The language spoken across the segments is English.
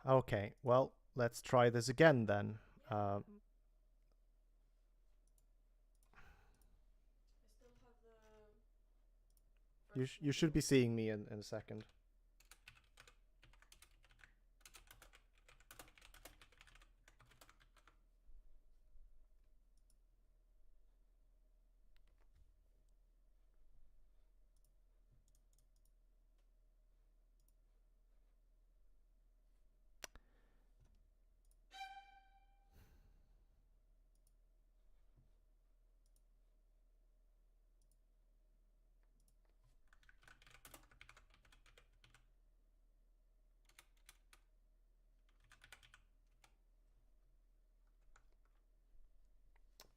Okay, well, let's try this again then. You should be seeing me in a second.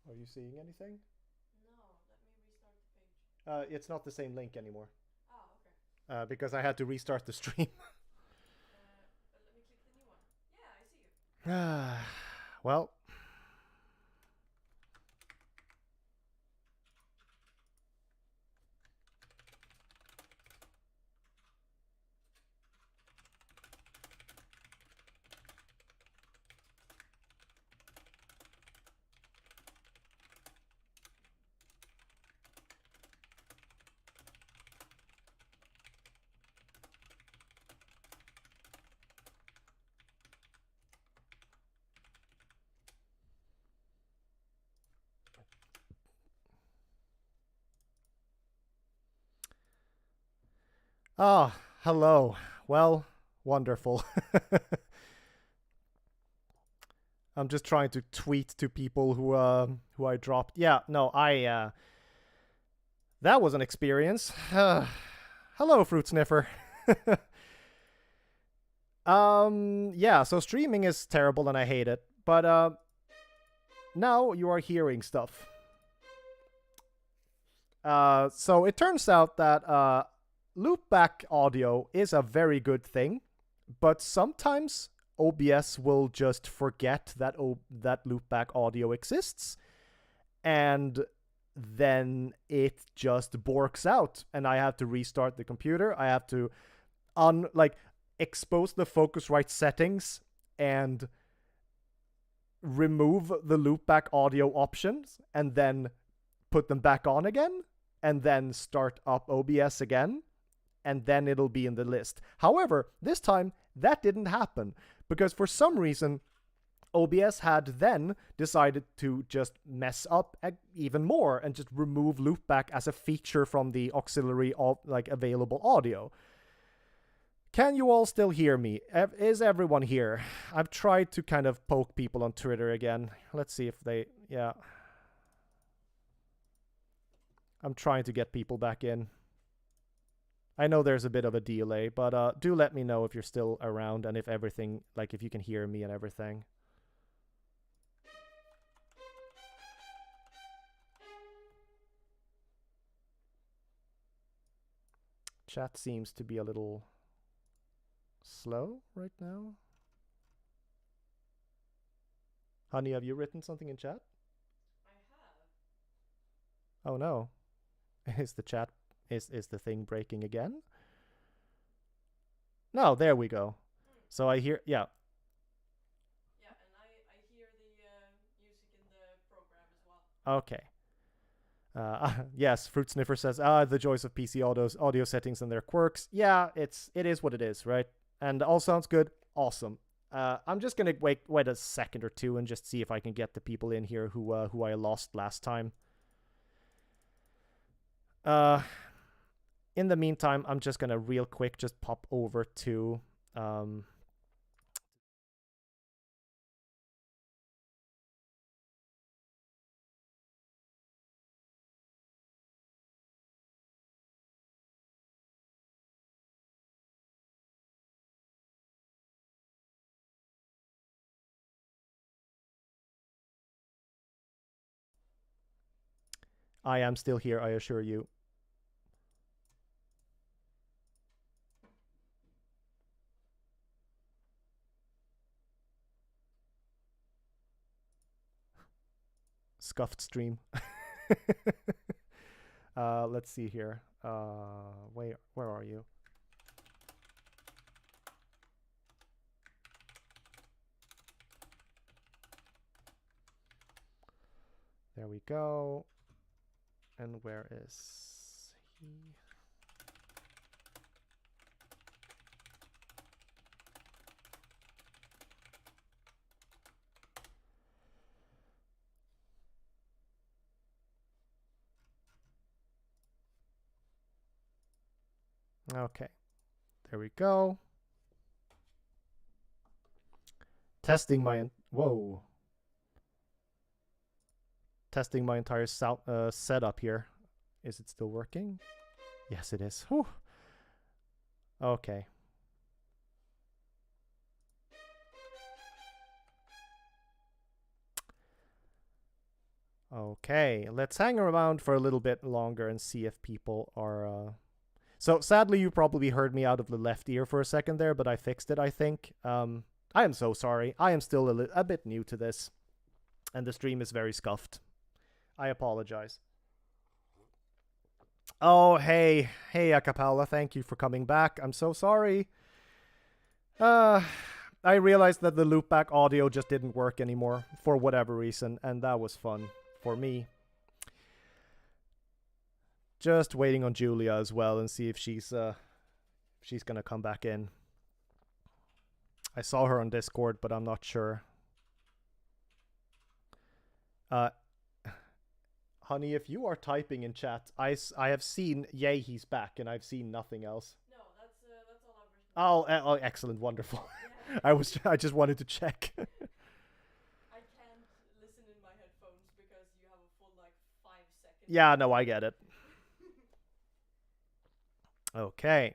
Are you seeing anything? It's not the same link anymore. Because I had to restart the stream. Well, ah, hello. Well, wonderful. I'm just trying to tweet to people who I dropped. Yeah, no, I that was an experience. Hello, fruit sniffer. Yeah, so streaming is terrible and I hate it. But now you are hearing stuff. So it turns out that loopback audio is a very good thing, but sometimes OBS will just forget that that loopback audio exists, and then it just borks out, and I have to restart the computer. I have to expose the Focusrite settings and remove the loopback audio options, and then put them back on again, and then start up OBS again, and then it'll be in the list. However, this time that didn't happen because for some reason OBS had then decided to just mess up even more and just remove loopback as a feature from the auxiliary available audio. Can you all still hear me? Is everyone here? I've tried to kind of poke people on Twitter again. Let's see if they... Yeah. I'm trying to get people back in. I know there's a bit of a delay, but do let me know if you're still around and if everything, if you can hear me and everything. Chat seems to be a little slow right now. Honey, have you written something in chat? Oh no. Is the chat is the thing breaking again? No, there we go. So I hear yeah. Yeah, and I hear the music in the program as well. Okay. Yes, Fruit Sniffer says, the joys of PC audio settings and their quirks. Yeah, it is what it is, right? And all sounds good. Awesome. I'm just gonna wait a second or two and just see if I can get the people in here who I lost last time. In the meantime, I'm just gonna real quick just pop over to I am still here, I assure you. Scuffed stream. Let's see here. Where are you? There we go. And where is he? Okay. There we go. Testing my... Whoa. Testing my entire setup here. Is it still working? Yes, it is. Whew. Okay. Okay, let's hang around for a little bit longer and see if people are... So, sadly, you probably heard me out of the left ear for a second there, but I fixed it, I think. I am so sorry. I am still a bit new to this, and the stream is very scuffed. I apologize. Oh, hey. Hey, Acapella, thank you for coming back. I'm so sorry. I realized that the loopback audio just didn't work anymore for whatever reason, and that was fun for me. Just waiting on Julia as well and see if she's gonna come back in. I saw her on Discord, but I'm not sure. Honey, if you are typing in chat, I have seen yay he's back, and I've seen nothing else. No, that's all I've written. Oh, excellent, wonderful. Yeah. I just wanted to check. I can't listen in my headphones because you have a full like 5 seconds. Yeah, no, I get it. Okay.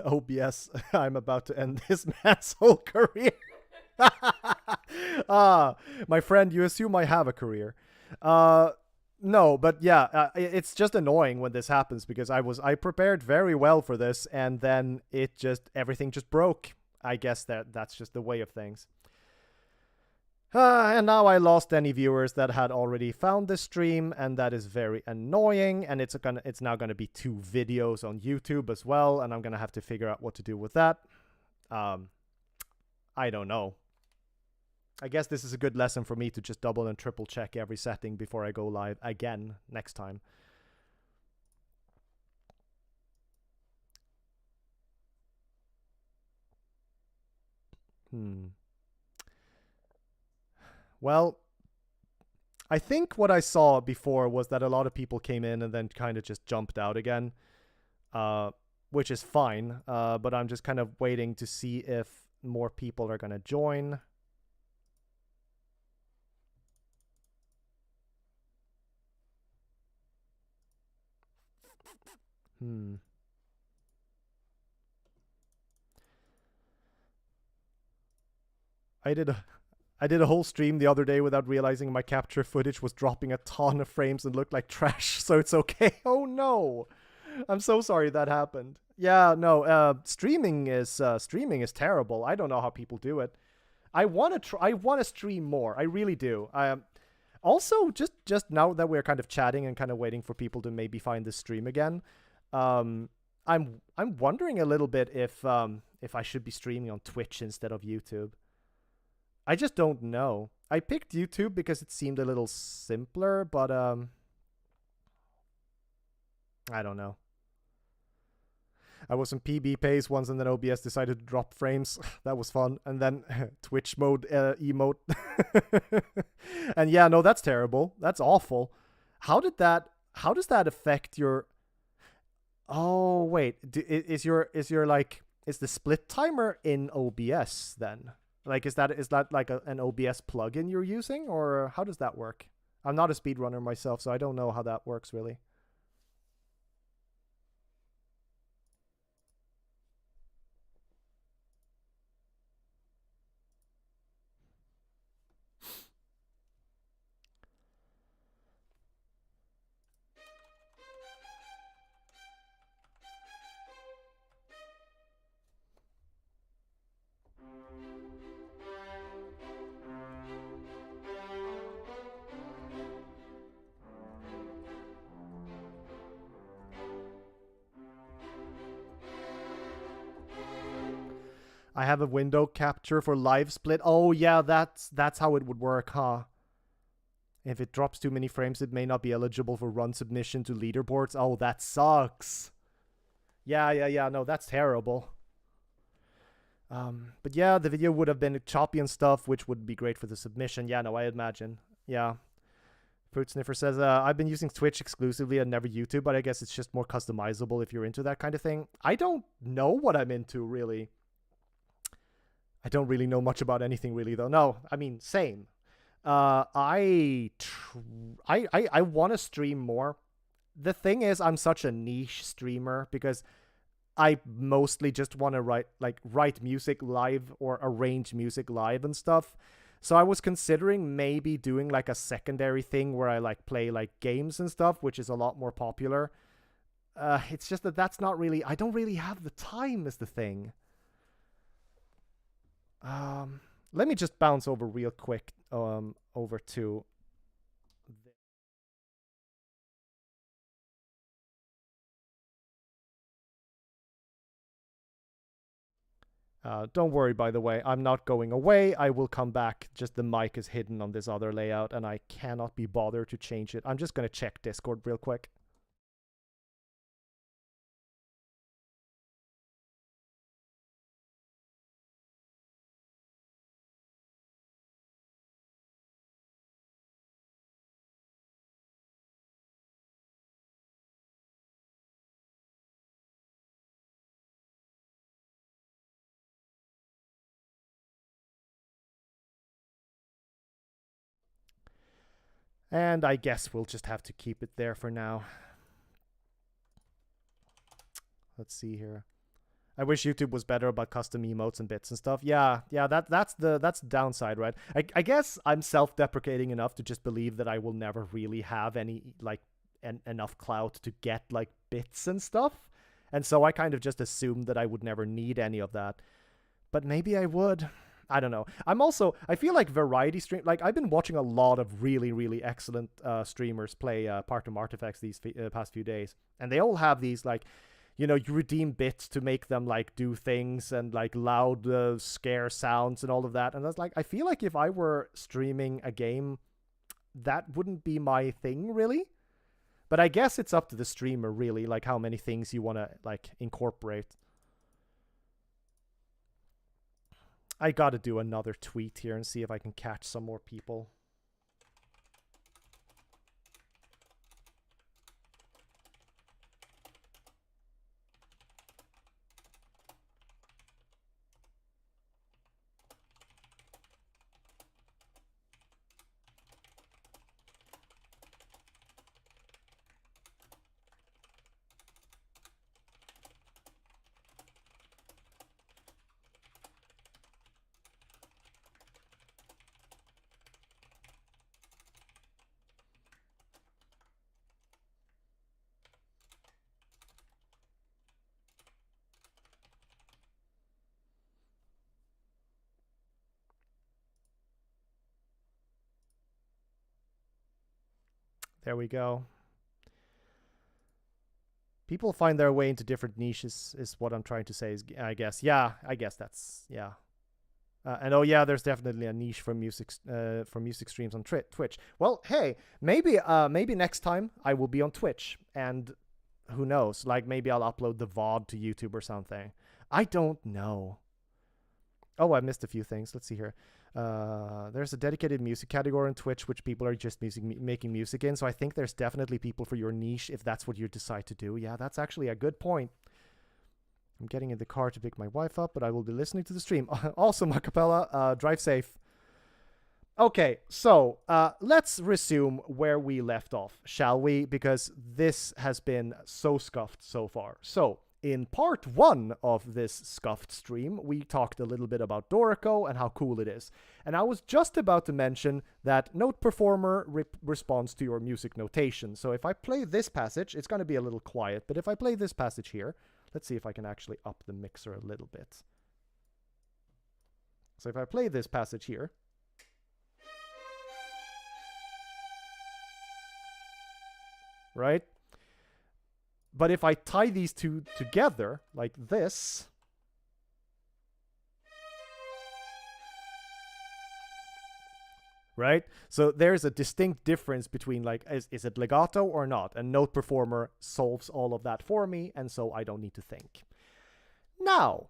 OBS, I'm about to end this man's whole career. My friend, you assume I have a career. No, but yeah, it's just annoying when this happens because I prepared very well for this and then everything just broke. I guess that's just the way of things. And now I lost any viewers that had already found this stream, and that is very annoying. And it's now gonna be 2 videos on YouTube as well, and I'm gonna have to figure out what to do with that. I don't know. I guess this is a good lesson for me to just double and triple check every setting before I go live again next time. Well, I think what I saw before was that a lot of people came in and then kind of just jumped out again, which is fine, but I'm just kind of waiting to see if more people are going to join. I did a whole stream the other day without realizing my capture footage was dropping a ton of frames and looked like trash, so it's okay. Oh no! I'm so sorry that happened. Yeah, no, streaming is terrible. I don't know how people do it. I want to stream more. I really do. Also, just now that we're kind of chatting and kind of waiting for people to maybe find this stream again, I'm wondering a little bit if I should be streaming on Twitch instead of YouTube. I just don't know. I picked YouTube because it seemed a little simpler, but I don't know. I was in PB pace once, and then OBS decided to drop frames. That was fun. And then Twitch mode emote. And yeah, no, that's terrible. That's awful. How does that affect your... Oh, wait. Is the split timer in OBS then? Like, is that like an OBS plugin you're using, or how does that work? I'm not a speedrunner myself, so I don't know how that works really. I have a window capture for live split. Oh yeah, that's how it would work, huh? If it drops too many frames, it may not be eligible for run submission to leaderboards. Oh, that sucks. Yeah. No, that's terrible. But yeah, the video would have been choppy and stuff, which would be great for the submission. Yeah, no, I imagine. Yeah. Fruit Sniffer says, I've been using Twitch exclusively and never YouTube, but I guess it's just more customizable if you're into that kind of thing. I don't know what I'm into, really. I don't really know much about anything, really, though. No, I mean, same. I want to stream more. The thing is, I'm such a niche streamer because I mostly just want to write music live or arrange music live and stuff. So I was considering maybe doing like a secondary thing where I like play like games and stuff, which is a lot more popular. It's just that that's not really, I don't really have the time is the thing. Let me just bounce over real quick over to don't worry, by the way, I'm not going away. I will come back. Just the mic is hidden on this other layout, and I cannot be bothered to change it. I'm just going to check Discord real quick. And I guess we'll just have to keep it there for now. Let's see here. I wish YouTube was better about custom emotes and bits and stuff. Yeah, that's the downside, right? I guess I'm self-deprecating enough to just believe that I will never really have any like enough clout to get like bits and stuff. And so I kind of just assumed that I would never need any of that. But maybe I would. I don't know. I feel like variety stream, like I've been watching a lot of really excellent streamers play Partum Artifex these past few days. And they all have these like, you know, you redeem bits to make them like do things and like loud scare sounds and all of that. And that's like, I feel like if I were streaming a game, that wouldn't be my thing really. But I guess it's up to the streamer really, like how many things you want to like incorporate. I gotta do another tweet here and see if I can catch some more people. There we go. People find their way into different niches is what I'm trying to say, is I guess. Yeah, I guess that's, yeah. And oh yeah, there's definitely a niche for music streams on Twitch. Well, hey, maybe next time I will be on Twitch, and who knows, like maybe I'll upload the VOD to YouTube or something. I don't know. Oh, I missed a few things. Let's see here. There's a dedicated music category on Twitch which people are just making music in, so I think there's definitely people for your niche if that's what you decide to do. Yeah, that's actually a good point. I'm getting in the car to pick my wife up, but I will be listening to the stream. Also, Macapella, drive safe. Okay, so let's resume where we left off, shall we? Because this has been so scuffed so far. So, in part 1 of this scuffed stream, we talked a little bit about Dorico and how cool it is. And I was just about to mention that Note Performer responds to your music notation. So if I play this passage, it's going to be a little quiet, but if I play this passage here, let's see if I can actually up the mixer a little bit. So if I play this passage here, right? But if I tie these two together, like this, right? So there's a distinct difference between like, is it legato or not? And Note Performer solves all of that for me, and so I don't need to think. Now,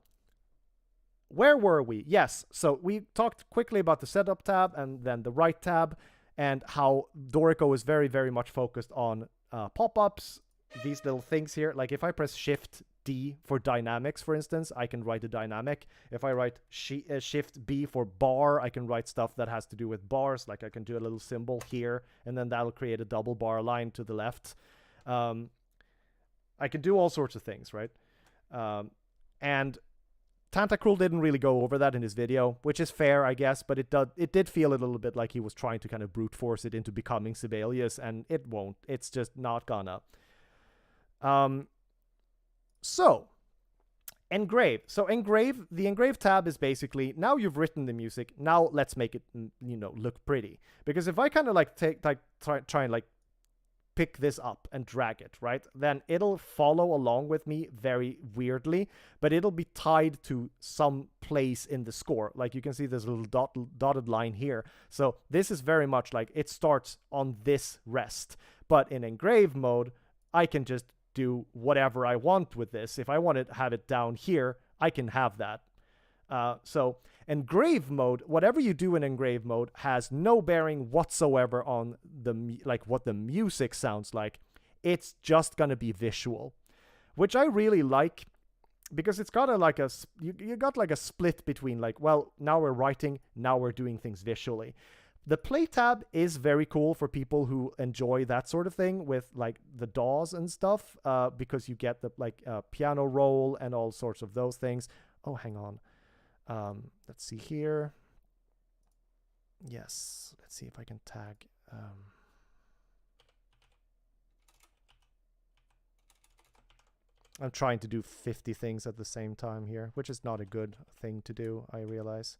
where were we? Yes, so we talked quickly about the setup tab and then the right tab, and how Dorico is very, very much focused on pop-ups, these little things here. Like if I press Shift D for dynamics, for instance, I can write a dynamic. If I write Shift B for bar, I can write stuff that has to do with bars. Like I can do a little symbol here, and then that'll create a double bar line to the left. I can do all sorts of things, right? And Tantacruel didn't really go over that in his video, which is fair, I guess, but it did feel a little bit like he was trying to kind of brute force it into becoming Sibelius, and it won't. It's just not gonna. So, engrave. So engrave, the engrave tab is basically, now you've written the music, now let's make it, look pretty. Because if I kind of like try and like pick this up and drag it, right? Then it'll follow along with me very weirdly, but it'll be tied to some place in the score. Like you can see there's a little dotted line here. So this is very much like it starts on this rest. But in engrave mode, I can just do whatever I want with this. If I want to have it down here, I can have that. So engrave mode, whatever you do in engrave mode has no bearing whatsoever on what the music sounds like. It's just gonna be visual, which I really like, because it's got you got like a split between like, well, now we're writing, now we're doing things visually. The play tab is very cool for people who enjoy that sort of thing with like the DAWs and stuff, because you get the piano roll and all sorts of those things. Oh, hang on. Let's see here. Yes, let's see if I can tag. I'm trying to do 50 things at the same time here, which is not a good thing to do, I realize.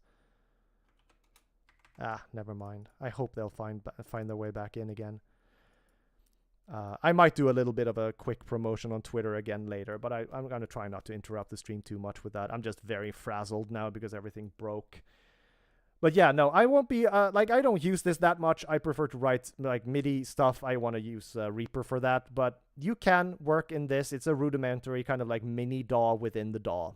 Never mind. I hope they'll find their way back in again. I might do a little bit of a quick promotion on Twitter again later, but I'm going to try not to interrupt the stream too much with that. I'm just very frazzled now because everything broke. But yeah, no, I won't be, I don't use this that much. I prefer to write, like, MIDI stuff. I want to use Reaper for that, but you can work in this. It's a rudimentary kind of, like, mini DAW within the DAW.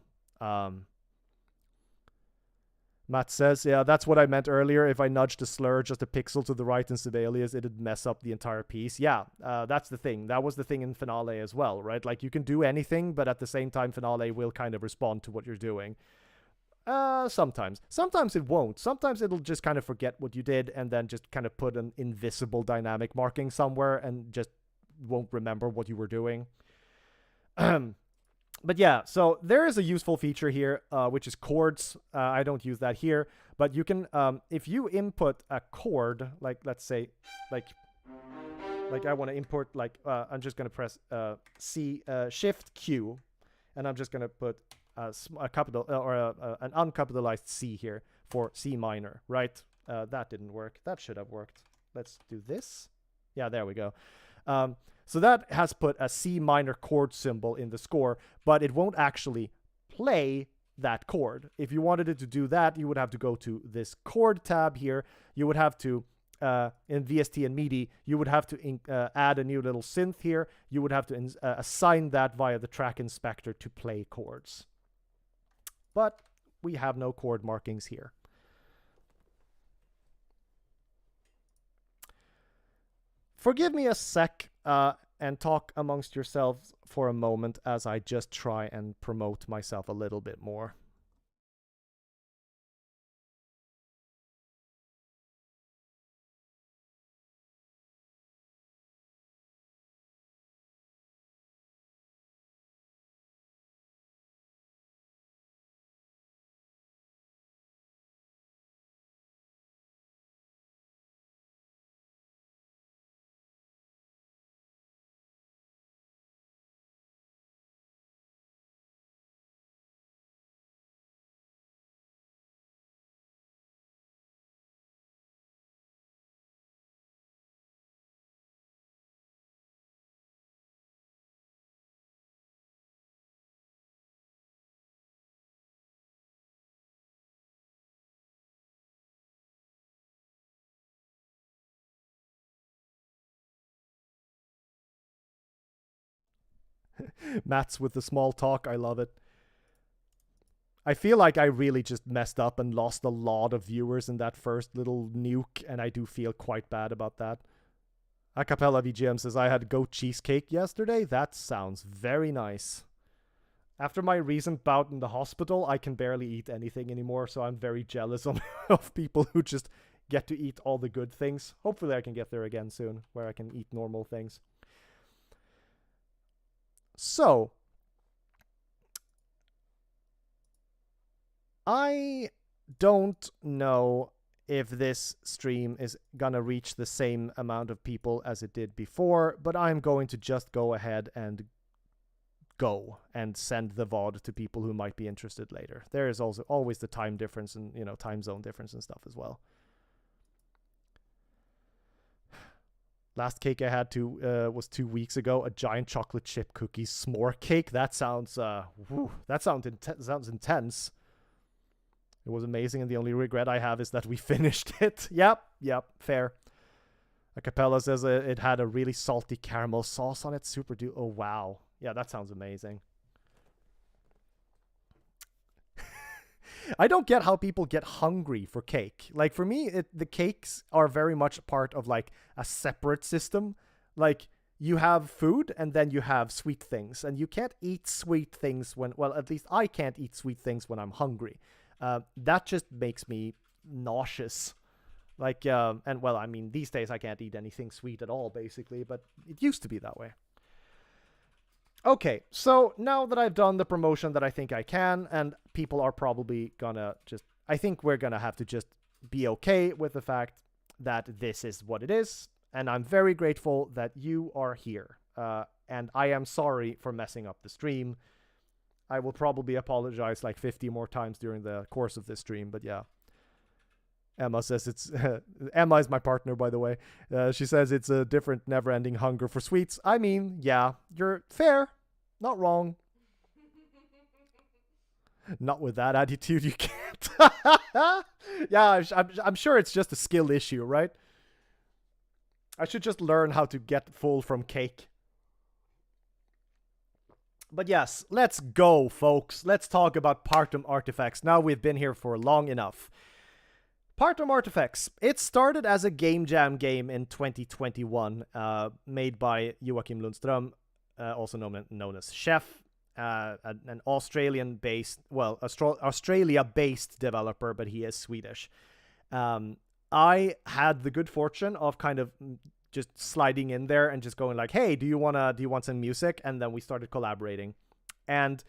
Matt says, yeah, that's what I meant earlier. If I nudged a slur just a pixel to the right in Sibelius, it'd mess up the entire piece. Yeah, that's the thing. That was the thing in Finale as well, right? Like, you can do anything, but at the same time, Finale will kind of respond to what you're doing. Sometimes. Sometimes it won't. Sometimes it'll just kind of forget what you did and then just kind of put an invisible dynamic marking somewhere and just won't remember what you were doing. But yeah, so there is a useful feature here, which is chords. I don't use that here, but you can, if you input a chord, like let's say, like I want to import, like, I'm just going to press C, Shift Q, and I'm just going to put a capital or an uncapitalized C here for C minor, right? That didn't work. That should have worked. Let's do this. Yeah, there we go. So that has put a C minor chord symbol in the score, but it won't actually play that chord. If you wanted it to do that, you would have to go to this chord tab here. You would have to, in VST and MIDI, you would have to add a new little synth here. You would have to assign that via the track inspector to play chords. But we have no chord markings here. Forgive me a sec and talk amongst yourselves for a moment as I just try and promote myself a little bit more. Matt's with the small talk. I love it. I feel like I really just messed up and lost a lot of viewers in that first little nuke, and I do feel quite bad about that. Acapella VGM says, I had goat cheesecake yesterday. That sounds very nice. After my recent bout in the hospital, I can barely eat anything anymore, so I'm very jealous of people who just get to eat all the good things. Hopefully I can get there again soon, where I can eat normal things. So, I don't know if this stream is gonna reach the same amount of people as it did before, but I'm going to just go ahead and go and send the VOD to people who might be interested later. There is also always the time difference and, you know, time zone difference and stuff as well. Last cake I had was 2 weeks ago, a giant chocolate chip cookie s'more cake. That sounds sounds intense. It was amazing, and the only regret I have is that we finished it. Yep, fair. Acapella says it had a really salty caramel sauce on it. Super do. Oh, wow. Yeah, that sounds amazing. I don't get how people get hungry for cake. Like, for me, the cakes are very much part of, like, a separate system. Like, you have food, and then you have sweet things. And you can't eat sweet things when... Well, at least I can't eat sweet things when I'm hungry. That just makes me nauseous. Like, and well, I mean, these days I can't eat anything sweet at all, basically, but it used to be that way. Okay, so now that I've done the promotion that I think I can, and people are probably gonna just... I think we're gonna have to just be okay with the fact that this is what it is, and I'm very grateful that you are here. And I am sorry for messing up the stream. I will probably apologize like 50 more times during the course of this stream, but yeah. Emma says it's... Emma is my partner, by the way. She says it's a different never-ending hunger for sweets. I mean, yeah, you're fair. Not wrong. Not with that attitude, you can't. Yeah, I'm sure it's just a skill issue, right? I should just learn how to get full from cake. But yes, let's go, folks. Let's talk about Partum Artifex. Now we've been here for long enough. Partum Artifex. It started as a game jam game in 2021, made by Joachim Lundström, also known as Chef, an Australian-based, well, Australia-based developer, but he is Swedish. I had the good fortune of kind of just sliding in there and just going like, hey, do you want some music? And then we started collaborating. And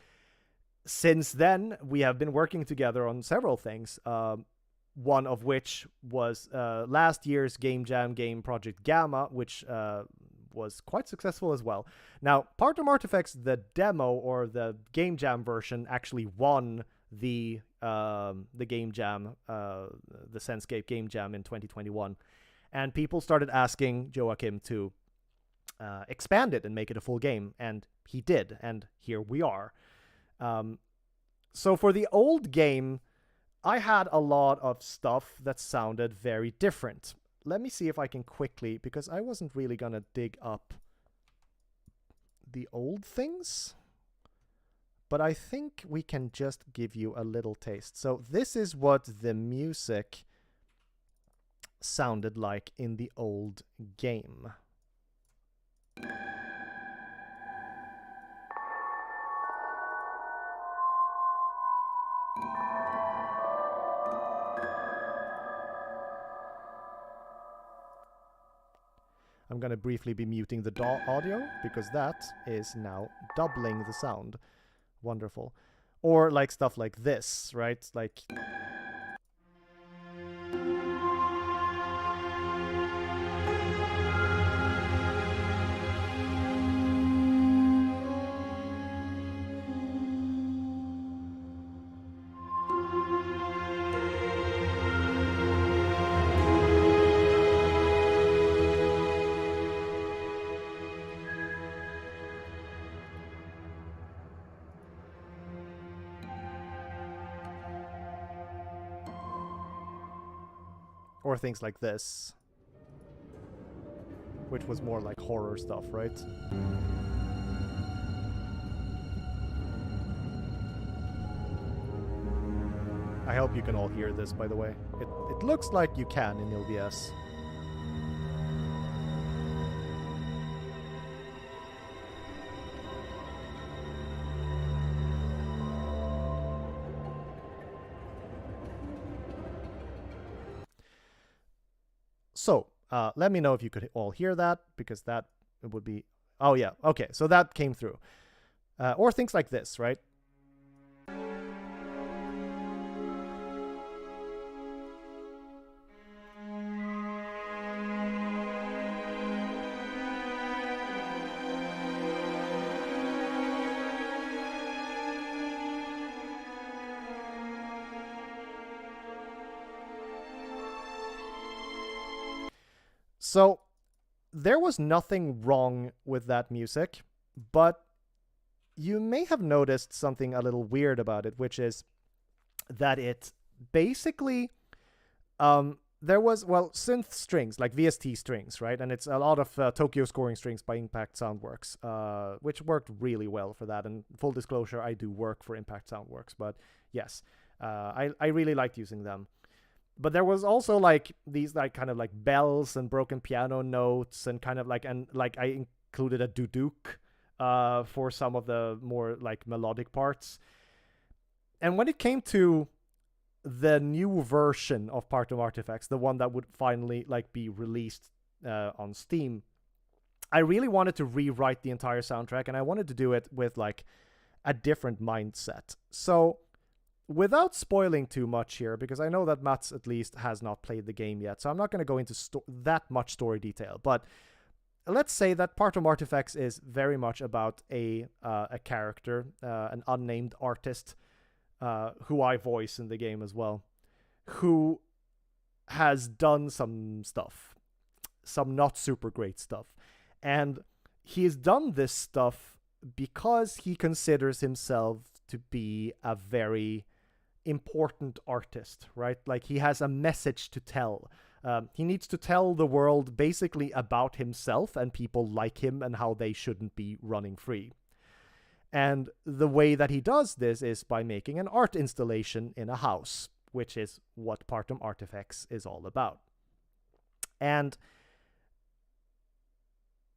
since then, we have been working together on several things. One of which was last year's Game Jam game Project Gamma, which was quite successful as well. Now, Partum Artifex, the demo or the Game Jam version, actually won the Game Jam, the Senscape Game Jam in 2021. And people started asking Joachim to expand it and make it a full game, and he did, and here we are. So for the old game, I had a lot of stuff that sounded very different. Let me see if I can quickly, because I wasn't really gonna dig up the old things, but I think we can just give you a little taste. So this is what the music sounded like in the old game. I'm going to briefly be muting the audio, because that is now doubling the sound. Wonderful. Or like stuff like this, right? Like... Or things like this, which was more like horror stuff, right? I hope you can all hear this, by the way. It looks like you can in OBS. So, let me know if you could all hear that, because that it would be... Oh, yeah. Okay, so that came through. Or things like this, right? So, there was nothing wrong with that music, but you may have noticed something a little weird about it, which is that it basically there was, well, synth strings, like VST strings, right? And it's a lot of Tokyo scoring strings by Impact Soundworks, which worked really well for that. And full disclosure, I do work for Impact Soundworks, but yes, I really liked using them. But there was also like these like kind of like bells and broken piano notes and kind of like, and like I included a duduk for some of the more like melodic parts. And when it came to the new version of Partum Artifex, the one that would finally like be released on Steam, I really wanted to rewrite the entire soundtrack, and I wanted to do it with like a different mindset. So without spoiling too much here, because I know that Mats at least has not played the game yet, so I'm not going to go into that much story detail, but let's say that Partum Artifex is very much about a character, an unnamed artist, who I voice in the game as well, who has done some stuff, some not super great stuff. And he's done this stuff because he considers himself to be a very important artist, right? Like he has a message to tell. He needs to tell the world basically about himself and people like him and how they shouldn't be running free. And the way that he does this is by making an art installation in a house, which is what Partum Artifex is all about. And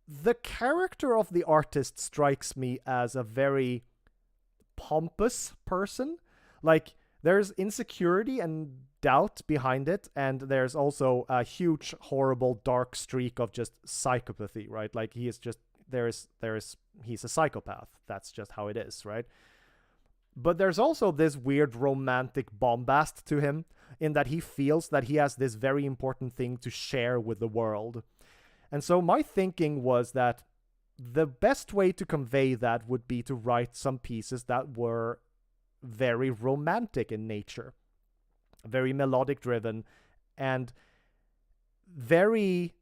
the character of the artist strikes me as a very pompous person. Like, there's insecurity and doubt behind it, and there's also a huge, horrible, dark streak of just psychopathy, right? Like, he is just, he's a psychopath. That's just how it is, right? But there's also this weird romantic bombast to him, in that he feels that he has this very important thing to share with the world. And so my thinking was that the best way to convey that would be to write some pieces that were very romantic in nature, very melodic driven, and very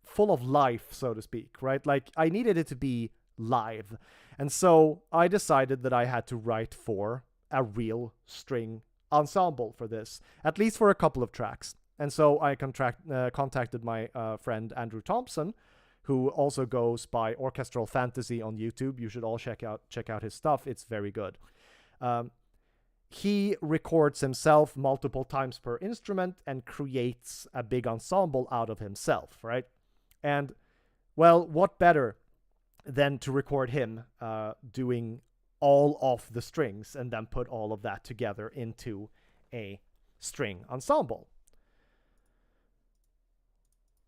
full of life, so to speak, right? Like, I needed it to be live. And so I decided that I had to write for a real string ensemble for this, at least for a couple of tracks. And so I contacted my friend Andrew Thompson, who also goes by Orchestral Fantasy on YouTube. You should all check out his stuff. It's very good. He records himself multiple times per instrument and creates a big ensemble out of himself, right? And, well, what better than to record him doing all of the strings and then put all of that together into a string ensemble.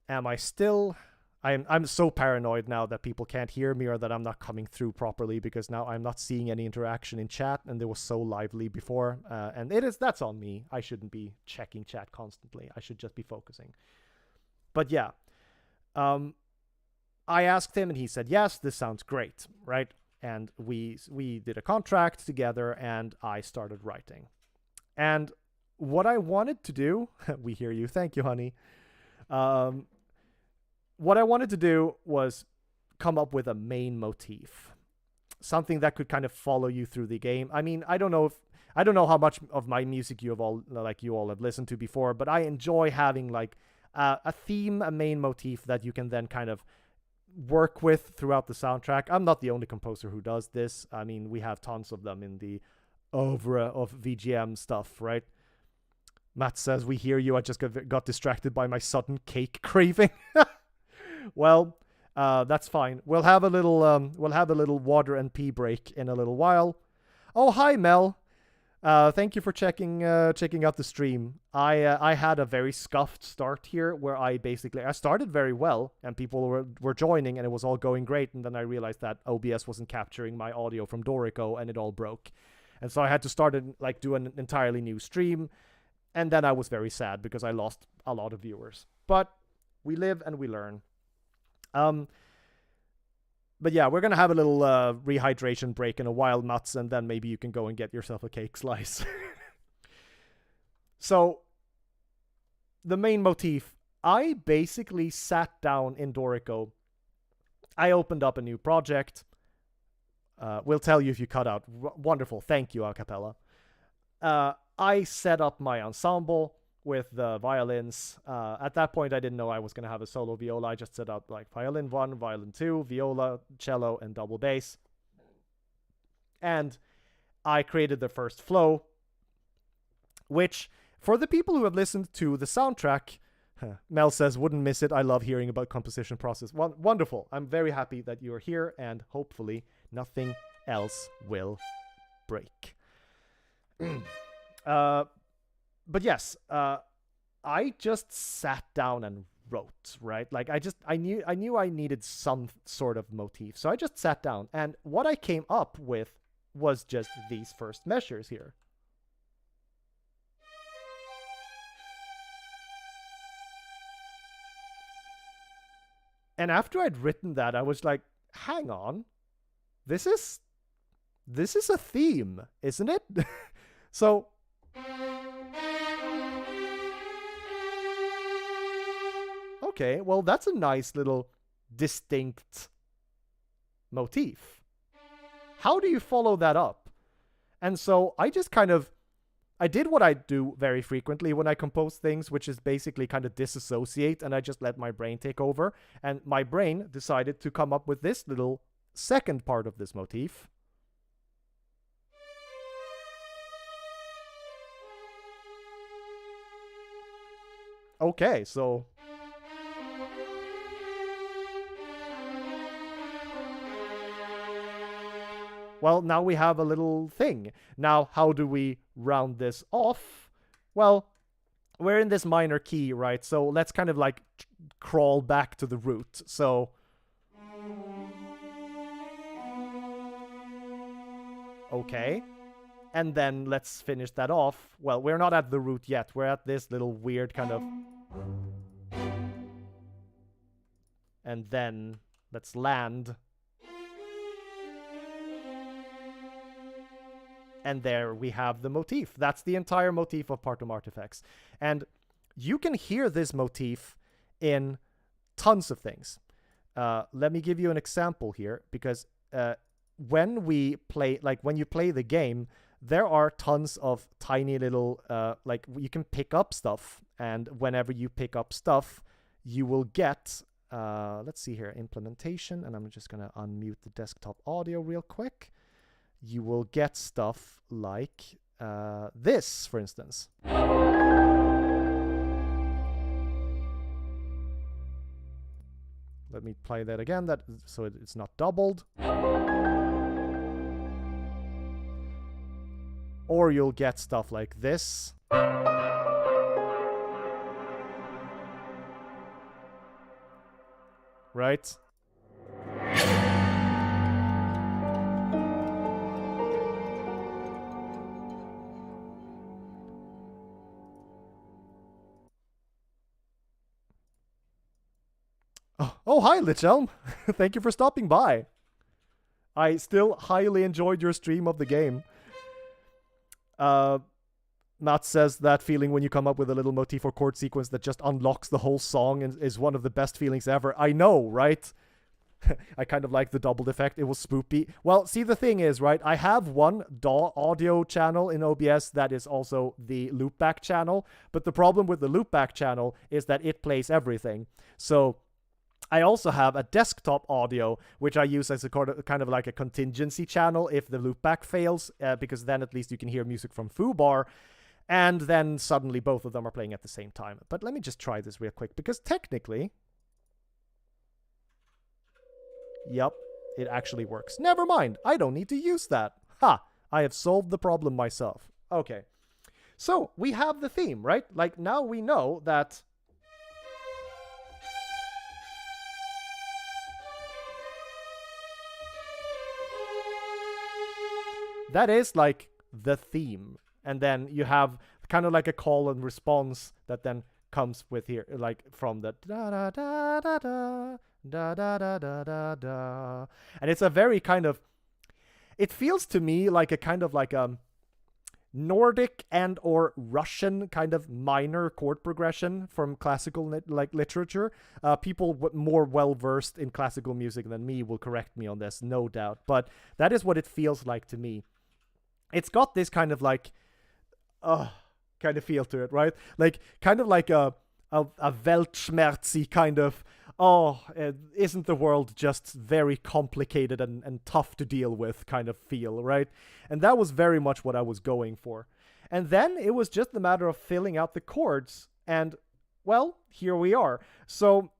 Am I still... I'm so paranoid now that people can't hear me or that I'm not coming through properly, because now I'm not seeing any interaction in chat, and it was so lively before. And that's on me. I shouldn't be checking chat constantly. I should just be focusing. But yeah, I asked him and he said, yes, this sounds great, right? And we did a contract together and I started writing. And what I wanted to do, we hear you, thank you, honey. What I wanted to do was come up with a main motif, something that could kind of follow you through the game. I mean, I don't know how much of my music you all have listened to before, but I enjoy having like a theme, a main motif that you can then kind of work with throughout the soundtrack. I'm not the only composer who does this. I mean, we have tons of them in the oeuvre of VGM stuff, right? Matt says, we hear you. I just got distracted by my sudden cake craving. Well, that's fine. We'll have a little water and pee break in a little while. Oh, hi, Mel. Thank you for checking out the stream. I had a very scuffed start here where I started very well and people were joining and it was all going great, and then I realized that OBS wasn't capturing my audio from Dorico and it all broke. And so I had to start do an entirely new stream, and then I was very sad because I lost a lot of viewers. But we live and we learn. But yeah, we're gonna have a little rehydration break in a while, Mats, and then maybe you can go and get yourself a cake slice. So, the main motif, I basically sat down in Dorico. I opened up a new project. We'll tell you if you cut out. Wonderful, thank you, Acapella. I set up my ensemble with the violins. At that point, I didn't know I was going to have a solo viola. I just set up like violin 1, violin 2, viola, cello, and double bass. And I created the first flow, which, for the people who have listened to the soundtrack, Mel says, wouldn't miss it. I love hearing about composition process. Wonderful. I'm very happy that you're here, and hopefully nothing else will break. But yes, I just sat down and wrote, right? Like I knew I needed some sort of motif. So I just sat down, and what I came up with was just these first measures here. And after I'd written that, I was like, hang on. This is a theme, isn't it? So okay, well, that's a nice little distinct motif. How do you follow that up? And so I just I did what I do very frequently when I compose things, which is basically kind of disassociate, and I just let my brain take over. And my brain decided to come up with this little second part of this motif. Okay, so well, now we have a little thing. Now, how do we round this off? Well, we're in this minor key, right? So let's kind of like crawl back to the root. So okay. And then let's finish that off. Well, we're not at the root yet. We're at this little weird kind of... And then let's land. And there we have the motif. That's the entire motif of Partum Artifex. And you can hear this motif in tons of things. Let me give you an example here, because when we play, like when you play the game, there are tons of tiny little, like you can pick up stuff. And whenever you pick up stuff, you will get, let's see here, implementation. And I'm just going to unmute the desktop audio real quick. You will get stuff like this, for instance. Let me play that again, so it's not doubled. Or you'll get stuff like this. Right? Oh, hi, Lichelm. Thank you for stopping by. I still highly enjoyed your stream of the game. Matt says that feeling when you come up with a little motif or chord sequence that just unlocks the whole song is one of the best feelings ever. I know, right? I kind of like the doubled effect. It was spoopy. Well, see, the thing is, right, I have one DAW audio channel in OBS that is also the loopback channel. But the problem with the loopback channel is that it plays everything. So I also have a desktop audio, which I use as a kind of like a contingency channel if the loopback fails, because then at least you can hear music from foobar, and then suddenly both of them are playing at the same time. But let me just try this real quick, because technically, yep, it actually works. Never mind, I don't need to use that. Ha! I have solved the problem myself. Okay. So, we have the theme, right? Like, now we know that... that is, like, the theme. And then you have kind of like a call and response that then comes with here, like, from the da-da-da-da-da, da-da-da-da-da-da. And it's a very kind of... it feels to me like a kind of like a Nordic and or Russian kind of minor chord progression from classical literature. People more well versed in classical music than me will correct me on this, no doubt. But that is what it feels like to me. It's got this kind of like, kind of feel to it, right? Like kind of like a Weltschmerzi kind of. Isn't the world just very complicated and tough to deal with kind of feel, right? And that was very much what I was going for. And then it was just a matter of filling out the chords, and, well, here we are. So,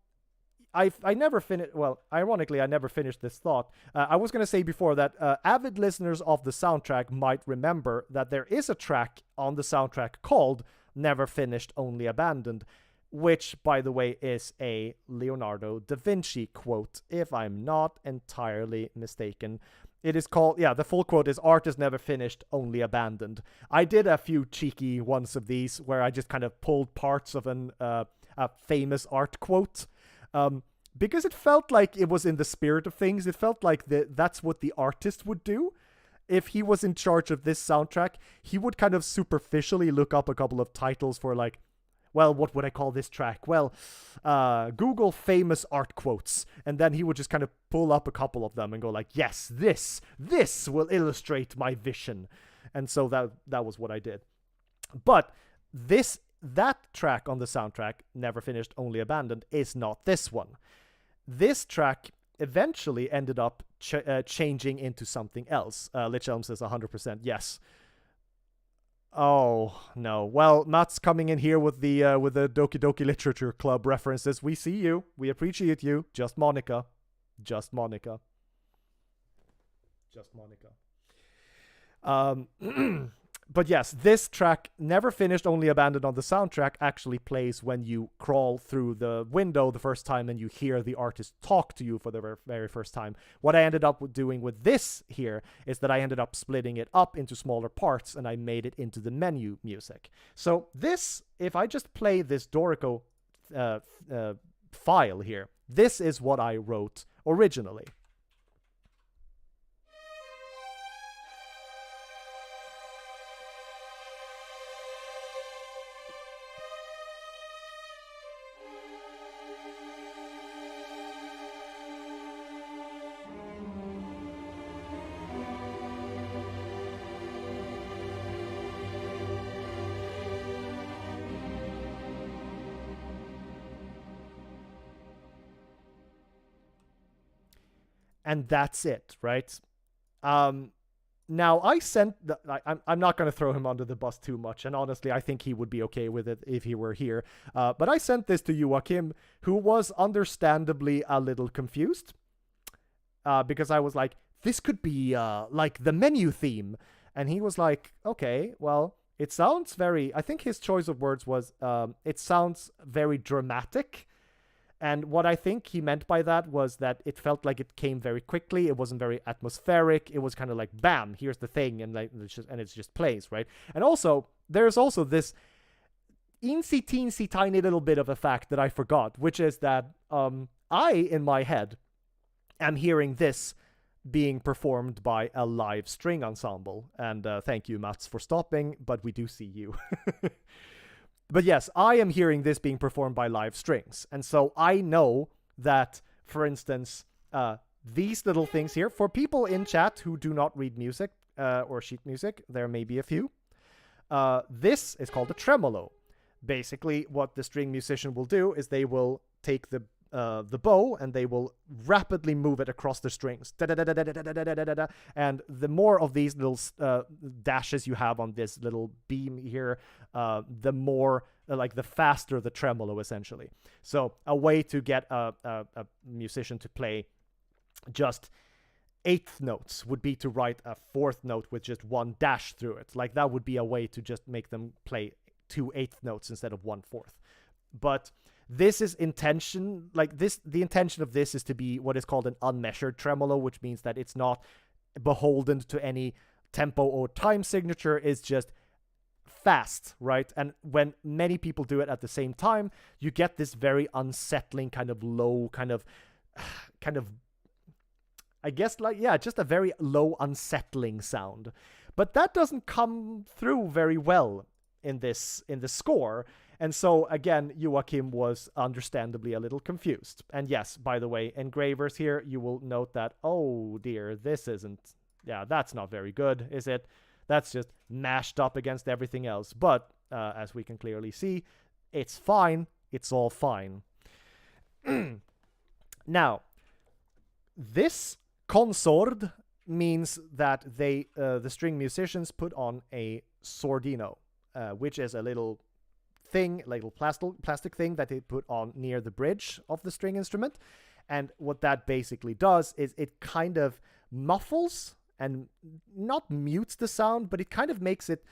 I never finished, well, ironically, I never finished this thought. I was going to say before that avid listeners of the soundtrack might remember that there is a track on the soundtrack called Never Finished, Only Abandoned, which, by the way, is a Leonardo da Vinci quote, if I'm not entirely mistaken. It is called, the full quote is, "Art is never finished, only abandoned." I did a few cheeky ones of these where I just kind of pulled parts of a famous art quote, because it felt like it was in the spirit of things. It felt like that's what the artist would do. If he was in charge of this soundtrack, he would kind of superficially look up a couple of titles for, like, well, what would I call this track? Well, Google famous art quotes. And then he would just kind of pull up a couple of them and go like, yes, this will illustrate my vision. And so that was what I did. But that track on the soundtrack, Never Finished, Only Abandoned, is not this one. This track eventually ended up changing into something else. Lich Elm says 100% yes. Oh, no. Well, Matt's coming in here with the Doki Doki Literature Club references. We see you. We appreciate you. Just Monica. Just Monica. Just Monica. But yes, this track, Never Finished, Only Abandoned on the soundtrack, actually plays when you crawl through the window the first time and you hear the artist talk to you for the very first time. What I ended up doing with this here is that I ended up splitting it up into smaller parts and I made it into the menu music. So this, if I just play this Dorico file here, this is what I wrote originally. And that's it, right? Now, I sent... I'm not going to throw him under the bus too much, and honestly, I think he would be okay with it if he were here. But I sent this to Joachim, who was understandably a little confused. Because I was like, this could be like the menu theme. And he was like, okay, well, it sounds very... I think his choice of words was, it sounds very dramatic. And what I think he meant by that was that it felt like it came very quickly. It wasn't very atmospheric. It was kind of like, bam, here's the thing, and like it just plays, right? And also, there's also this teensy tiny little bit of a fact that I forgot, which is that I, in my head, am hearing this being performed by a live string ensemble. And thank you, Mats, for stopping, but we do see you. But yes, I am hearing this being performed by live strings. And so I know that, for instance, these little things here, for people in chat who do not read music or sheet music, there may be a few. This is called a tremolo. Basically, what the string musician will do is they will take the the bow, and they will rapidly move it across the strings. And the more of these little dashes you have on this little beam here, the more, like, the faster the tremolo, essentially. So a way to get a musician to play just eighth notes would be to write a fourth note with just one dash through it. Like, that would be a way to just make them play 2 eighth notes instead of 1/4. But this is intention, like this, the intention of this is to be what is called an unmeasured tremolo, which means that it's not beholden to any tempo or time signature. It's just fast, right? And when many people do it at the same time, you get this very unsettling kind of low, kind of I guess, like, yeah, just a very low, unsettling sound. But that doesn't come through very well in the score. And so, again, Joachim was understandably a little confused. And yes, by the way, engravers here, you will note that, oh dear, this isn't, yeah, that's not very good, is it? That's just mashed up against everything else. But, as we can clearly see, it's fine. It's all fine. Now, this consord means that they, the string musicians, put on a sordino, which is a little thing, like a plastic thing that they put on near the bridge of the string instrument. And what that basically does is it kind of muffles and not mutes the sound, but it kind of makes it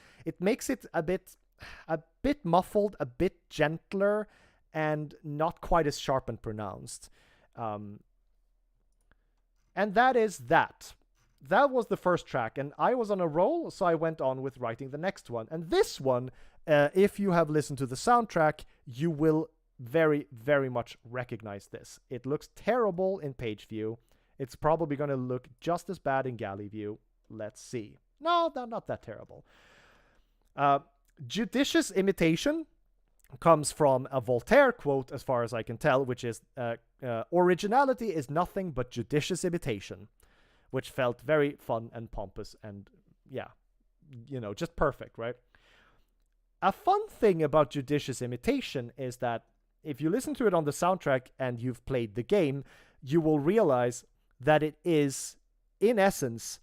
a bit muffled, a bit gentler, and not quite as sharp and pronounced. And that is that. That was the first track, and I was on a roll, so I went on with writing the next one. And this one, if you have listened to the soundtrack, you will very, very much recognize this. It looks terrible in page view. It's probably going to look just as bad in galley view. Let's see. No, not that terrible. Judicious imitation comes from a Voltaire quote, as far as I can tell, which is, originality is nothing but judicious imitation, which felt very fun and pompous and, yeah, you know, just perfect, right? A fun thing about judicious imitation is that if you listen to it on the soundtrack and you've played the game, you will realize that it is, in essence,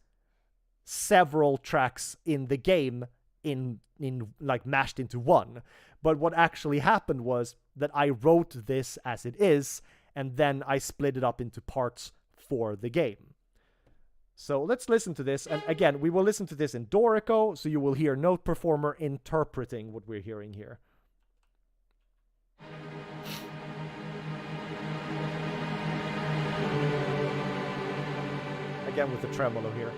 several tracks in the game in like mashed into one. But what actually happened was that I wrote this as it is, and then I split it up into parts for the game. So let's listen to this. And again, we will listen to this in Dorico, so you will hear Note Performer interpreting what we're hearing here. Again with the tremolo here.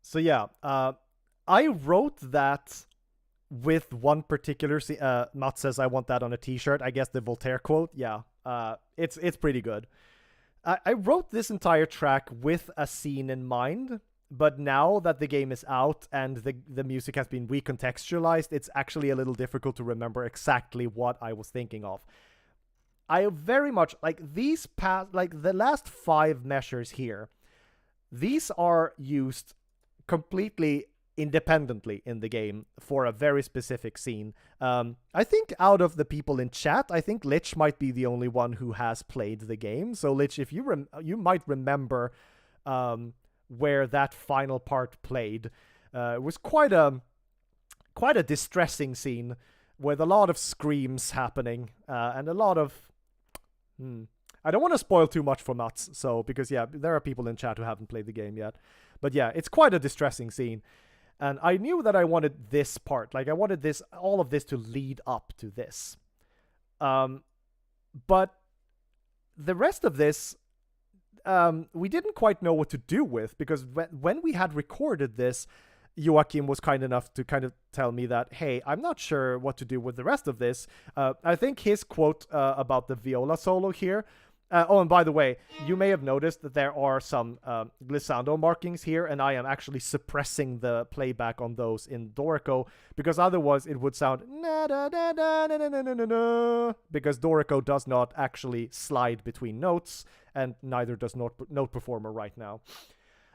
So yeah, I wrote that with one particular Matt says I want that on a t-shirt. I guess the Voltaire quote, yeah, it's pretty good. I wrote this entire track with a scene in mind, but now that the game is out and the music has been recontextualized, it's actually a little difficult to remember exactly what I was thinking of. I very much like these like the last 5 measures here. These are used completely independently in the game for a very specific scene. I think out of the people in chat, I think Lich might be the only one who has played the game. So Lich, if you might remember where that final part played, it was quite a distressing scene with a lot of screams happening and a lot of I don't want to spoil too much for Mats, so because yeah, there are people in chat who haven't played the game yet. But yeah, it's quite a distressing scene. And I knew that I wanted this part. Like I wanted this all of this to lead up to this. But the rest of this we didn't quite know what to do with, because when we had recorded this, Joachim was kind enough to kind of tell me that, hey, I'm not sure what to do with the rest of this. I think his quote about the viola solo here. Oh, and by the way, you may have noticed that there are some glissando markings here, and I am actually suppressing the playback on those in Dorico, because otherwise it would sound na da da da na na na na na, because Dorico does not actually slide between notes, and neither does Note Performer right now.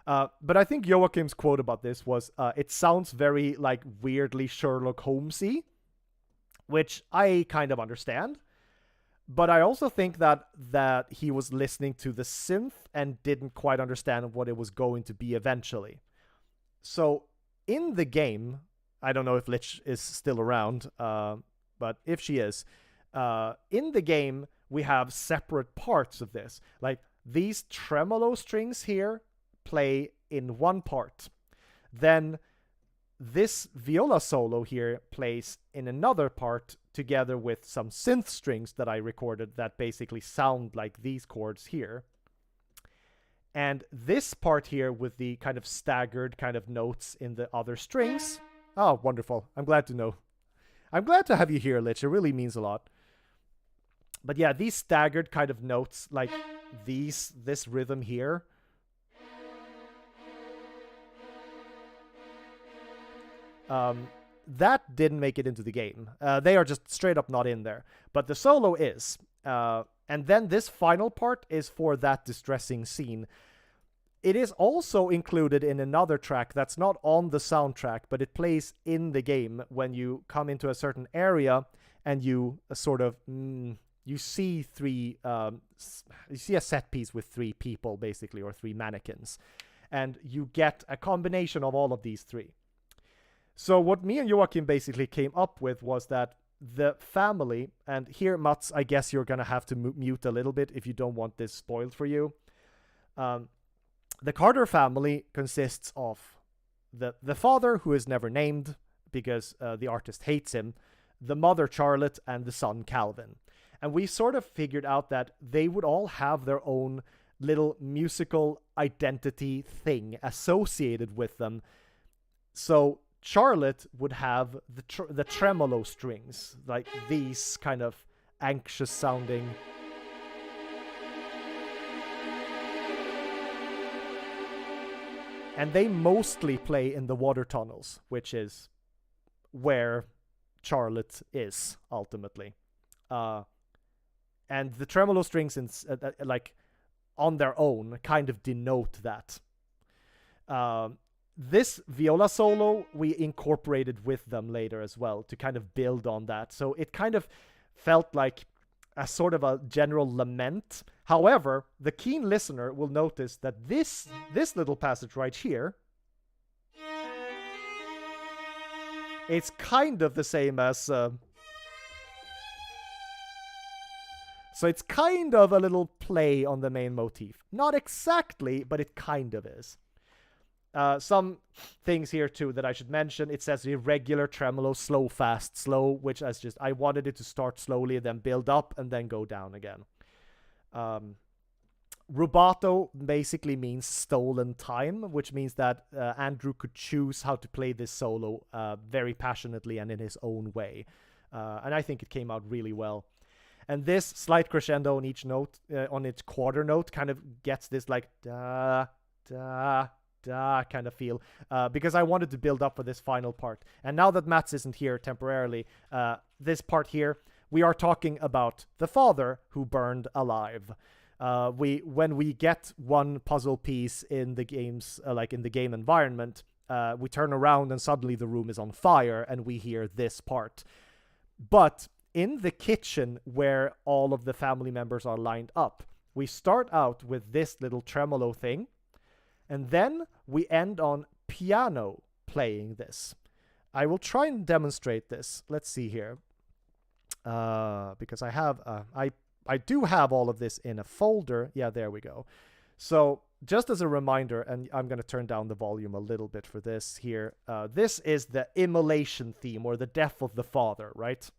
But I think Joachim's quote about this was, it sounds very, like, weirdly Sherlock Holmesy, which I kind of understand. But I also think that he was listening to the synth and didn't quite understand what it was going to be eventually. So in the game, I don't know if Lich is still around, but if she is, in the game, we have separate parts of this. Like, these tremolo strings here play in one part. Then this viola solo here plays in another part, together with some synth strings that I recorded that basically sound like these chords here. And this part here with the kind of staggered kind of notes in the other strings. Oh, wonderful. I'm glad to know. I'm glad to have you here, Lich. It really means a lot. But yeah, these staggered kind of notes, like this rhythm here. That didn't make it into the game. They are just straight up not in there. But the solo is. And then this final part is for that distressing scene. It is also included in another track that's not on the soundtrack, but it plays in the game when you come into a certain area and you sort of... you see you see a set piece with 3 people, basically, or 3 mannequins. And you get a combination of all of these 3. So what me and Joachim basically came up with was that the family, and here, Mats, I guess you're going to have to mute a little bit if you don't want this spoiled for you. The Carter family consists of the father, who is never named because the artist hates him, the mother, Charlotte, and the son, Calvin. And we sort of figured out that they would all have their own little musical identity thing associated with them. So Charlotte would have the tremolo strings, like these kind of anxious sounding. And they mostly play in the water tunnels, which is where Charlotte is, ultimately. And the tremolo strings, like, on their own, kind of denote that. This viola solo, we incorporated with them later as well to kind of build on that. So it kind of felt like a sort of a general lament. However, the keen listener will notice that this little passage right here, it's kind of the same as... so it's kind of a little play on the main motif. Not exactly, but it kind of is. Some things here too that I should mention. It says irregular tremolo, slow, fast, slow, which I wanted it to start slowly, then build up, and then go down again. Rubato basically means stolen time, which means that Andrew could choose how to play this solo very passionately and in his own way. And I think it came out really well. And this slight crescendo on each note, on its quarter note, kind of gets this like da, da, da kind of feel, because I wanted to build up for this final part. And now that Mats isn't here temporarily, this part here, we are talking about the father who burned alive. When we get one puzzle piece in the games, like in the game environment, we turn around and suddenly the room is on fire and we hear this part. But in the kitchen where all of the family members are lined up, we start out with this little tremolo thing, and then we end on piano playing this. I will try and demonstrate this. Let's see here. Because I have... I do have all of this in a folder. Yeah, there we go. So just as a reminder, and I'm going to turn down the volume a little bit for this here. This is the immolation theme, or the death of the father, right?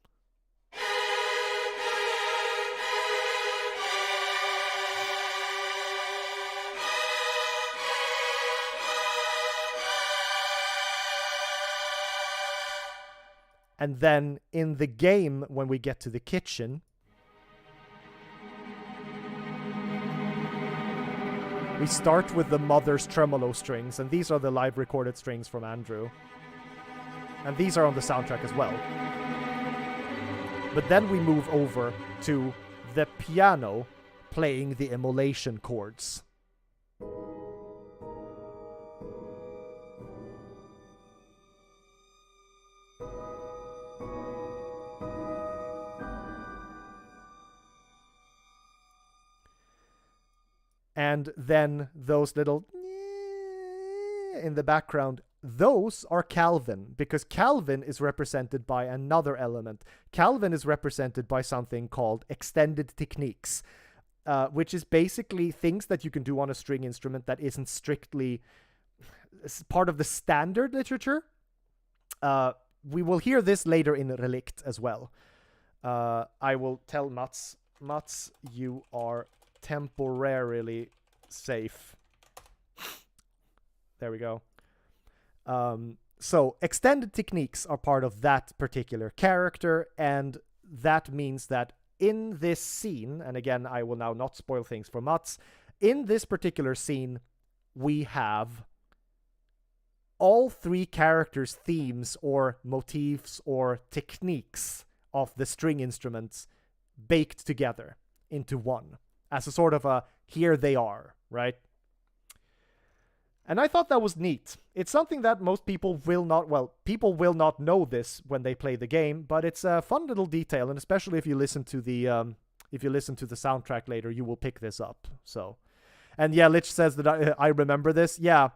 And then in the game, when we get to the kitchen, we start with the mother's tremolo strings, and these are the live recorded strings from Andrew. And these are on the soundtrack as well. But then we move over to the piano playing the immolation chords. And then those little in the background, those are Calvin, because Calvin is represented by another element. Calvin is represented by something called extended techniques, which is basically things that you can do on a string instrument that isn't strictly part of the standard literature. We will hear this later in Relict as well. I will tell Mats, you are temporarily safe. There we go. So extended techniques are part of that particular character, and that means that in this scene, and again, I will now not spoil things for Mats, in this particular scene, we have all three characters' themes or motifs or techniques of the string instruments baked together into one, as a sort of a, here they are, right? And I thought that was neat. It's something that most people will not, well, people will not know this when they play the game, but it's a fun little detail, and especially if you listen to the soundtrack later, you will pick this up. So, and yeah, Lich says that I remember this. Yeah,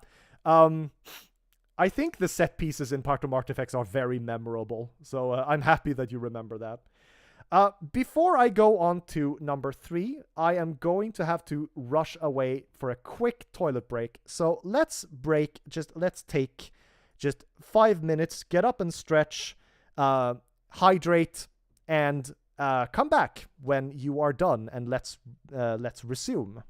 I think the set pieces in Partum Artifex are very memorable, so I'm happy that you remember that. Before I go on to number 3, I am going to have to rush away for a quick toilet break. So let's take just 5 minutes, get up and stretch, hydrate, and come back when you are done, and let's resume.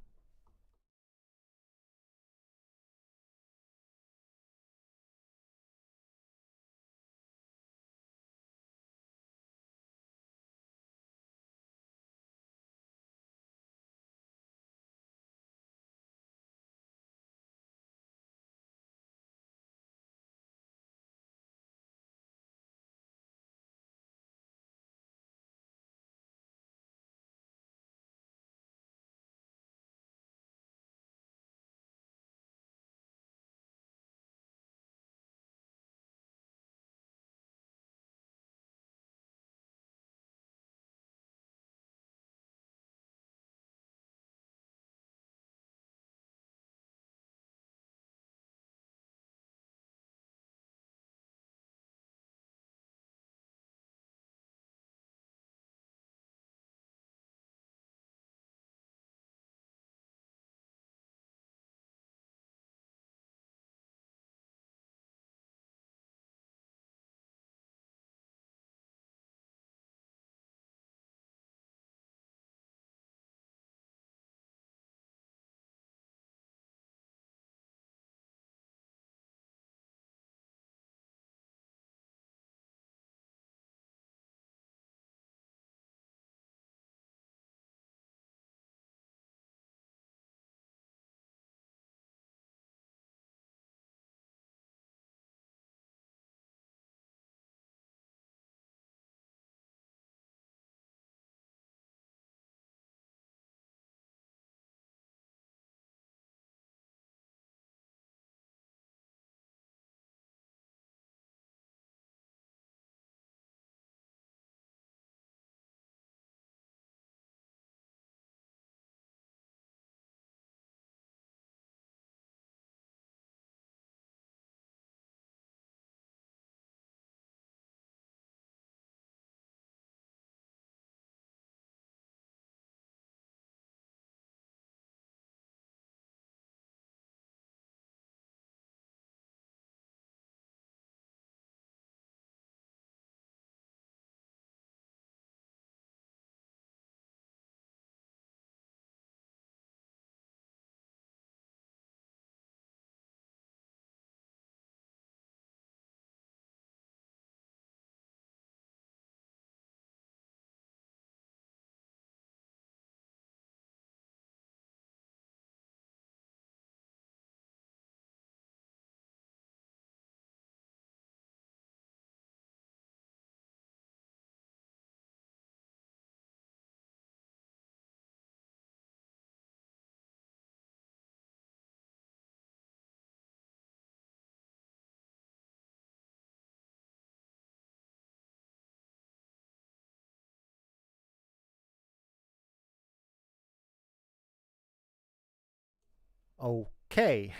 Okay.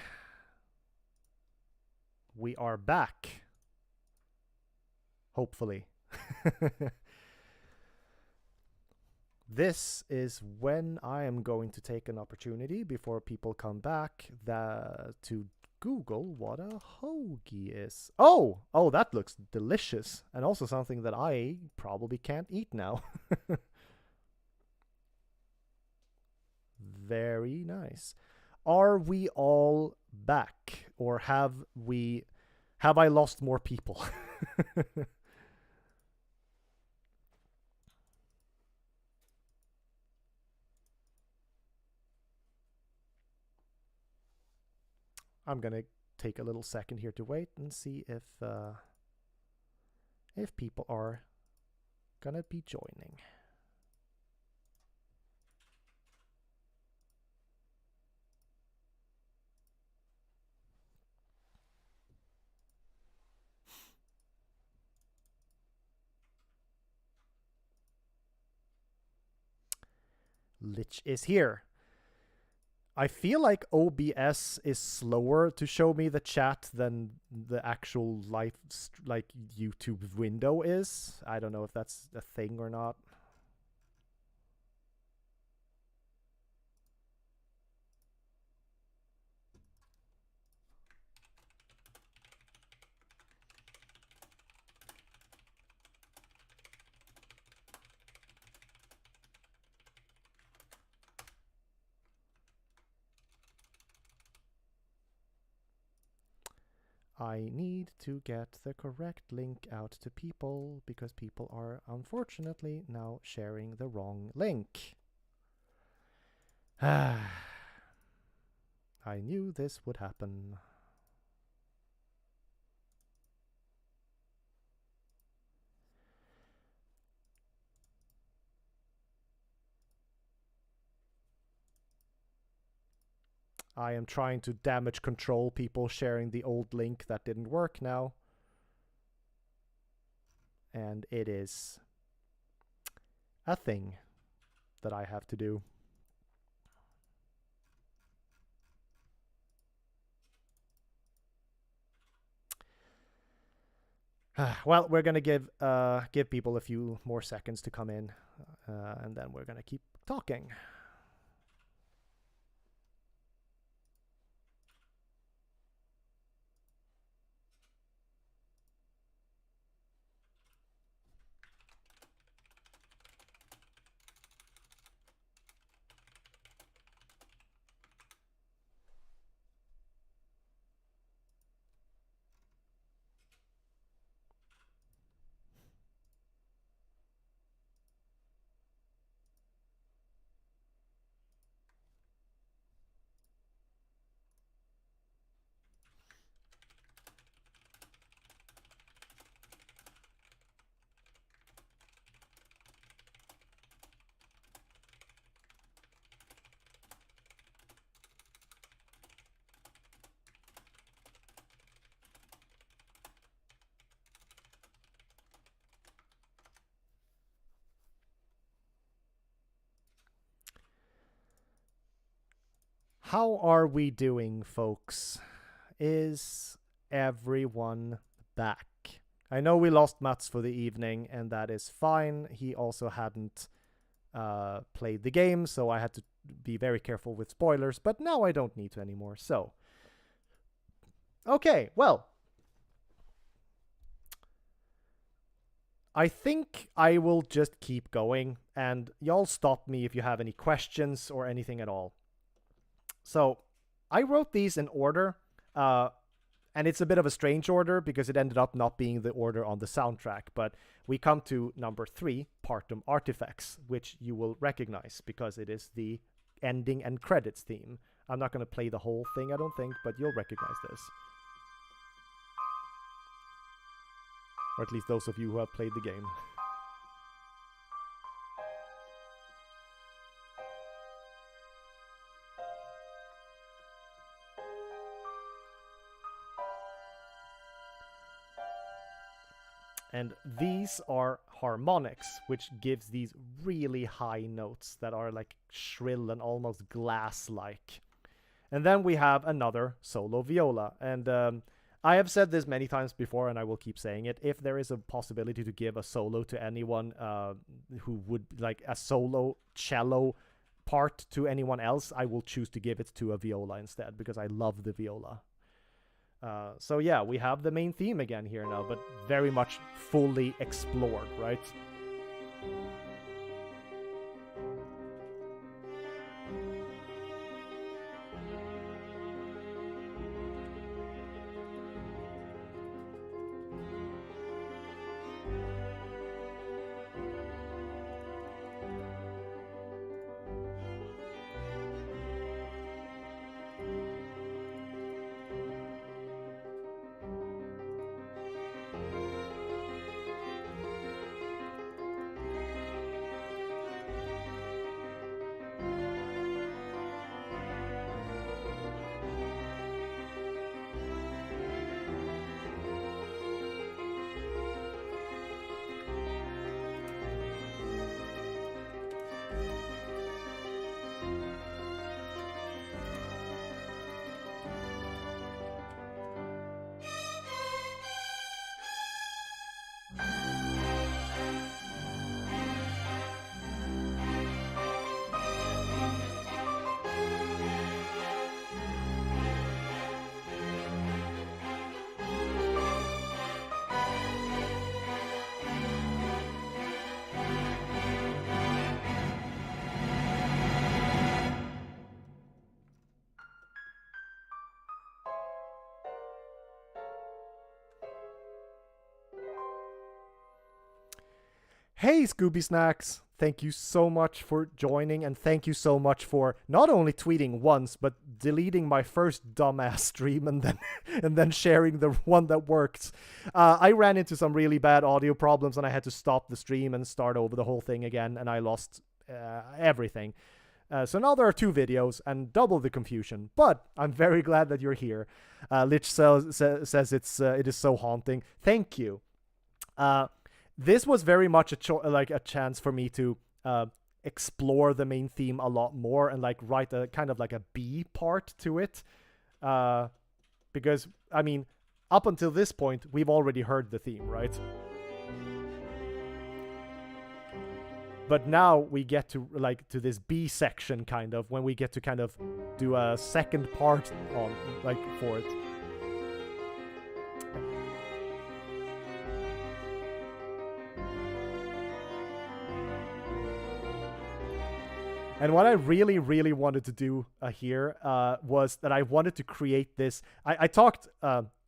We are back. Hopefully. This is when I am going to take an opportunity before people come back to Google what a hoagie is. Oh, that looks delicious, and also something that I probably can't eat now. Very nice. Are we all back, or have I lost more people? I'm gonna take a little second here to wait and see if people are gonna be joining. Lich is here. I feel like OBS is slower to show me the chat than the actual live like YouTube window is. I don't know if that's a thing or not. I need to get the correct link out to people because people are unfortunately now sharing the wrong link. I knew this would happen. I am trying to damage control people sharing the old link that didn't work now. And it is a thing that I have to do. Well, we're gonna give people a few more seconds to come in, and then we're gonna keep talking. How are we doing, folks? Is everyone back? I know we lost Mats for the evening, and that is fine. He also hadn't played the game, so I had to be very careful with spoilers, but now I don't need to anymore. So, okay, well, I think I will just keep going, and y'all stop me if you have any questions or anything at all. So, I wrote these in order, and it's a bit of a strange order because it ended up not being the order on the soundtrack, but we come to number 3, Partum Artifex, which you will recognize because it is the ending and credits theme. I'm not going to play the whole thing, I don't think, but you'll recognize this. Or at least those of you who have played the game. And these are harmonics, which gives these really high notes that are like shrill and almost glass-like. And then we have another solo viola. And I have said this many times before, and I will keep saying it. If there is a possibility to give a solo to anyone who would like a solo cello part to anyone else, I will choose to give it to a viola instead, because I love the viola. So yeah, we have the main theme again here now, but very much fully explored, right? Hey, Scooby Snacks! Thank you so much for joining, and thank you so much for not only tweeting once, but deleting my first dumbass stream and then and then sharing the one that worked. I ran into some really bad audio problems, and I had to stop the stream and start over the whole thing again, and I lost everything. So now there are 2 videos and double the confusion, but I'm very glad that you're here. Lich says it is so haunting. Thank you. This was very much a chance for me to explore the main theme a lot more and like write a kind of like a B part to it. Because, I mean, up until this point, we've already heard the theme, right? But now we get to like to this B section kind of, when we get to kind of do a second part on like for it. And what I really, really wanted to do here was that I wanted to create this. I talked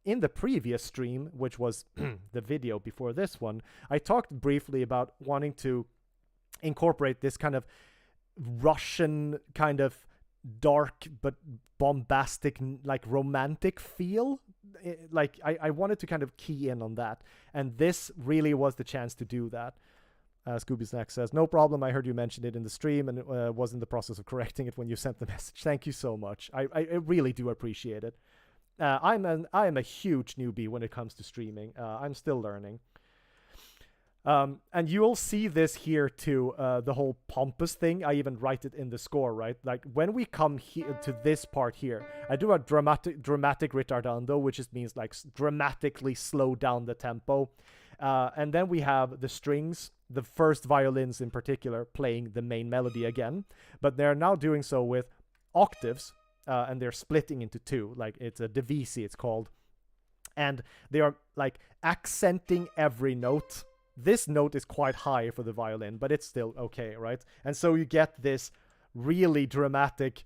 in the previous stream, which was the video before this one, I talked briefly about wanting to incorporate this kind of Russian kind of dark but bombastic, like romantic feel. Like I wanted to kind of key in on that. And this really was the chance to do that. Scooby Snack says, no problem, I heard you mention it in the stream and was in the process of correcting it when you sent the message. Thank you so much. I really do appreciate it. I am a huge newbie when it comes to streaming. I'm still learning. And you'll see this here too, the whole pompous thing. I even write it in the score, right? Like when we come to this part here, I do a dramatic ritardando, which just means like dramatically slow down the tempo. And then we have the strings, the first violins in particular, playing the main melody again, but they're now doing so with octaves, and they're splitting into 2, like it's a divisi, it's called, and they are like accenting every note. This note is quite high for the violin, but it's still okay, right? And so you get this really dramatic,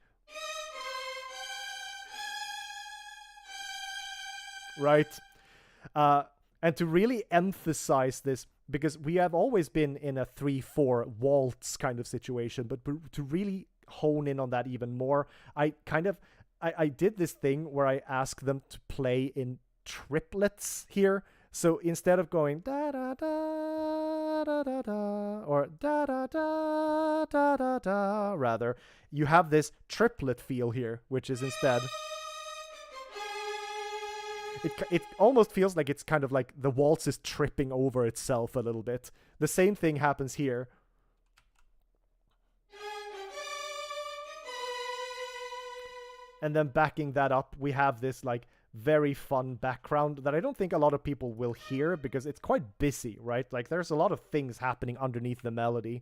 right? And to really emphasize this, because we have always been in a 3/4 waltz kind of situation, but to really hone in on that even more, I did this thing where I asked them to play in triplets here. So instead of going da da da da da da or da da da da da da, rather you have this triplet feel here, which is instead. It almost feels like it's kind of like the waltz is tripping over itself a little bit. The same thing happens here. And then backing that up, we have this like very fun background that I don't think a lot of people will hear because it's quite busy, right? Like there's a lot of things happening underneath the melody.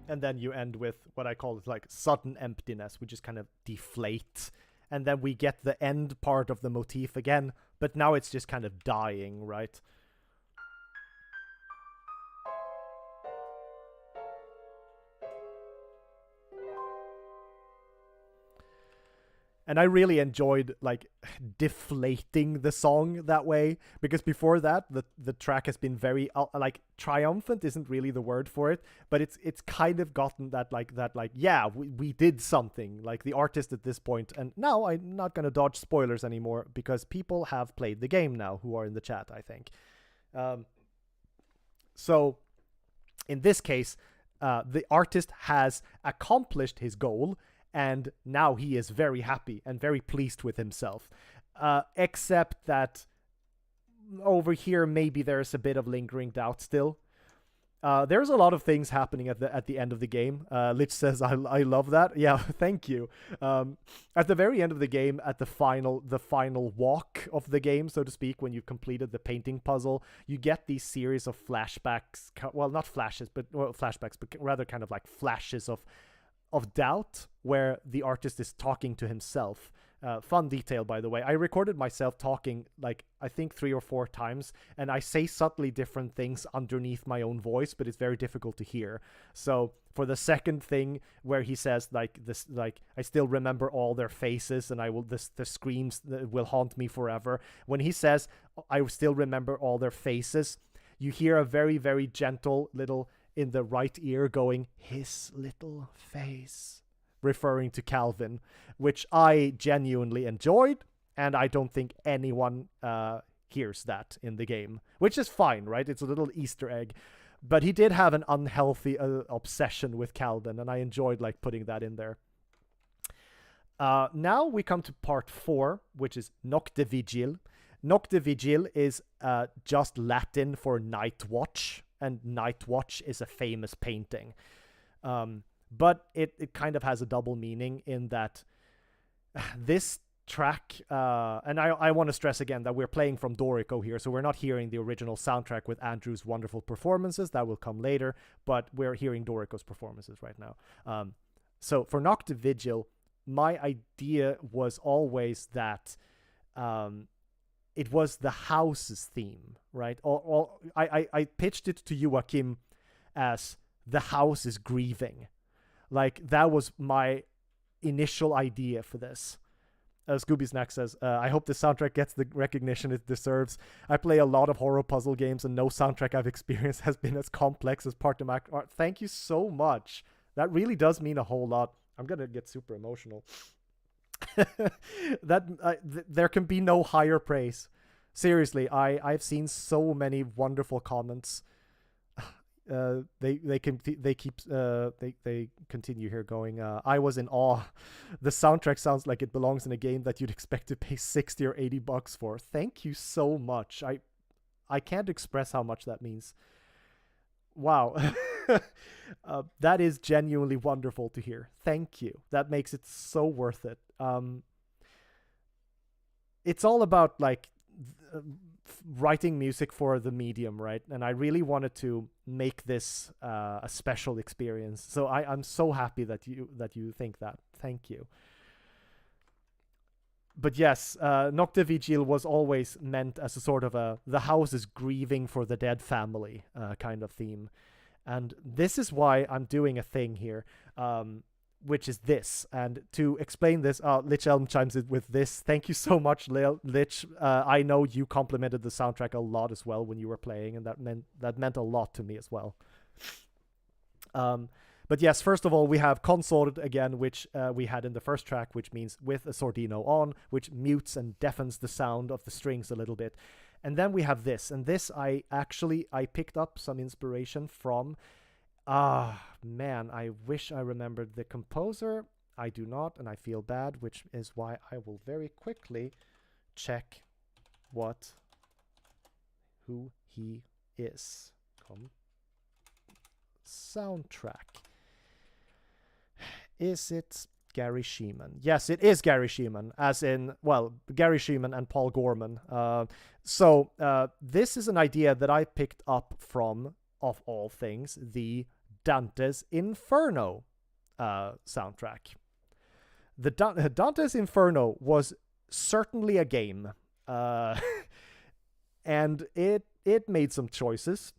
And then you end with what I call it like sudden emptiness, which is kind of deflate. And then we get the end part of the motif again, but now it's just kind of dying, right? And I really enjoyed like deflating the song that way, because before that the track has been very like triumphant isn't really the word for it, but it's kind of gotten that yeah, we did something, like the artist at this point. And now I'm not going to dodge spoilers anymore because people have played the game now who are in the chat, I think. So in this case, the artist has accomplished his goal, and now he is very happy and very pleased with himself. Except that over here, maybe there's a bit of lingering doubt still. There's a lot of things happening at the end of the game. Lich says, I love that. Yeah, thank you. At the very end of the game, at the final walk of the game, so to speak, when you've completed the painting puzzle, you get these series of flashbacks. Well, not flashes, but flashbacks, but rather kind of like flashes of doubt where the artist is talking to himself. Fun detail, by the way. I recorded myself talking like I think 3 or 4 times, and I say subtly different things underneath my own voice, but it's very difficult to hear. So for the second thing where he says like this, like I still remember all their faces and I will the screams will haunt me forever. When he says I still remember all their faces, you hear a very, very gentle little in the right ear going, his little face, referring to Calvin, which I genuinely enjoyed, and I don't think anyone hears that in the game, which is fine, right? It's a little Easter egg. But he did have an unhealthy obsession with Calvin, and I enjoyed like putting that in there. Now we come to part 4, which is Nocte Vigil. Nocte Vigil is just Latin for night watch, and Night Watch is a famous painting. But it kind of has a double meaning in that this track, and I want to stress again that we're playing from Dorico here, so we're not hearing the original soundtrack with Andrew's wonderful performances. That will come later, but we're hearing Dorico's performances right now. So for Nocte Vigil, my idea was always that it was the house's theme, right? I pitched it to Joachim as the house is grieving. Like, that was my initial idea for this. Scooby Snack says, I hope the soundtrack gets the recognition it deserves. I play a lot of horror puzzle games, and no soundtrack I've experienced has been as complex as Partum art. Thank you so much. That really does mean a whole lot. I'm going to get super emotional. There can be no higher praise. Seriously, I've seen so many wonderful comments. They continue here going, I was in awe. The soundtrack sounds like it belongs in a game that you'd expect to pay $60 or $80 for. Thank you so much. I can't express how much that means. Wow. That is genuinely wonderful to hear. Thank you. That makes it so worth it. It's all about like writing music for the medium, right? And I really wanted to make this a special experience. So I'm so happy that you think that. Thank you. But yes, Nocte Vigil was always meant as a sort of the house is grieving for the dead family kind of theme. And this is why I'm doing a thing here, which is this. And to explain this, Lich Elm chimes in with this. Thank you so much, Lich. I know you complimented the soundtrack a lot as well when you were playing, and that meant a lot to me as well. But yes, first of all, we have Consort again, which we had in the first track, which means with a Sordino on, which mutes and deafens the sound of the strings a little bit. And then we have this, and this I picked up some inspiration from Man, I wish I remembered the composer. I do not, and I feel bad, which is why I will very quickly check who he is. Soundtrack. Is it Gary Sheeman? Yes, it is Gary Sheeman, as in, well, Gary Sheeman and Paul Gorman. This is an idea that I picked up from, of all things, the Dante's Inferno soundtrack. The Dante's Inferno was certainly a game, and it made some choices.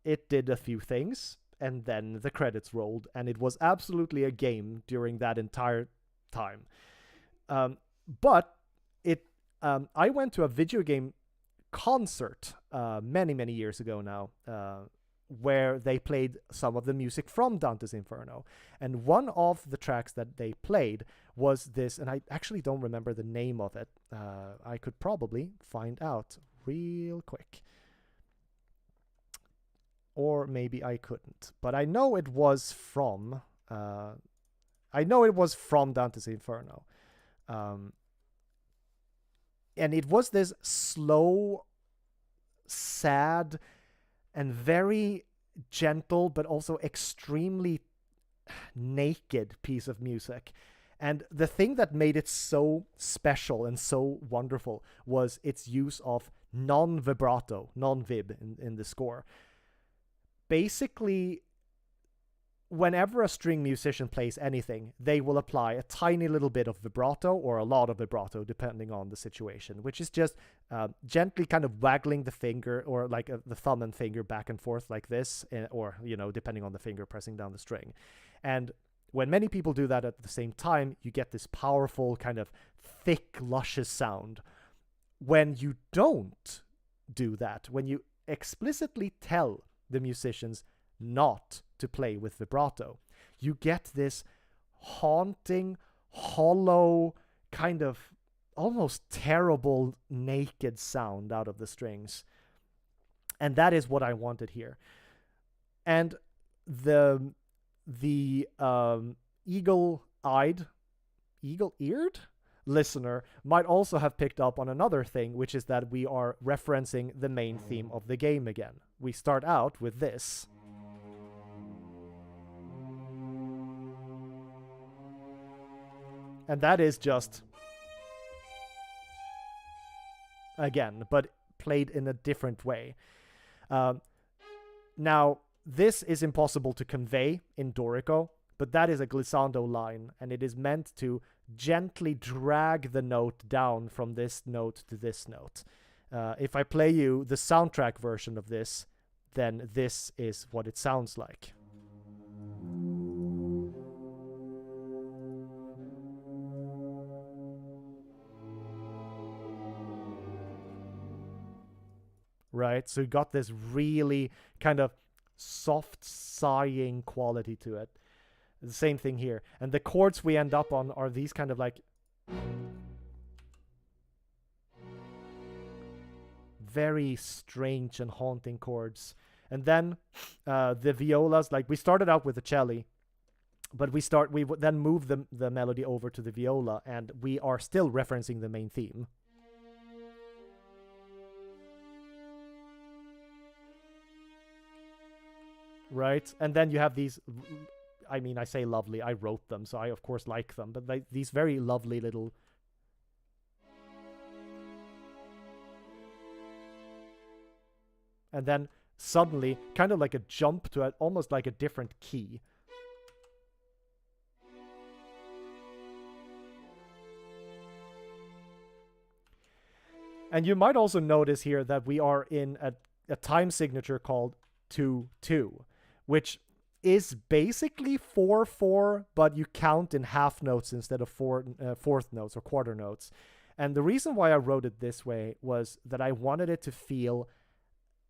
It did a few things, and then the credits rolled, and it was absolutely a game during that entire time. But I went to a video game concert many years ago now, where they played some of the music from Dante's Inferno. And one of the tracks that they played was this, and I actually don't remember the name of it. I could probably find out real quick. Or maybe I couldn't. But I know it was from Dante's Inferno. And it was this slow, sad, and very gentle, but also extremely naked piece of music. And the thing that made it so special and so wonderful was its use of non-vibrato, non-vib in the score. Basically, whenever a string musician plays anything, they will apply a tiny little bit of vibrato or a lot of vibrato, depending on the situation, which is just gently kind of waggling the finger, or like the thumb and finger back and forth like this, or, depending on the finger pressing down the string. And when many people do that at the same time, you get this powerful kind of thick, luscious sound. When you don't do that, when you explicitly tell the musicians not to play with vibrato, you get this haunting, hollow, kind of almost terrible, naked sound out of the strings. And that is what I wanted here. And the eagle-eared listener might also have picked up on another thing, which is that we are referencing the main theme of the game again. We start out with this. And that is just, again, but played in a different way. Now, this is impossible to convey in Dorico, but that is a glissando line, and it is meant to gently drag the note down from this note to this note. If I play you the soundtrack version of this, then this is what it sounds like. Right? So you got this really kind of soft, sighing quality to it. The same thing here. And the chords we end up on are these kind of like very strange and haunting chords. And then the violas, like we started out with the cello, but we then move the melody over to the viola, and we are still referencing the main theme. Right? And then you have these, I mean, I say lovely, I wrote them, so I of course like them, but these very lovely little... And then suddenly, kind of like a jump to almost like a different key. And you might also notice here that we are in a time signature called 2-2, which is basically 4-4, but you count in half notes instead of fourth notes or quarter notes. And the reason why I wrote it this way was that I wanted it to feel...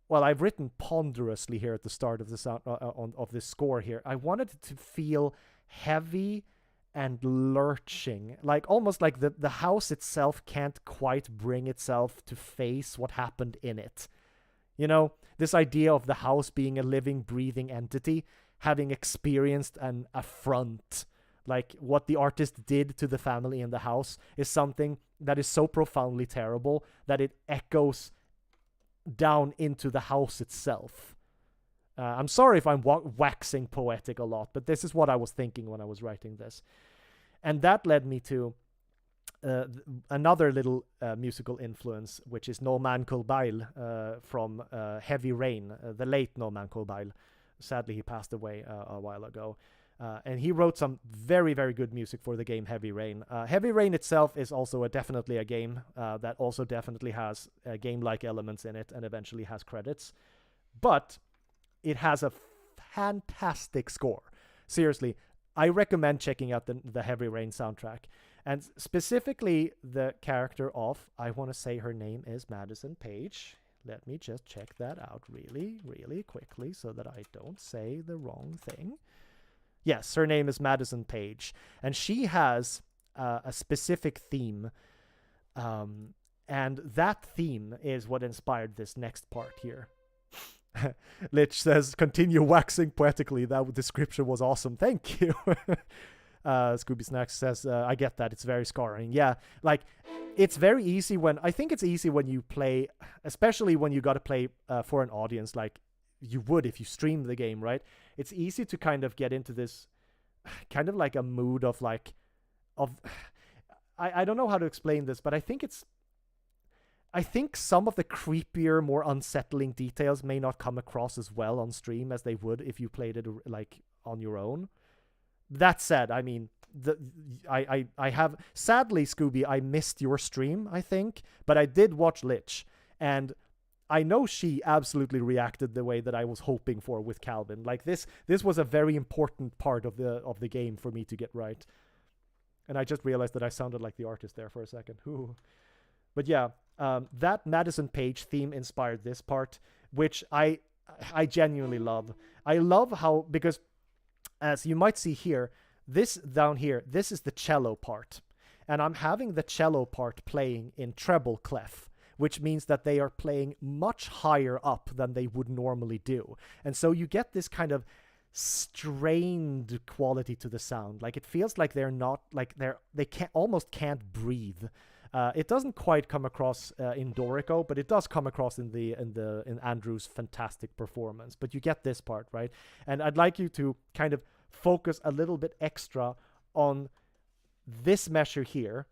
Well, I've written ponderously here at the start of the sound of this score here. I wanted it to feel heavy and lurching, like almost like the house itself can't quite bring itself to face what happened in it. You know, this idea of the house being a living, breathing entity having experienced an affront. Like, what the artist did to the family in the house is something that is so profoundly terrible that it echoes down into the house itself. I'm sorry if I'm waxing poetic a lot, but this is what I was thinking when I was writing this. And that led me to another little musical influence, which is Norman Colbail from Heavy Rain, the late Norman Colbail. Sadly, he passed away a while ago. And he wrote some very, very good music for the game Heavy Rain. Heavy Rain itself is also definitely a game that also definitely has game-like elements in it and eventually has credits. But it has a fantastic score. Seriously, I recommend checking out the Heavy Rain soundtrack. And specifically the character of, I want to say her name is Madison Page. Let me just check that out really, really quickly so that I don't say the wrong thing. Yes, her name is Madison Page. And she has a specific theme. And that theme is what inspired this next part here. Lich says, continue waxing poetically. That description was awesome. Thank you. Scooby Snacks says, I get that. It's very scarring. Yeah, like, it's very easy I think it's easy when you play, especially when you got to play for an audience like you would if you stream the game, right? It's easy to kind of get into this kind of like a mood of like, I don't know how to explain this, but I think some of the creepier, more unsettling details may not come across as well on stream as they would if you played it like on your own. That said, I mean, I have, sadly, Scooby, I missed your stream, I think, but I did watch Lich, and I know she absolutely reacted the way that I was hoping for with Calvin. Like, this was a very important part of the game for me to get right. And I just realized that I sounded like the artist there for a second. Ooh. But yeah, that Madison Page theme inspired this part, which I genuinely love. I love how, because as you might see here, this down here, this is the cello part. And I'm having the cello part playing in treble clef, which means that they are playing much higher up than they would normally do. And so you get this kind of strained quality to the sound. Like, it feels like they're not, like they almost can't breathe. It doesn't quite come across in Dorico, but it does come across in Andrew's fantastic performance. But you get this part, right? And I'd like you to kind of focus a little bit extra on this measure here,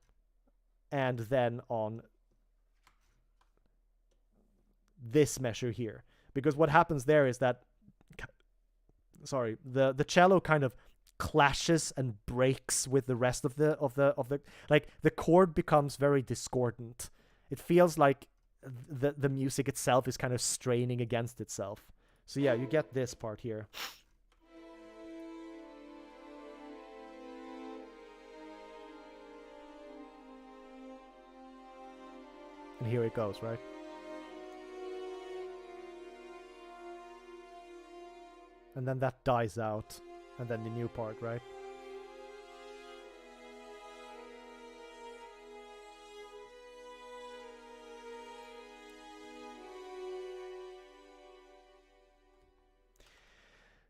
and then on this measure here. Because what happens there is that, sorry, the cello kind of clashes and breaks with the rest of the like, the chord becomes very discordant. It feels like the music itself is kind of straining against itself. So yeah, you get this part here. And here it goes, right? And then that dies out. And then the new part, right?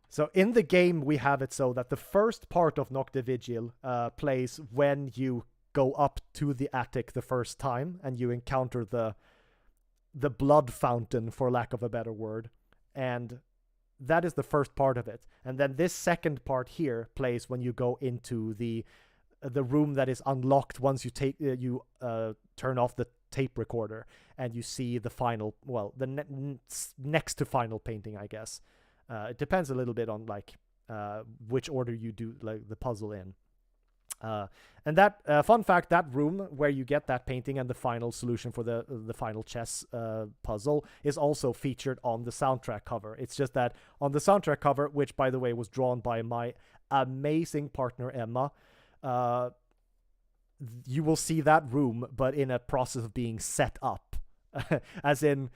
So in the game, we have it so that the first part of Nocte Vigil plays when you go up to the attic the first time and you encounter the blood fountain, for lack of a better word. And that is the first part of it. And then this second part here plays when you go into the room that is unlocked once you turn off the tape recorder and you see the final, well, the next to final painting, I guess. It depends a little bit on like which order you do like the puzzle in. And that fun fact, that room where you get that painting and the final solution for the final chess puzzle is also featured on the soundtrack cover. It's just that on the soundtrack cover, which by the way was drawn by my amazing partner Emma, you will see that room, but in a process of being set up. As in,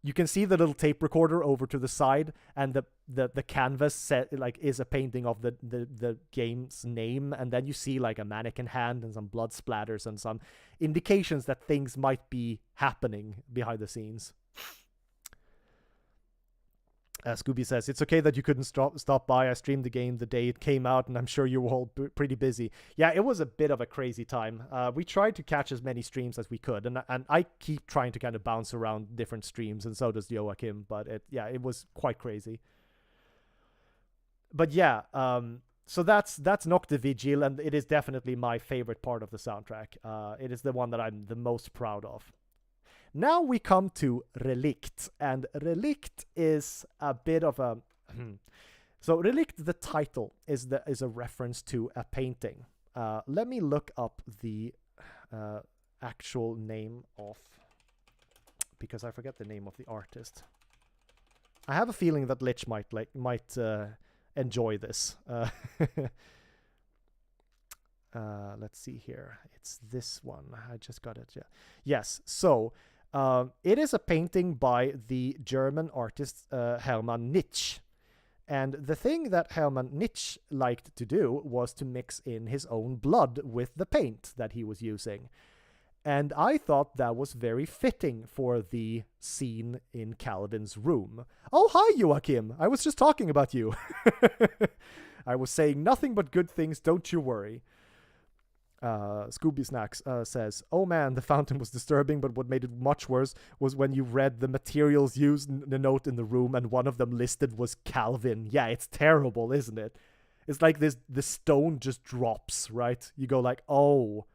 you can see the little tape recorder over to the side, and the canvas set like is a painting of the game's name, and then you see like a mannequin hand and some blood splatters and some indications that things might be happening behind the scenes. Scooby says, it's okay that you couldn't stop by. I streamed the game the day it came out, and I'm sure you were all pretty busy. Yeah, it was a bit of a crazy time. We tried to catch as many streams as we could, and I keep trying to kind of bounce around different streams, and so does Joachim, but it was quite crazy. But yeah, so that's Nocte Vigil, and it is definitely my favorite part of the soundtrack. It is the one that I'm the most proud of. Now we come to Relict, and Relict is a bit of a... So Relict, the title, is a reference to a painting. Let me look up the actual name of... Because I forget the name of the artist. I have a feeling that Lich might enjoy this. Let's see here. It's this one. I just got it. Yeah. Yes. So it is a painting by the German artist Hermann Nitsch. And the thing that Hermann Nitsch liked to do was to mix in his own blood with the paint that he was using. And I thought that was very fitting for the scene in Calvin's room. Oh, hi, Joachim. I was just talking about you. I was saying nothing but good things, don't you worry. Scooby Snacks says, oh man, the fountain was disturbing, but what made it much worse was when you read the materials used in the note in the room, and one of them listed was Calvin. Yeah, it's terrible, isn't it? It's like the stone just drops, right? You go like, oh...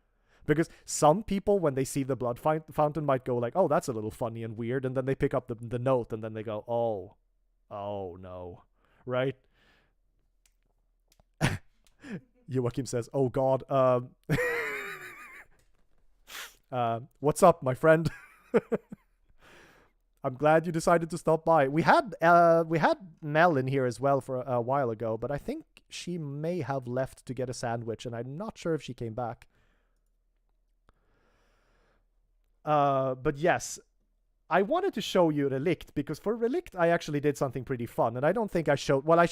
Because some people, when they see the blood fountain, might go like, oh, that's a little funny and weird. And then they pick up the note and then they go, oh no. Right? Joachim says, oh, God. What's up, my friend? I'm glad you decided to stop by. We had Mel in here as well for a while ago, but I think she may have left to get a sandwich, and I'm not sure if she came back. But yes, I wanted to show you Relict, because for Relict, I actually did something pretty fun, and I don't think I showed... Well, I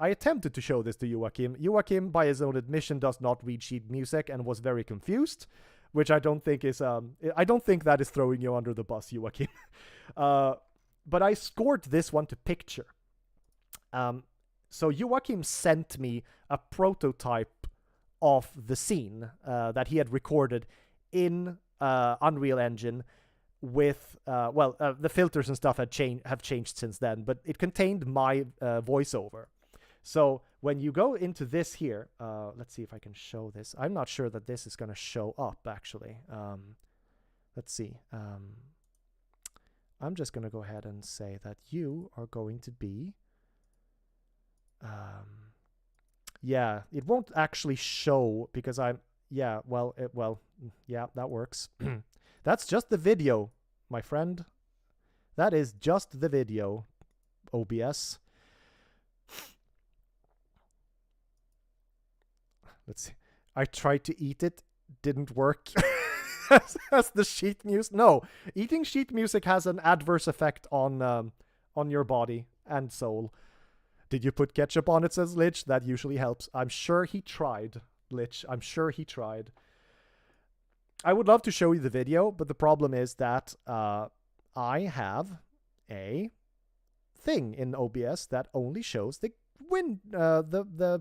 attempted to show this to Joachim. Joachim, by his own admission, does not read sheet music and was very confused, which I don't think is... I don't think that is throwing you under the bus, Joachim. But I scored this one to picture. So Joachim sent me a prototype of the scene that he had recorded in... Unreal Engine with the filters and stuff have changed since then, but it contained my voiceover. So when you go into this here, let's see if I can show this. I'm not sure that this is going to show up actually. Let's see. I'm just going to go ahead and say that you are going to be yeah, it won't actually show because I'm... Yeah, yeah, that works. That's just the video, my friend. That is just the video, OBS. Let's see. I tried to eat it, didn't work. That's the sheet music. No, eating sheet music has an adverse effect on your body and soul. Did you put ketchup on it, says Lich? That usually helps. I'm sure he tried. Lich, I'm sure he tried. I would love to show you the video, but the problem is that I have a thing in OBS that only shows the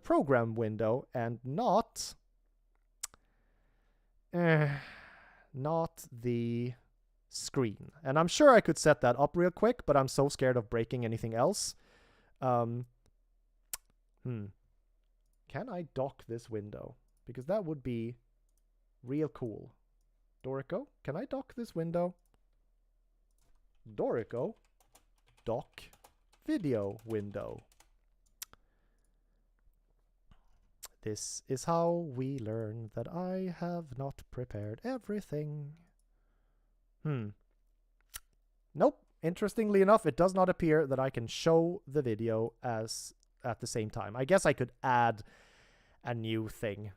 program window and not the screen. And I'm sure I could set that up real quick, but I'm so scared of breaking anything else. Can I dock this window? Because that would be real cool. Dorico, can I dock this window? Dorico, dock video window. This is how we learn that I have not prepared everything. Nope. Interestingly enough, it does not appear that I can show the video as at the same time. I guess I could add a new thing.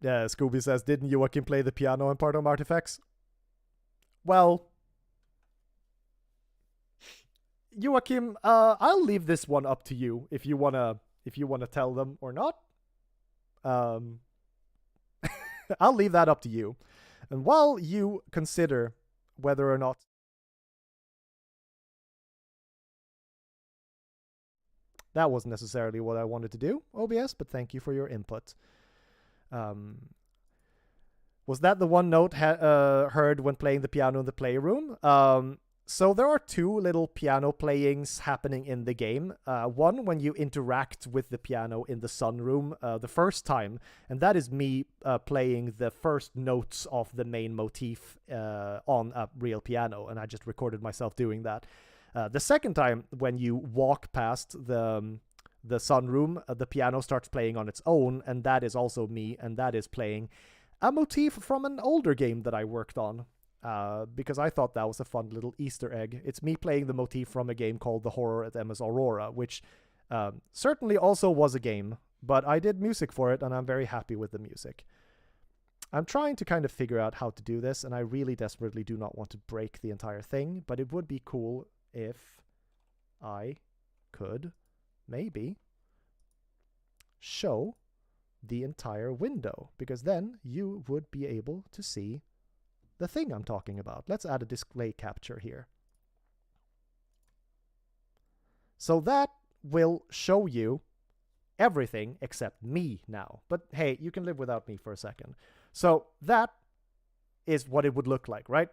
Scooby says, didn't Joachim play the piano in Partum Artifex? Well, Joachim, I'll leave this one up to you if you wanna tell them or not. I'll leave that up to you. And while you consider whether or not That wasn't necessarily what I wanted to do, OBS, but thank you for your input. Was that the one note heard when playing the piano in the playroom? So there are two little piano playings happening in the game. One when you interact with the piano in the sunroom the first time, and that is me playing the first notes of the main motif on a real piano, and I just recorded myself doing that. The second time, when you walk past the sunroom, the piano starts playing on its own, and that is also me, and that is playing a motif from an older game that I worked on. Because I thought that was a fun little Easter egg. It's me playing the motif from a game called The Horror at MS Aurora, which certainly also was a game, but I did music for it, and I'm very happy with the music. I'm trying to kind of figure out how to do this, and I really desperately do not want to break the entire thing, but it would be cool if I could maybe show the entire window, because then you would be able to see the thing I'm talking about. Let's add a display capture here. So that will show you everything except me now. But hey, you can live without me for a second. So that is what it would look like, right?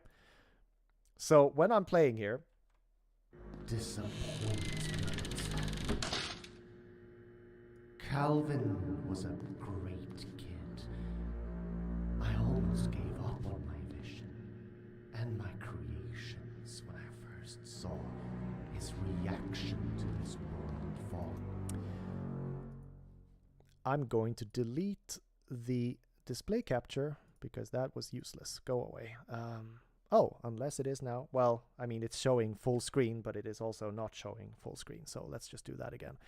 So when I'm playing here, disappointment. Calvin was a great kid. I almost gave up on my vision and my creations when I first saw his reaction to this world fall. I'm going to delete the display capture because that was useless. Go away. Oh, unless it is now. Well, I mean, it's showing full screen, but it is also not showing full screen. So let's just do that again.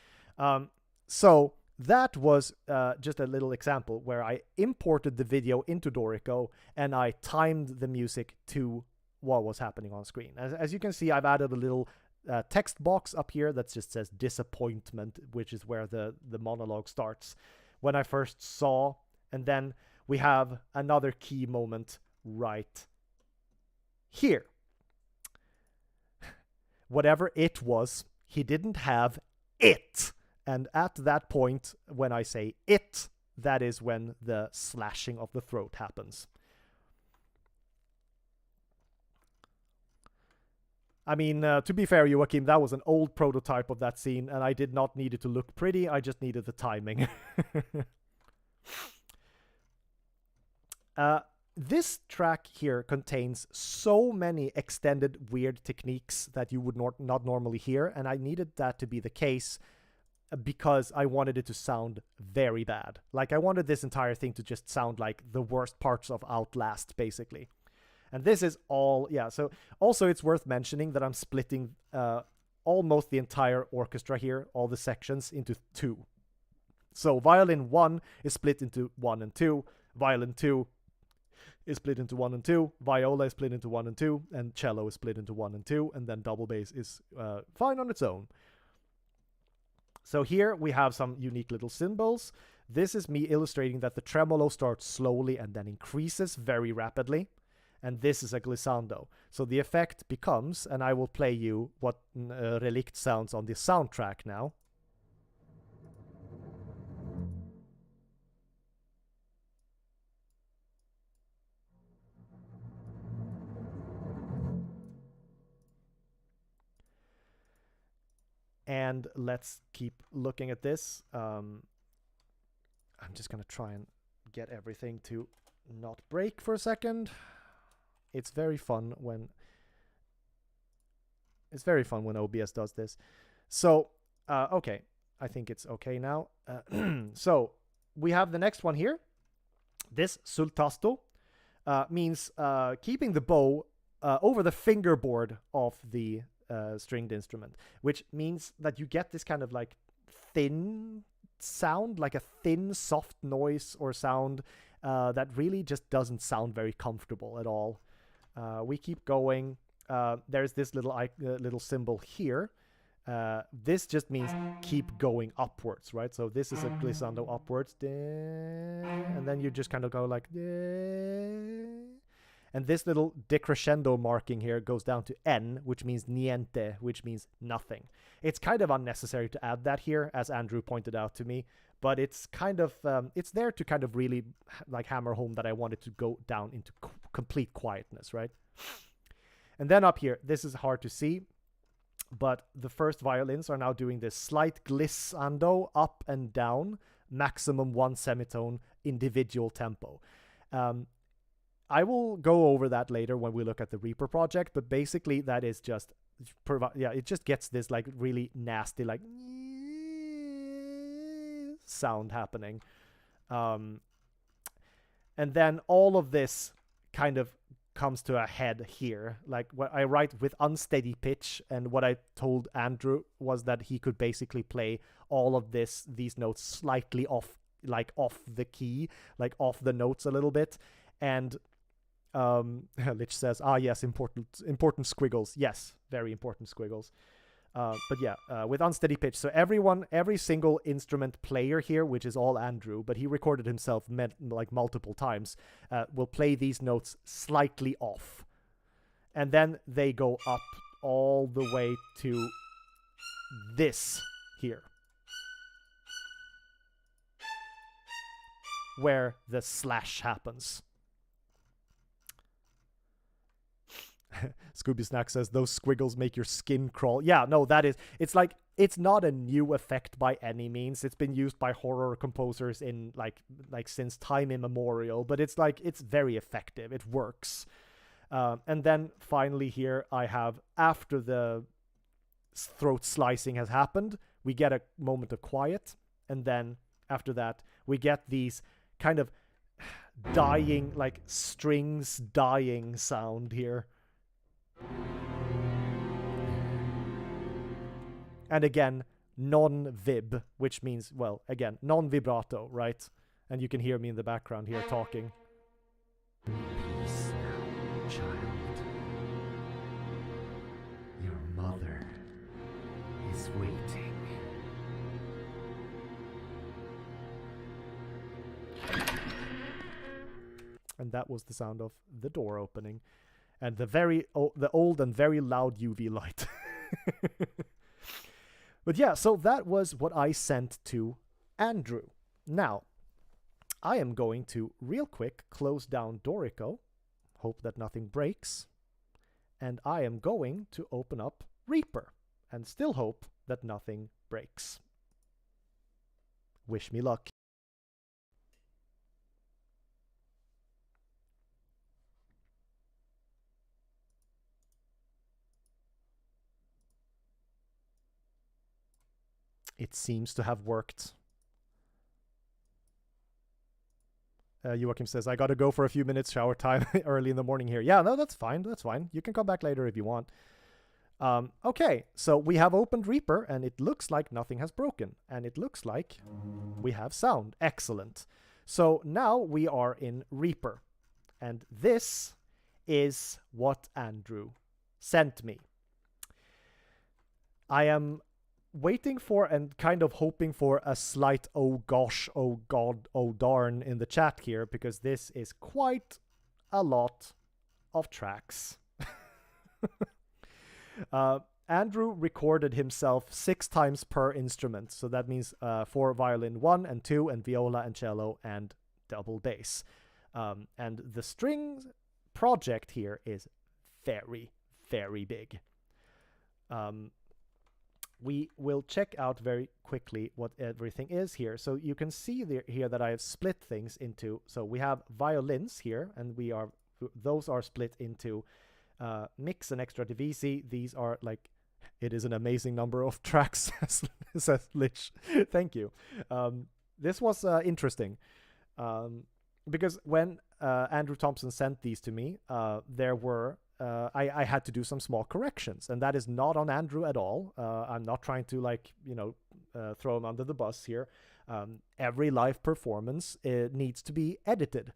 So that was just a little example where I imported the video into Dorico and I timed the music to what was happening on screen. As you can see, I've added a little text box up here that just says disappointment, which is where the monologue starts when I first saw. And then we have another key moment right here. Whatever it was, he didn't have it. And at that point, when I say it, that is when the slashing of the throat happens. I mean, to be fair, Joachim, that was an old prototype of that scene, and I did not need it to look pretty, I just needed the timing. This track here contains so many extended weird techniques that you would not normally hear, and I needed that to be the case because I wanted it to sound very bad. Like, I wanted this entire thing to just sound like the worst parts of Outlast, basically. And this is all, yeah, so also it's worth mentioning that I'm splitting almost the entire orchestra here, all the sections, into two. So violin 1 is split into 1 and 2, violin 2 is split into 1 and 2, viola is split into 1 and 2, and cello is split into 1 and 2, and then double bass is fine on its own. So here we have some unique little symbols. This is me illustrating that the tremolo starts slowly and then increases very rapidly. And this is a glissando. So the effect becomes, and I will play you what Relict sounds on the soundtrack now. And let's keep looking at this. I'm just going to try and get everything to not break for a second. It's very fun when OBS does this. So, okay, I think it's okay now. So we have the next one here. This sul tasto means keeping the bow over the fingerboard of the stringed instrument, which means that you get this kind of like thin sound, like a thin, soft noise or sound that really just doesn't sound very comfortable at all. We keep going. There's this little symbol here. This just means keep going upwards, right? So this is a glissando upwards. And then you just kind of go like... And this little decrescendo marking here goes down to N, which means niente, which means nothing. It's kind of unnecessary to add that here, as Andrew pointed out to me, but it's kind of it's there to kind of really like hammer home that I wanted to go down into complete quietness, right? And then up here, this is hard to see, but the first violins are now doing this slight glissando up and down, maximum 1 semitone individual tempo. I will go over that later when we look at the Reaper project, but basically that is just it just gets this like really nasty like sound happening. And then all of this kind of comes to a head here. Like what I write with unsteady pitch, and what I told Andrew was that he could basically play all of these notes slightly off, like off the key, like off the notes a little bit. And Lich says, yes, important squiggles. Yes, very important squiggles. But yeah, with unsteady pitch. So every single instrument player here, which is all Andrew, but he recorded himself like multiple times, will play these notes slightly off. And then they go up all the way to this here, where the slash happens. Scooby Snack says those squiggles make your skin crawl. Yeah, no, it's like, it's not a new effect by any means. It's been used by horror composers in like since time immemorial, but it's like, it's very effective. It works. And then finally here I have, after the throat slicing has happened, we get a moment of quiet, and then after that we get these kind of dying, like strings dying sound here. And again, non-vib, which means, well, again, non-vibrato, right? And you can hear me in the background here talking. Peace now, child. Your mother is waiting. And that was the sound of the door opening. And the old and very loud UV light. But yeah, so that was what I sent to Andrew. Now, I am going to real quick close down Dorico, hope that nothing breaks, and I am going to open up Reaper, and still hope that nothing breaks. Wish me luck. It seems to have worked. Joachim says, I gotta go for a few minutes, shower time early in the morning here. Yeah, no, that's fine. That's fine. You can come back later if you want. Okay, so we have opened Reaper, and it looks like nothing has broken. And it looks like we have sound. Excellent. So now we are in Reaper. And this is what Andrew sent me. I am waiting for and kind of hoping for a slight oh gosh, oh god, oh darn in the chat here, because this is quite a lot of tracks. Andrew recorded himself 6 times per instrument, so that means for violin 1 and 2 and viola and cello and double bass. And the strings project here is very, very big. We will check out very quickly what everything is here. So you can see here that I have split things into, so we have violins here, and those are split into mix and extra divisi. These are like, it is an amazing number of tracks, says Lich. Thank you. This was interesting, because when Andrew Thompson sent these to me, there were I had to do some small corrections, and that is not on Andrew at all. I'm not trying to throw him under the bus here. Every live performance needs to be edited.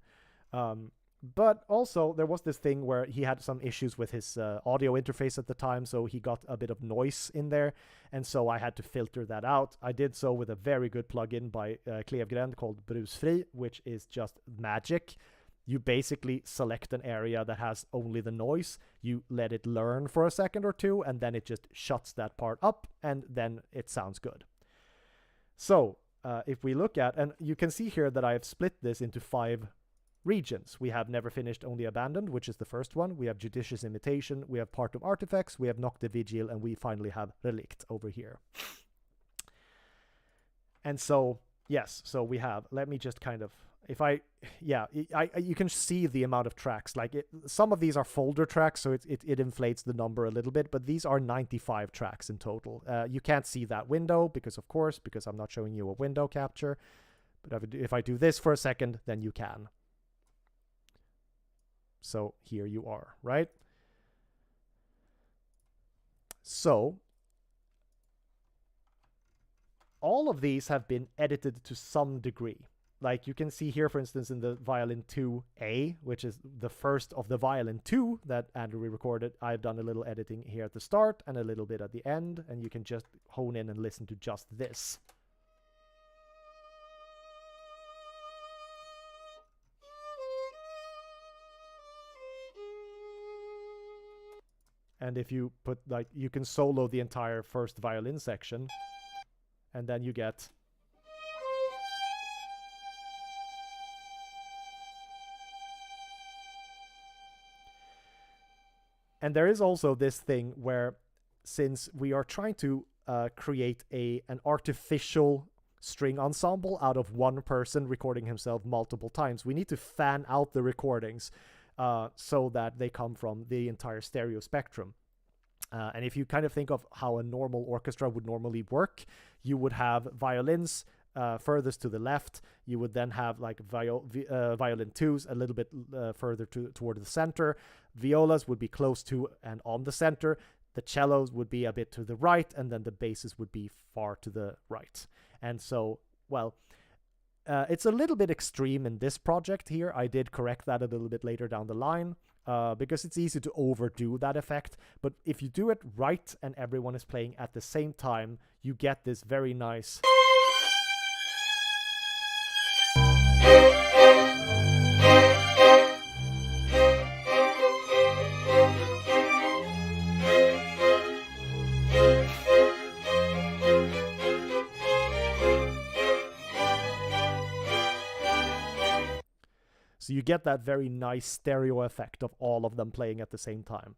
But also there was this thing where he had some issues with his audio interface at the time, so he got a bit of noise in there, and so I had to filter that out. I did so with a very good plugin by Klevgren called Brusfri, which is just magic. you basically select an area that has only the noise, you let it learn for a second or two, and then it just shuts that part up, and then it sounds good. So if we look at, and you can see here that I have split this into 5 regions. We have Never Finished, Only Abandoned, which is the first one. We have Judicious Imitation. We have Partum Artifex. We have Nocte Vigil. And we finally have Relict over here. And so, yes, so we have, let me just kind of, if I, yeah, you can see the amount of tracks. Like, some of these are folder tracks, so it inflates the number a little bit, but these are 95 tracks in total. You can't see that window because I'm not showing you a window capture. But if I do this for a second, then you can. So here you are, right? So all of these have been edited to some degree. Like you can see here, for instance, in the Violin 2A, which is the first of the Violin 2 that Andrew recorded, I've done a little editing here at the start and a little bit at the end, and you can just hone in and listen to just this. And if you put, like, you can solo the entire first violin section, and then you get... And there is also this thing where, since we are trying to create an artificial string ensemble out of one person recording himself multiple times, we need to fan out the recordings so that they come from the entire stereo spectrum. And if you kind of think of how a normal orchestra would normally work, you would have violins furthest to the left. You would then have like violin 2s a little bit further toward the center. Violas would be close to and on the center. The cellos would be a bit to the right, and then the basses would be far to the right. And so, well, it's a little bit extreme in this project here. I did correct that a little bit later down the line because it's easy to overdo that effect. But if you do it right and everyone is playing at the same time, you get this very nice... So you get that very nice stereo effect of all of them playing at the same time.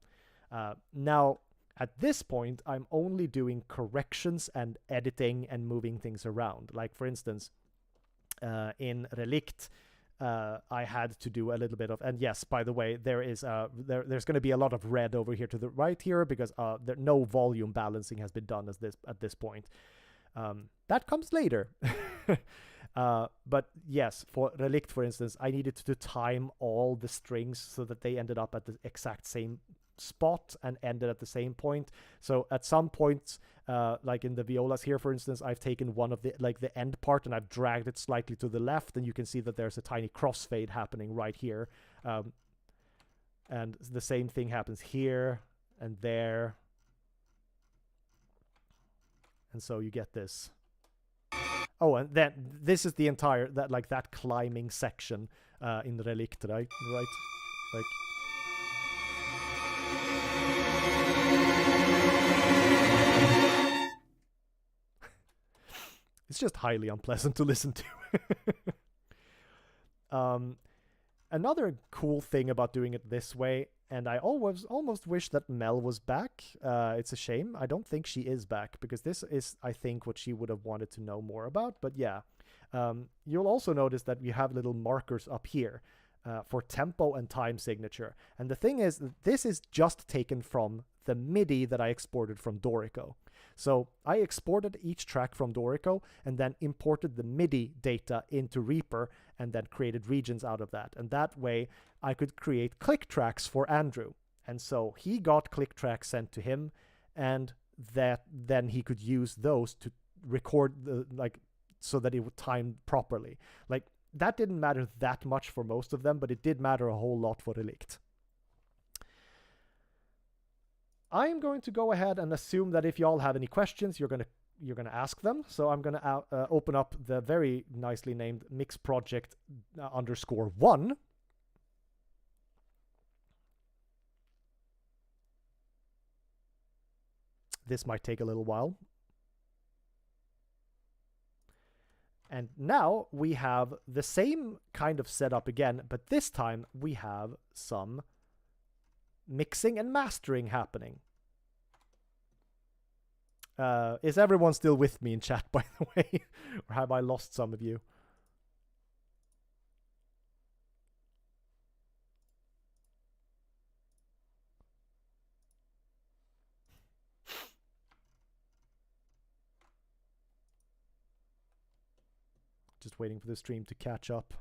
Now, at this point, I'm only doing corrections and editing and moving things around. Like, for instance, in Relict, I had to do a little bit of... And yes, by the way, there's going to be a lot of red over here to the right here because no volume balancing has been done at this point. That comes later. But yes, for Relict, for instance, I needed to time all the strings so that they ended up at the exact same spot and ended at the same point. So at some points, like in the violas here, for instance, I've taken one of the end part and I've dragged it slightly to the left, and you can see that there's a tiny crossfade happening right here. And the same thing happens here and there. And so you get this. Oh, and then this is the entire that climbing section in the Relict, right? Like, it's just highly unpleasant to listen to. Another cool thing about doing it this way, and I almost wish that Mel was back. It's a shame. I don't think she is back, because this is, I think, what she would have wanted to know more about. But yeah, you'll also notice that we have little markers up here for tempo and time signature. And the thing is, this is just taken from the MIDI that I exported from Dorico. So I exported each track from Dorico and then imported the MIDI data into Reaper and then created regions out of that. And that way I could create click tracks for Andrew. And so he got click tracks sent to him, and that then he could use those to record so that it would time properly. Like, that didn't matter that much for most of them, but it did matter a whole lot for Relict. I'm going to go ahead and assume that if y'all have any questions, you're gonna ask them. So I'm gonna open up the very nicely named mix project _1, This might take a little while. And now we have the same kind of setup again, but this time we have some mixing and mastering happening. Is everyone still with me in chat, by the way? Or have I lost some of you? Just waiting for the stream to catch up.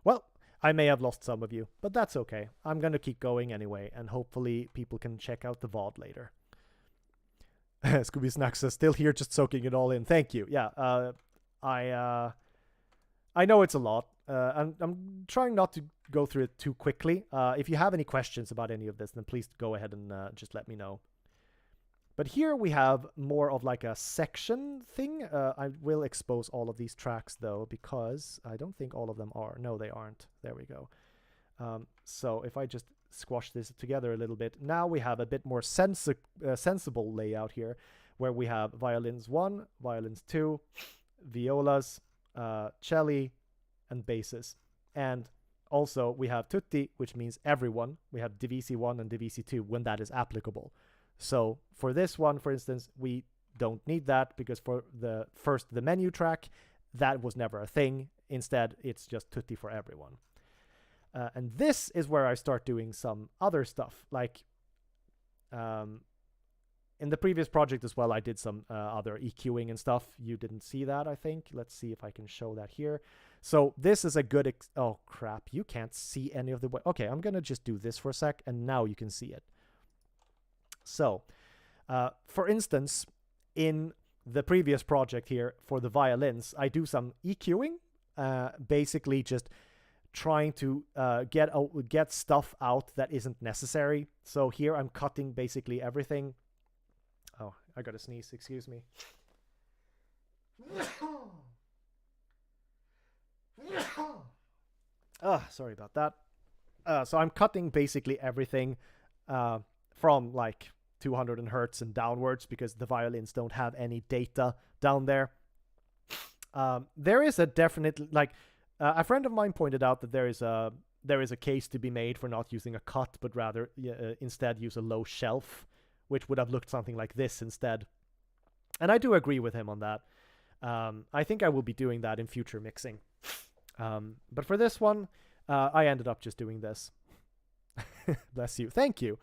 Well, I may have lost some of you, but that's okay. I'm going to keep going anyway, and hopefully people can check out the VOD later. Scooby Snacks is still here, just soaking it all in. Thank you. Yeah, I know it's a lot, and I'm trying not to go through it too quickly. If you have any questions about any of this, then please go ahead and just let me know. But here we have more of like a section thing. I will expose all of these tracks though, because I don't think all of them are. No, they aren't. There we go. So if I just squash this together a little bit, now we have a bit more sensible layout here, where we have violins 1, violins 2, violas, celli, and basses. And also we have tutti, which means everyone. We have divisi 1 and divisi 2 when that is applicable. So for this one, for instance, we don't need that, because for the menu track, that was never a thing. Instead, it's just tutti for everyone. And this is where I start doing some other stuff. Like in the previous project as well, I did some other EQing and stuff. You didn't see that, I think. Let's see if I can show that here. So this is a good... oh, crap. You can't see any of the... Okay, I'm going to just do this for a sec, and now you can see it. So, for instance, in the previous project here for the violins, I do some EQing, basically just trying to get stuff out that isn't necessary. So here I'm cutting basically everything. Oh, I gotta sneeze, excuse me. Sorry about that. So I'm cutting basically everything from like 200 hertz and downwards, because the violins don't have any data down there. There is a definite, like, a friend of mine pointed out that there is a case to be made for not using a cut, but rather instead use a low shelf, which would have looked something like this instead. And I do agree with him on that. I think I will be doing that in future mixing. But for this one, I ended up just doing this. Bless you. Thank you.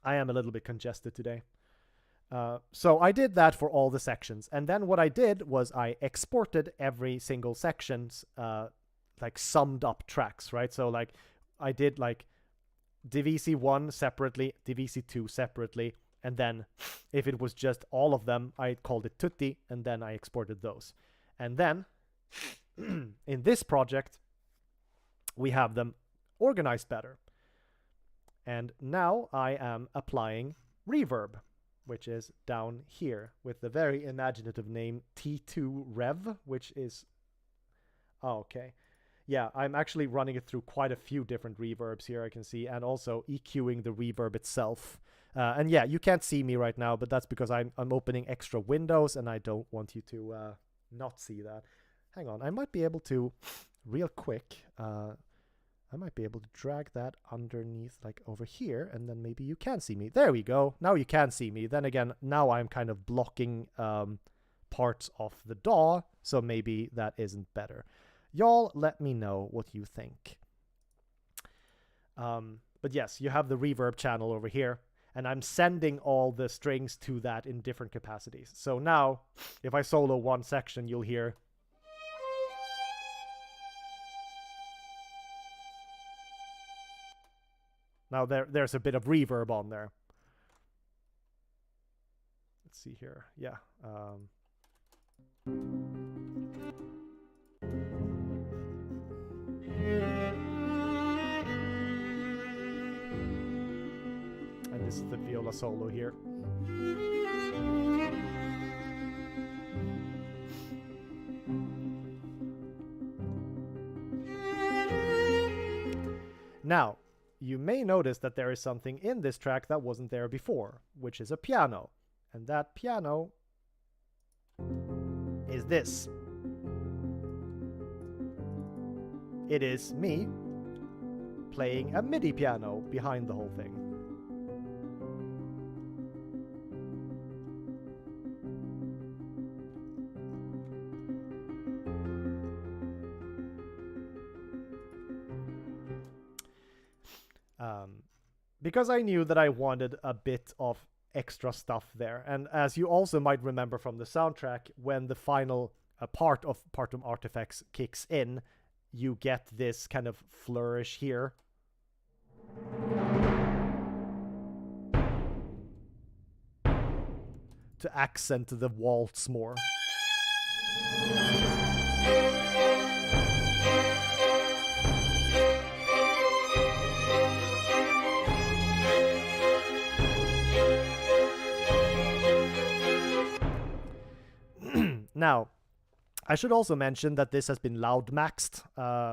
I am a little bit congested today. So I did that for all the sections. And then what I did was I exported every single section's like summed up tracks, right? So like I did like divisi 1 separately, divisi 2 separately, and then if it was just all of them, I called it tutti, and then I exported those. And then in this project, we have them organized better. And now I am applying reverb, which is down here with the very imaginative name T2 Rev, which is... Oh, okay. Yeah, I'm actually running it through quite a few different reverbs here, I can see, and also EQing the reverb itself. And yeah, you can't see me right now, but that's because I'm opening extra windows, and I don't want you to not see that. Hang on, I might be able to, real quick... I might be able to drag that underneath, like over here, and then maybe you can see me. There we go. Now you can see me. Then again, now I'm kind of blocking parts of the DAW, so maybe that isn't better. Y'all let me know what you think. But yes, you have the reverb channel over here, and I'm sending all the strings to that in different capacities. So now, if I solo one section, you'll hear... Now there's a bit of reverb on there. Let's see here. Yeah. And this is the viola solo here. Now, you may notice that there is something in this track that wasn't there before, which is a piano. And that piano is this. It is me playing a MIDI piano behind the whole thing. Because I knew that I wanted a bit of extra stuff there. And as you also might remember from the soundtrack, when the final part of Partum Artifex kicks in, you get this kind of flourish here. To accent the waltz more. Now, I should also mention that this has been loud maxed,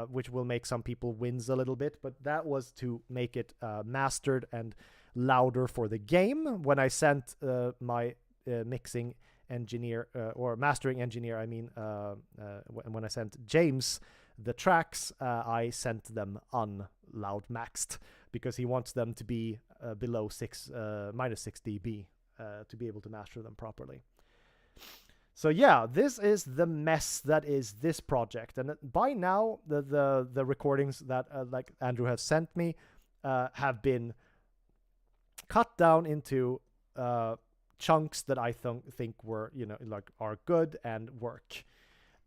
which will make some people wince a little bit, but that was to make it mastered and louder for the game. When I sent my mixing engineer, or mastering engineer, I mean, when I sent James the tracks, I sent them unloud maxed, because he wants them to be below minus 6 dB to be able to master them properly. So yeah, this is the mess that is this project, and by now the recordings that like Andrew has sent me have been cut down into chunks that I think were, you know, like are good and work.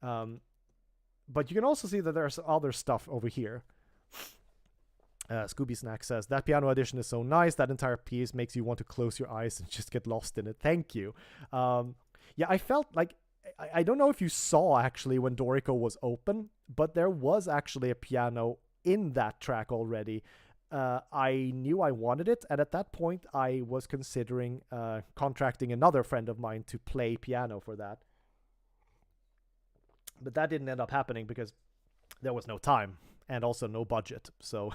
But you can also see that there's other stuff over here. Scooby Snack says, that piano edition is so nice, that entire piece makes you want to close your eyes and just get lost in it. Thank you. Yeah, I felt like, I don't know if you saw actually when Dorico was open, but there was actually a piano in that track already. I knew I wanted it, and at that point I was considering contracting another friend of mine to play piano for that. But that didn't end up happening because there was no time and also no budget. So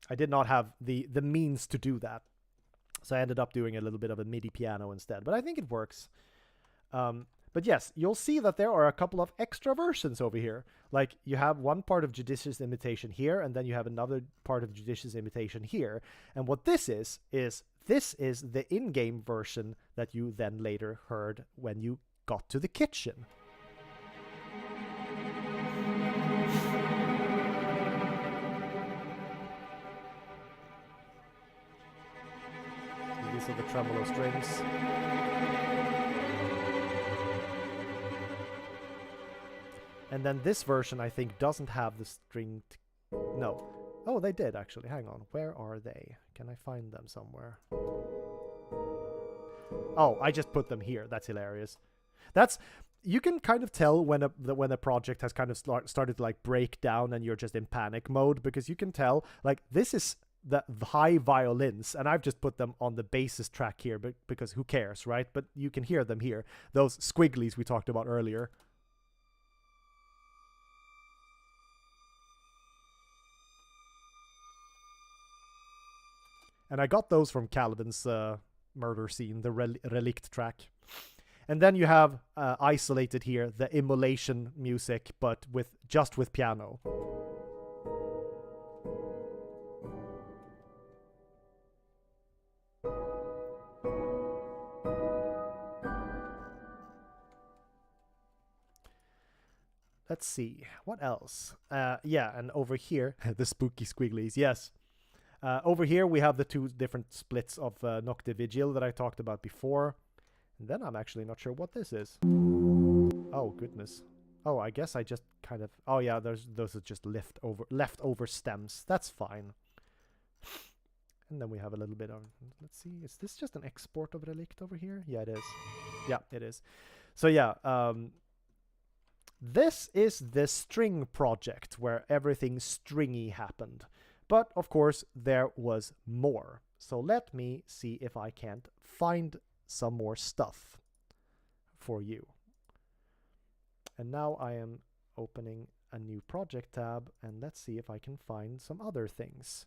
I did not have the means to do that. So I ended up doing a little bit of a MIDI piano instead, but I think it works. But yes, you'll see that there are a couple of extra versions over here. Like, you have one part of Judicious Imitation here, and then you have another part of Judicious Imitation here. And what this is this is the in-game version that you then later heard when you got to the kitchen. These are the tremolo strings. And then this version, I think, doesn't have the string... No. Oh, they did, actually. Hang on. Where are they? Can I find them somewhere? Oh, I just put them here. That's hilarious. That's... You can kind of tell when a project has kind of started to, like, break down and you're just in panic mode, because you can tell, like, this is the high violins, and I've just put them on the bassist track here, because who cares, right? But you can hear them here. Those squigglies we talked about earlier. And I got those from Calvin's murder scene, the Relict track. And then you have isolated here the immolation music, but just with piano. Let's see, what else? Yeah, and over here, the spooky squigglies, yes. Over here we have the two different splits of Nocte Vigil that I talked about before. And then I'm actually not sure what this is. Oh, goodness. Oh, I guess I just kind of... Oh, yeah, those are just leftover stems. That's fine. And then we have a little bit of... Let's see, is this just an export of Relict over here? Yeah, it is. Yeah, it is. So, yeah, this is the string project where everything stringy happened. But, of course, there was more. So let me see if I can't find some more stuff for you. And now I am opening a new project tab, and let's see if I can find some other things.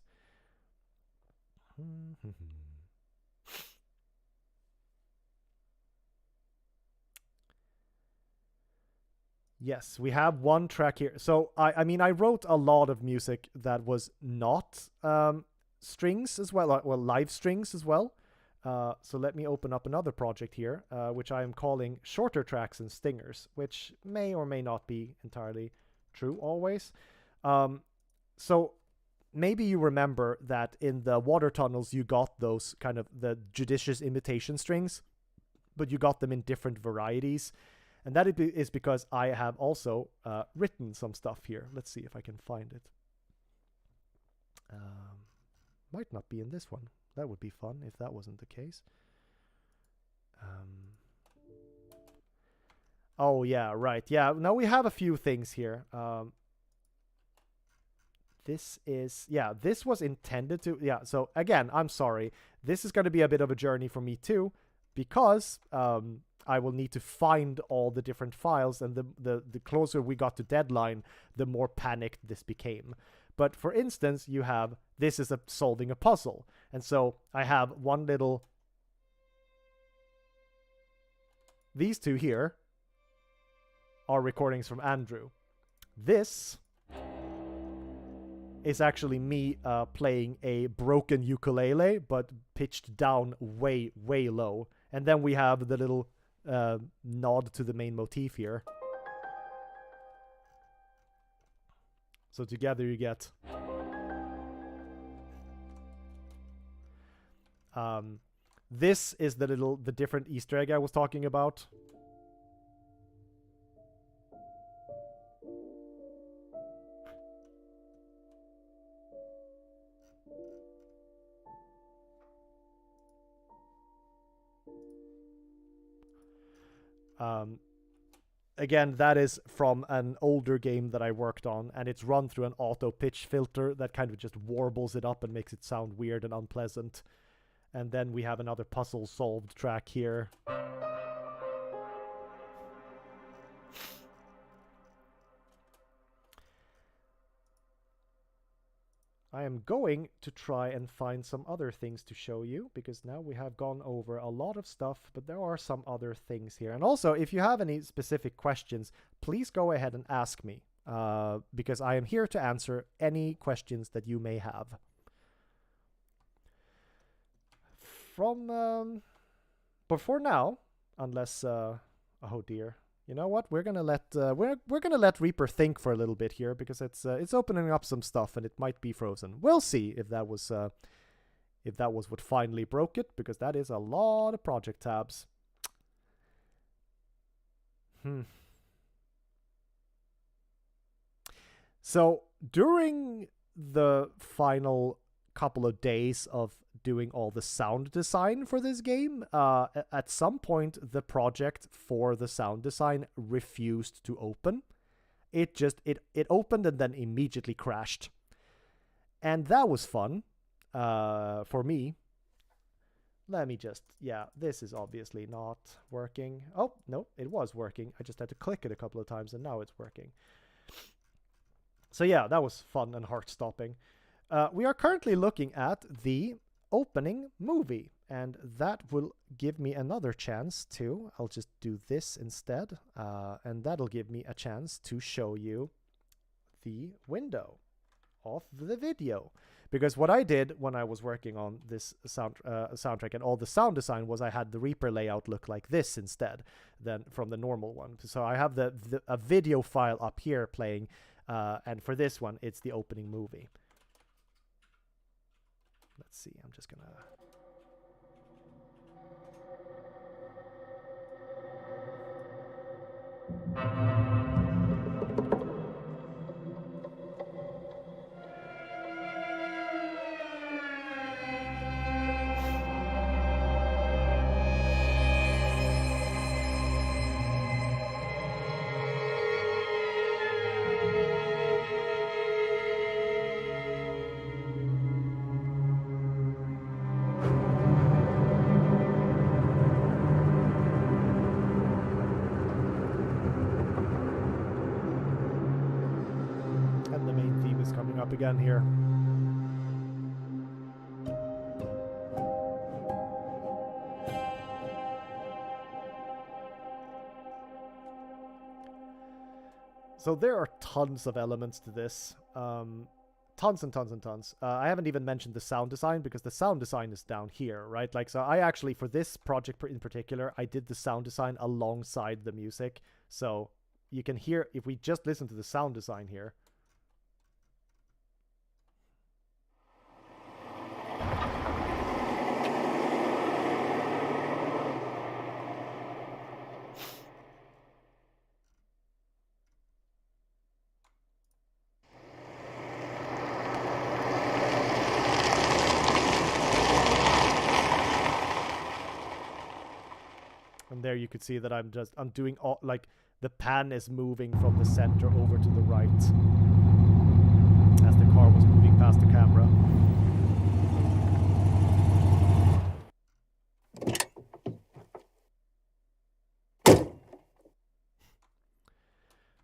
Yes, we have one track here. So I mean, I wrote a lot of music that was not strings as well, well, live strings as well. So let me open up another project here, which I am calling Shorter Tracks and Stingers, which may or may not be entirely true always. So maybe you remember that in the water tunnels you got those kind of the judicious imitation strings, but you got them in different varieties. And that is because I have also written some stuff here. Let's see if I can find it. Might not be in this one. That would be fun if that wasn't the case. Oh, yeah, right. Yeah, now we have a few things here. This is... Yeah, this was intended to... Yeah, so again, I'm sorry. This is going to be a bit of a journey for me too, because... I will need to find all the different files, and the closer we got to deadline, the more panicked this became. But for instance, you have, this is solving a puzzle. And so I have one little... These two here are recordings from Andrew. This is actually me playing a broken ukulele, but pitched down way, way low. And then we have the little... nod to the main motif here. So together you get this is the different Easter egg I was talking about. Again, that is from an older game that I worked on, and it's run through an auto pitch filter that kind of just warbles it up and makes it sound weird and unpleasant. And then we have another puzzle solved track here. I am going to try and find some other things to show you, because now we have gone over a lot of stuff, but there are some other things here. And also, if you have any specific questions, please go ahead and ask me, because I am here to answer any questions that you may have. But for now, unless, oh dear. You know what? We're gonna let Reaper think for a little bit here, because it's opening up some stuff and it might be frozen. We'll see if that was what finally broke it, because that is a lot of project tabs. So during the final couple of days of doing all the sound design for this game, at some point the project for the sound design refused to open. It opened and then immediately crashed, and that was fun for me. Let me just, yeah, this is obviously not working. Oh no, it was working. I just had to click it a couple of times and now it's working. So yeah, that was fun and heart-stopping. We are currently looking at the opening movie, and that will give me another chance to, I'll just do this instead, and that'll give me a chance to show you the window of the video. Because what I did when I was working on this soundtrack and all the sound design was I had the Reaper layout look like this instead than from the normal one. So I have a video file up here playing, and for this one it's the opening movie. Let's see, I'm just gonna... coming up again here. So there are tons of elements to this. Tons and tons and tons. I haven't even mentioned the sound design, because the sound design is down here, right? Like, so I actually, for this project in particular, I did the sound design alongside the music. So you can hear, if we just listen to the sound design here. And there you could see that I'm doing all, like, the pan is moving from the center over to the right as the car was moving past the camera.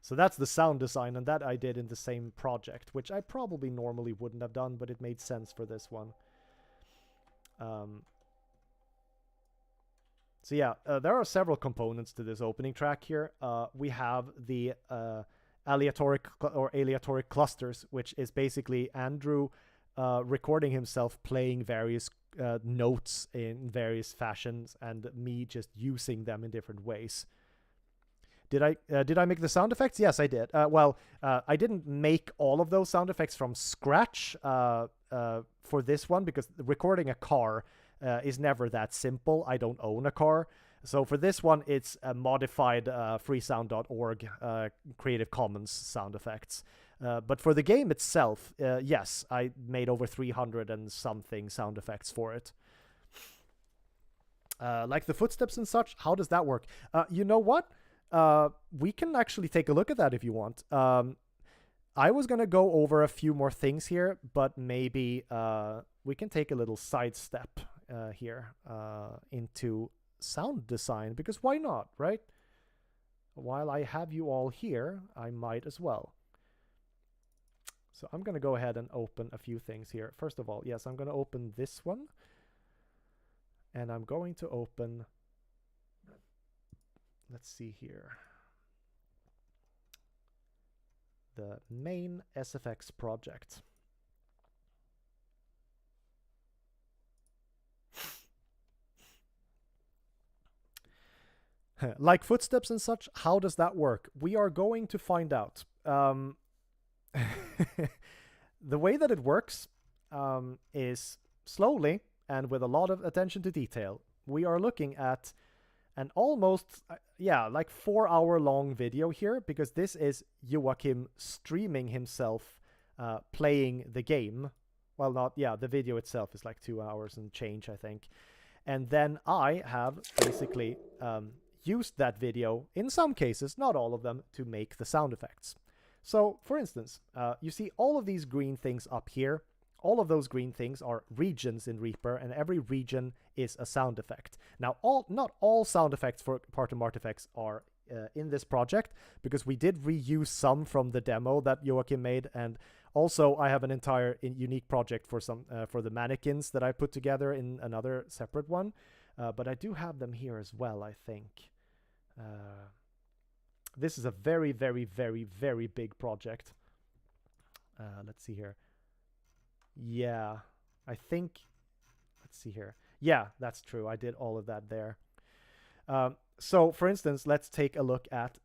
So that's the sound design, and that I did in the same project, which I probably normally wouldn't have done, but it made sense for this one. So yeah, there are several components to this opening track here. We have the aleatoric clusters, which is basically Andrew recording himself playing various notes in various fashions, and me just using them in different ways. Did I make the sound effects? Yes, I did. Well, I didn't make all of those sound effects from scratch for this one, because recording a car is never that simple. I don't own a car. So for this one, it's a modified freesound.org Creative Commons sound effects. But for the game itself, yes, I made over 300 and something sound effects for it. Like the footsteps and such, how does that work? You know what? We can actually take a look at that if you want. I was going to go over a few more things here, but maybe we can take a little sidestep here into sound design, because why not, right? While I have you all here, I might as well. So I'm going to go ahead and open a few things here. First of all, yes, I'm going to open this one. And I'm going to open, let's see here, the main SFX project. Like footsteps and such, how does that work? We are going to find out. The way that it works is slowly and with a lot of attention to detail. We are looking at an almost, like 4-hour long video here, because this is Joachim streaming himself playing the game. Well, the video itself is like 2 hours and change, I think. And then I have basically used that video, in some cases, not all of them, to make the sound effects. So, for instance, you see all of these green things up here. All of those green things are regions in Reaper, and every region is a sound effect. Now, not all sound effects for Partum Artifex are in this project, because we did reuse some from the demo that Joachim made, and also I have an entire unique project for for the mannequins that I put together in another separate one. But I do have them here as well, I think. This is a very, very, very, very big project. Let's see here. Yeah, I think, let's see here. Yeah, that's true. I did all of that there. So, for instance, let's take a look at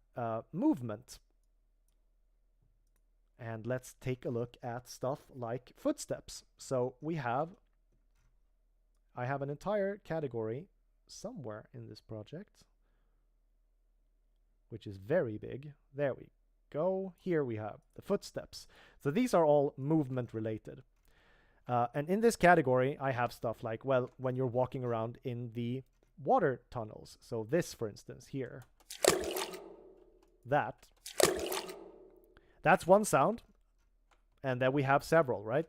movement. And let's take a look at stuff like footsteps. So I have an entire category somewhere in this project, which is very big. There we go. Here we have the footsteps. So these are all movement related. And in this category, I have stuff like, well, when you're walking around in the water tunnels. So this, for instance, here. That's one sound. And then we have several, right?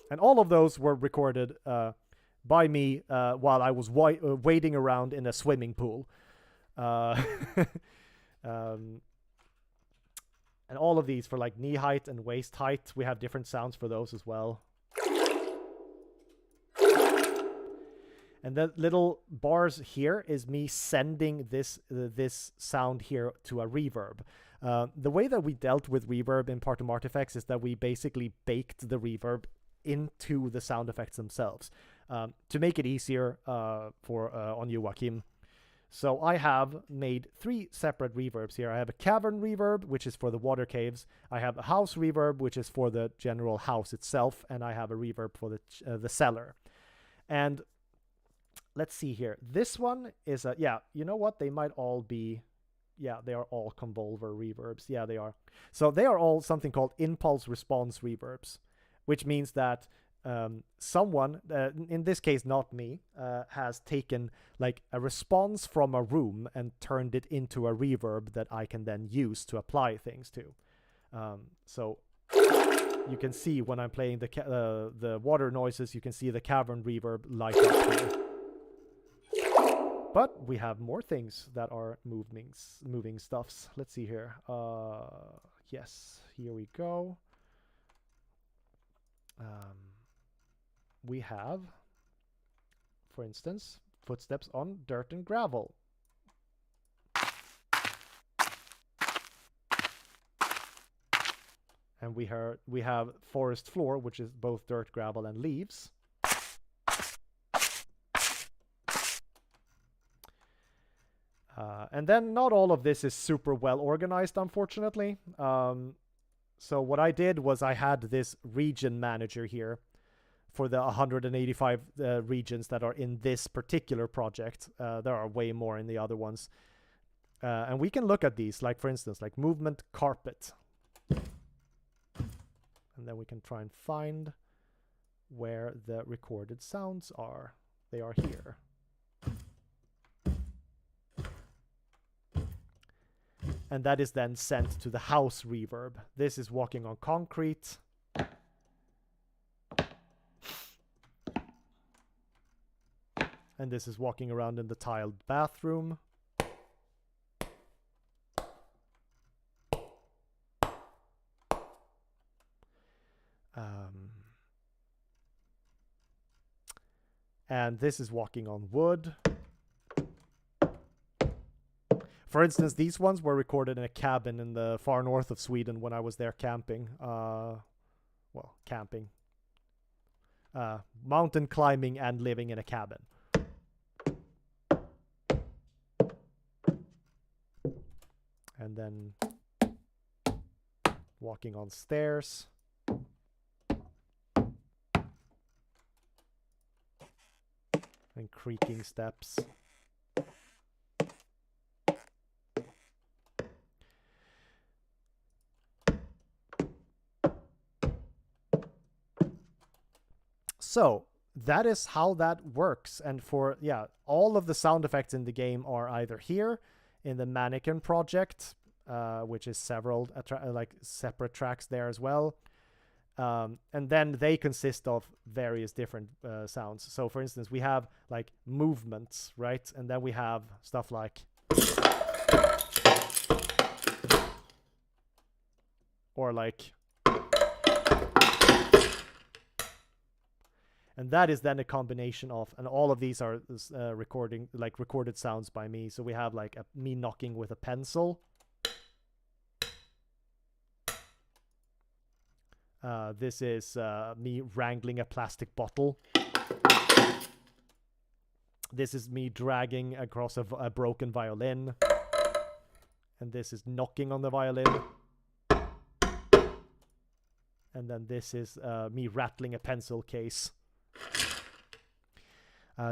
And all of those were recorded by me while I was wading around in a swimming pool. And all of these for like knee height and waist height, we have different sounds for those as well. And the little bars here is me sending this sound here to a reverb. The way that we dealt with reverb in Partum Artifex is that we basically baked the reverb into the sound effects themselves to make it easier on you, Joachim. So I have made 3 separate reverbs here. I have a cavern reverb, which is for the water caves. I have a house reverb, which is for the general house itself, and I have a reverb for the cellar. And let's see here. This one is a, yeah, you know what? They might all be, yeah, they are all convolver reverbs. Yeah, they are. So they are all something called impulse response reverbs, which means that someone, in this case not me, has taken like a response from a room and turned it into a reverb that I can then use to apply things to. So you can see when I'm playing the water noises, you can see the cavern reverb light up here. But we have more things that are moving stuffs. Let's see here. Yes, here we go. We have, for instance, footsteps on dirt and gravel. And we have forest floor, which is both dirt, gravel, and leaves. And then not all of this is super well organized, unfortunately. So what I did was I had this region manager here for the 185 regions that are in this particular project. There are way more in the other ones. And we can look at these, like for instance, like movement carpet. And then we can try and find where the recorded sounds are. They are here. And that is then sent to the house reverb. This is walking on concrete. And this is walking around in the tiled bathroom. And this is walking on wood. For instance, these ones were recorded in a cabin in the far north of Sweden when I was there camping. Well, camping. Mountain climbing and living in a cabin. And then walking on stairs. And creaking steps. So that is how that works. And for, yeah, all of the sound effects in the game are either here in the mannequin project, which is several like separate tracks there as well. And then they consist of various different sounds. So for instance, we have like movements, right? And then we have stuff like, or like, and that is then a combination of, and all of these are recorded sounds by me. So we have like me knocking with a pencil. This is me wrangling a plastic bottle. This is me dragging across a broken violin. And this is knocking on the violin. And then this is me rattling a pencil case.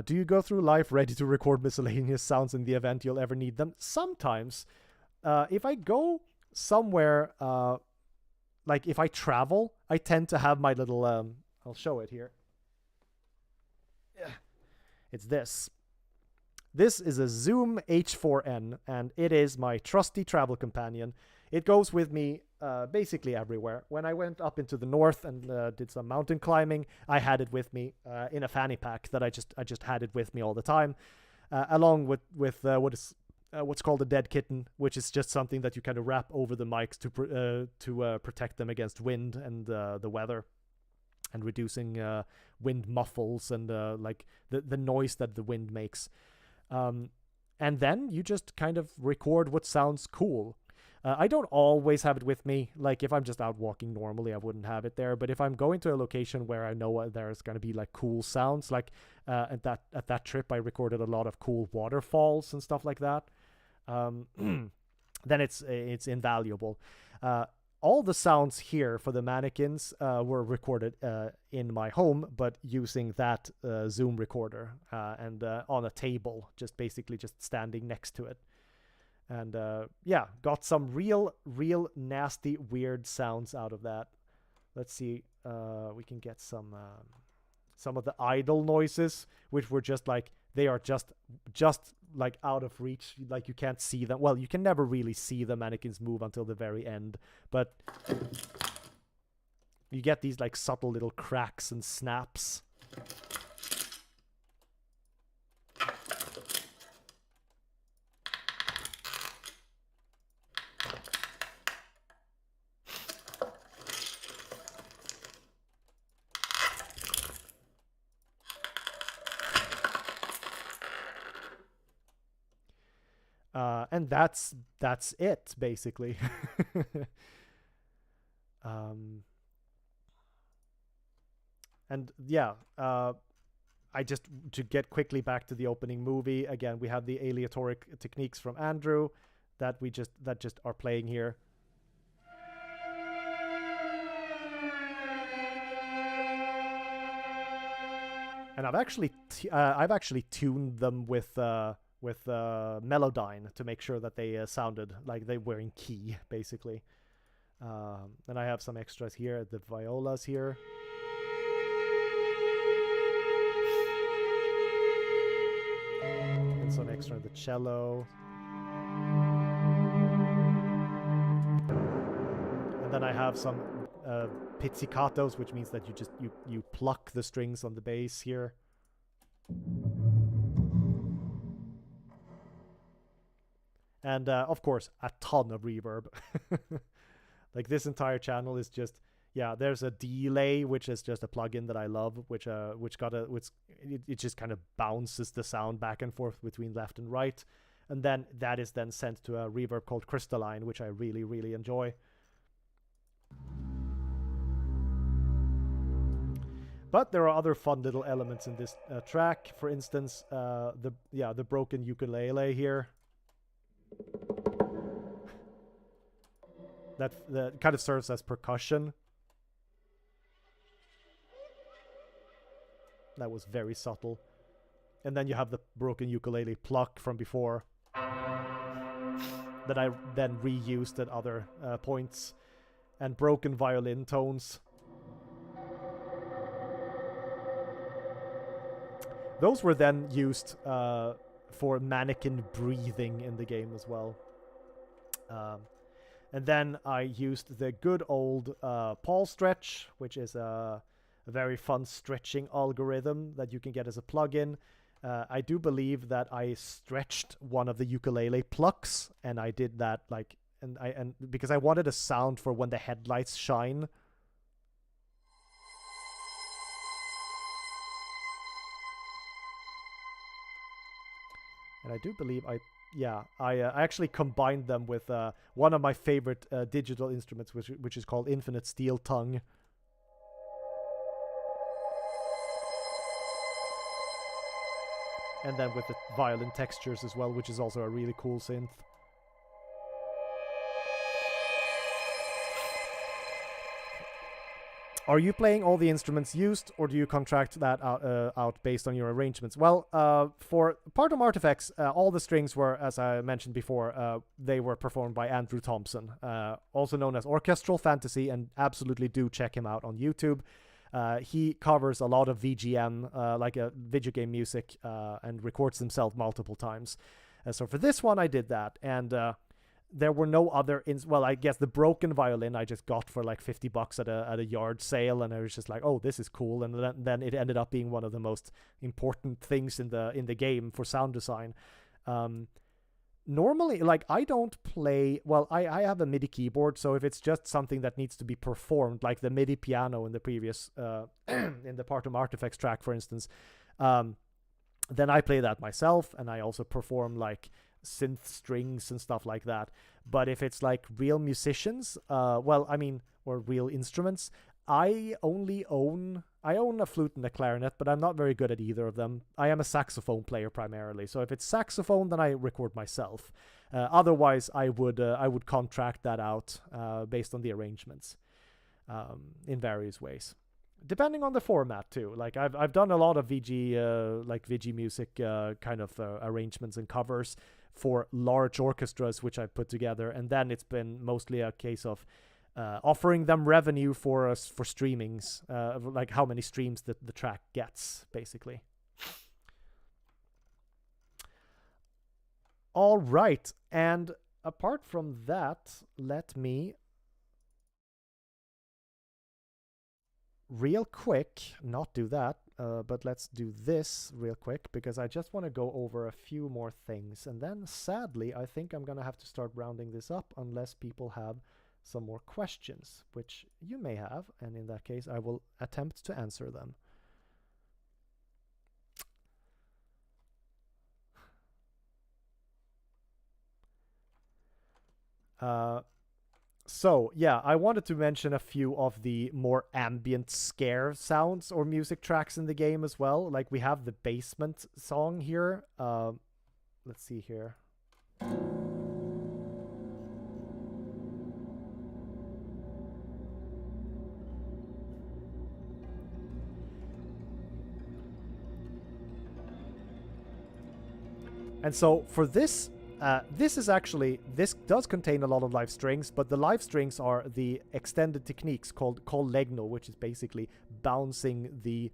Do you go through life ready to record miscellaneous sounds in the event you'll ever need them? Sometimes. If I go somewhere, like if I travel, I tend to have my little, I'll show it here. Yeah. It's this. This is a Zoom H4n, and it is my trusty travel companion. it goes with me basically everywhere. When I went up into the north and did some mountain climbing, I had it with me in a fanny pack that I just had it with me all the time, along with what's called a dead kitten, which is just something that you kind of wrap over the mics to protect them against wind and the weather, and reducing wind muffles and like the noise that the wind makes. And then you just kind of record what sounds cool. I don't always have it with me. Like if I'm just out walking normally, I wouldn't have it there. But if I'm going to a location where I know there's going to be like cool sounds, like at that trip, I recorded a lot of cool waterfalls and stuff like that. Then it's invaluable. All the sounds here for the mannequins were recorded in my home, but using that Zoom recorder and on a table, just basically just standing next to it. And yeah, got some real nasty, weird sounds out of that. Let's see, we can get some of the idle noises, which were just like, they are just like out of reach. Like you can't see them. Well, you can never really see the mannequins move until the very end, but you get these like subtle little cracks and snaps. And that's it basically. And yeah, I just, to get quickly back to the opening movie again, we have the aleatoric techniques from Andrew that just are playing here. And I've actually tuned them with Melodyne to make sure that they sounded like they were in key, basically. And I have some extras here, the violas here. And some extra on the cello. And then I have some pizzicatos, which means that you pluck the strings on the bass here. And of course, a ton of reverb. Like this entire channel is just, yeah. There's a delay, which is just a plugin that I love, which it just kind of bounces the sound back and forth between left and right, and then that is then sent to a reverb called Crystalline, which I really enjoy. But there are other fun little elements in this track. For instance, the broken ukulele here. That kind of serves as percussion. That was very subtle. And then you have the broken ukulele pluck from before that I then reused at other points. And broken violin tones. Those were then used for mannequin breathing in the game as well. And then I used the good old Paul stretch, which is a very fun stretching algorithm that you can get as a plugin. I do believe that I stretched one of the ukulele plucks, and I did that and because I wanted a sound for when the headlights shine. And I do believe I actually combined them with one of my favorite digital instruments, which is called Infinite Steel Tongue. And then with the violin textures as well, which is also a really cool synth. Are you playing all the instruments used, or do you contract that out based on your arrangements? Well, for Partum Artifex, all the strings were, as I mentioned before, they were performed by Andrew Thompson, also known as Orchestral Fantasy, and absolutely do check him out on YouTube. He covers a lot of VGM, like video game music, and records himself multiple times. So for this one, I did that, and there were no other well, I guess the broken violin I just got for like $50 at a yard sale, and I was just like, oh, this is cool. And then it ended up being one of the most important things in the game for sound design. Normally, like, I don't play, well, I have a MIDI keyboard, so if it's just something that needs to be performed, like the MIDI piano in the previous in the Partum Artifex track, for instance, then I play that myself, and I also perform like synth strings and stuff like that. But if it's like real musicians, well, I mean, or real instruments, I own a flute and a clarinet, but I'm not very good at either of them. I am a saxophone player primarily, so if it's saxophone, then I record myself. Otherwise, I would contract that out based on the arrangements in various ways, depending on the format too. Like I've done a lot of VG music kind of arrangements and covers for large orchestras, which I put together, and then it's been mostly a case of offering them revenue for streamings, like how many streams the track gets, basically. All right, and apart from that, let me real quick not do that, but let's do this real quick, because I just want to go over a few more things, and then sadly I think I'm gonna have to start rounding this up unless people have some more questions, which you may have, and in that case I will attempt to answer them. So yeah, I wanted to mention a few of the more ambient scare sounds or music tracks in the game as well. Like we have the basement song here. Let's see here. And so for this, this does contain a lot of live strings, but the live strings are the extended techniques called legno, which is basically bouncing the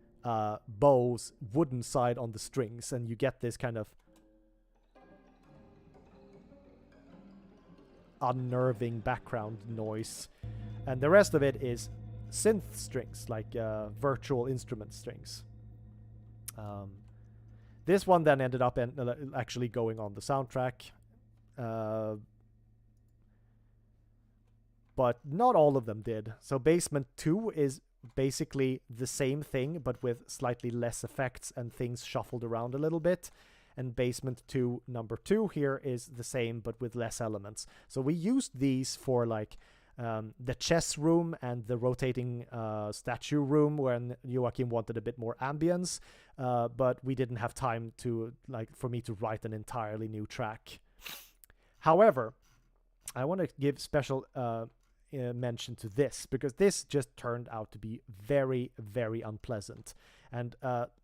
bow's wooden side on the strings, and you get this kind of unnerving background noise. And the rest of it is synth strings, like virtual instrument strings. This one then ended up actually going on the soundtrack. But not all of them did. So Basement 2 is basically the same thing, but with slightly less effects and things shuffled around a little bit. And Basement 2 number 2 here is the same, but with less elements. So we used these for like the chess room and the rotating statue room, when Joachim wanted a bit more ambience, but we didn't have time to, like, for me to write an entirely new track. However, I want to give special mention to this, because this just turned out to be very, very unpleasant. And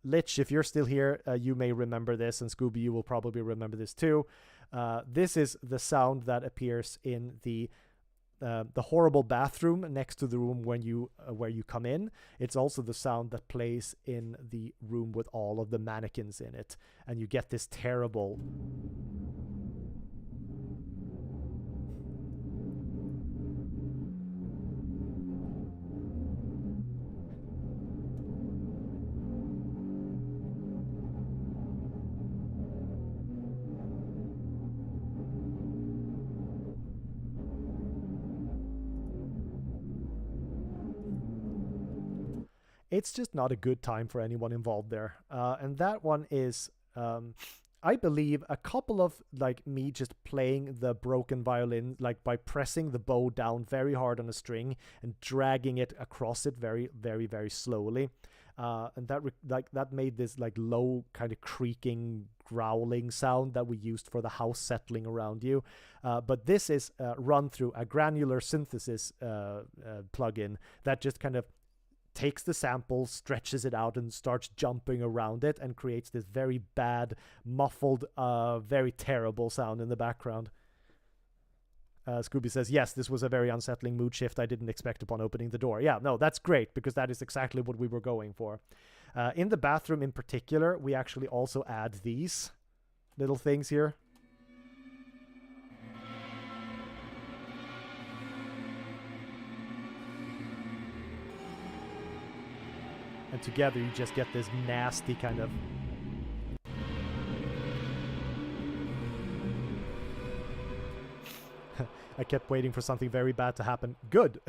Lich, if you're still here, you may remember this, and Scooby, you will probably remember this too. This is the sound that appears in the horrible bathroom next to the room when where you come in. It's also the sound that plays in the room with all of the mannequins in it, and you get this terrible it's just not a good time for anyone involved there. And that one is, I believe, a couple of, like, me just playing the broken violin, like by pressing the bow down very hard on a string and dragging it across it very, very, very slowly. And that made this like low kind of creaking, growling sound that we used for the house settling around you. But this is run through a granular synthesis plugin that just kind of takes the sample, stretches it out, and starts jumping around it, and creates this very bad, muffled, very terrible sound in the background. Scooby says, yes, this was a very unsettling mood shift I didn't expect upon opening the door. Yeah, no, that's great, because that is exactly what we were going for. In the bathroom in particular, we actually also add these little things here. And together you just get this nasty kind of... I kept waiting for something very bad to happen. Good!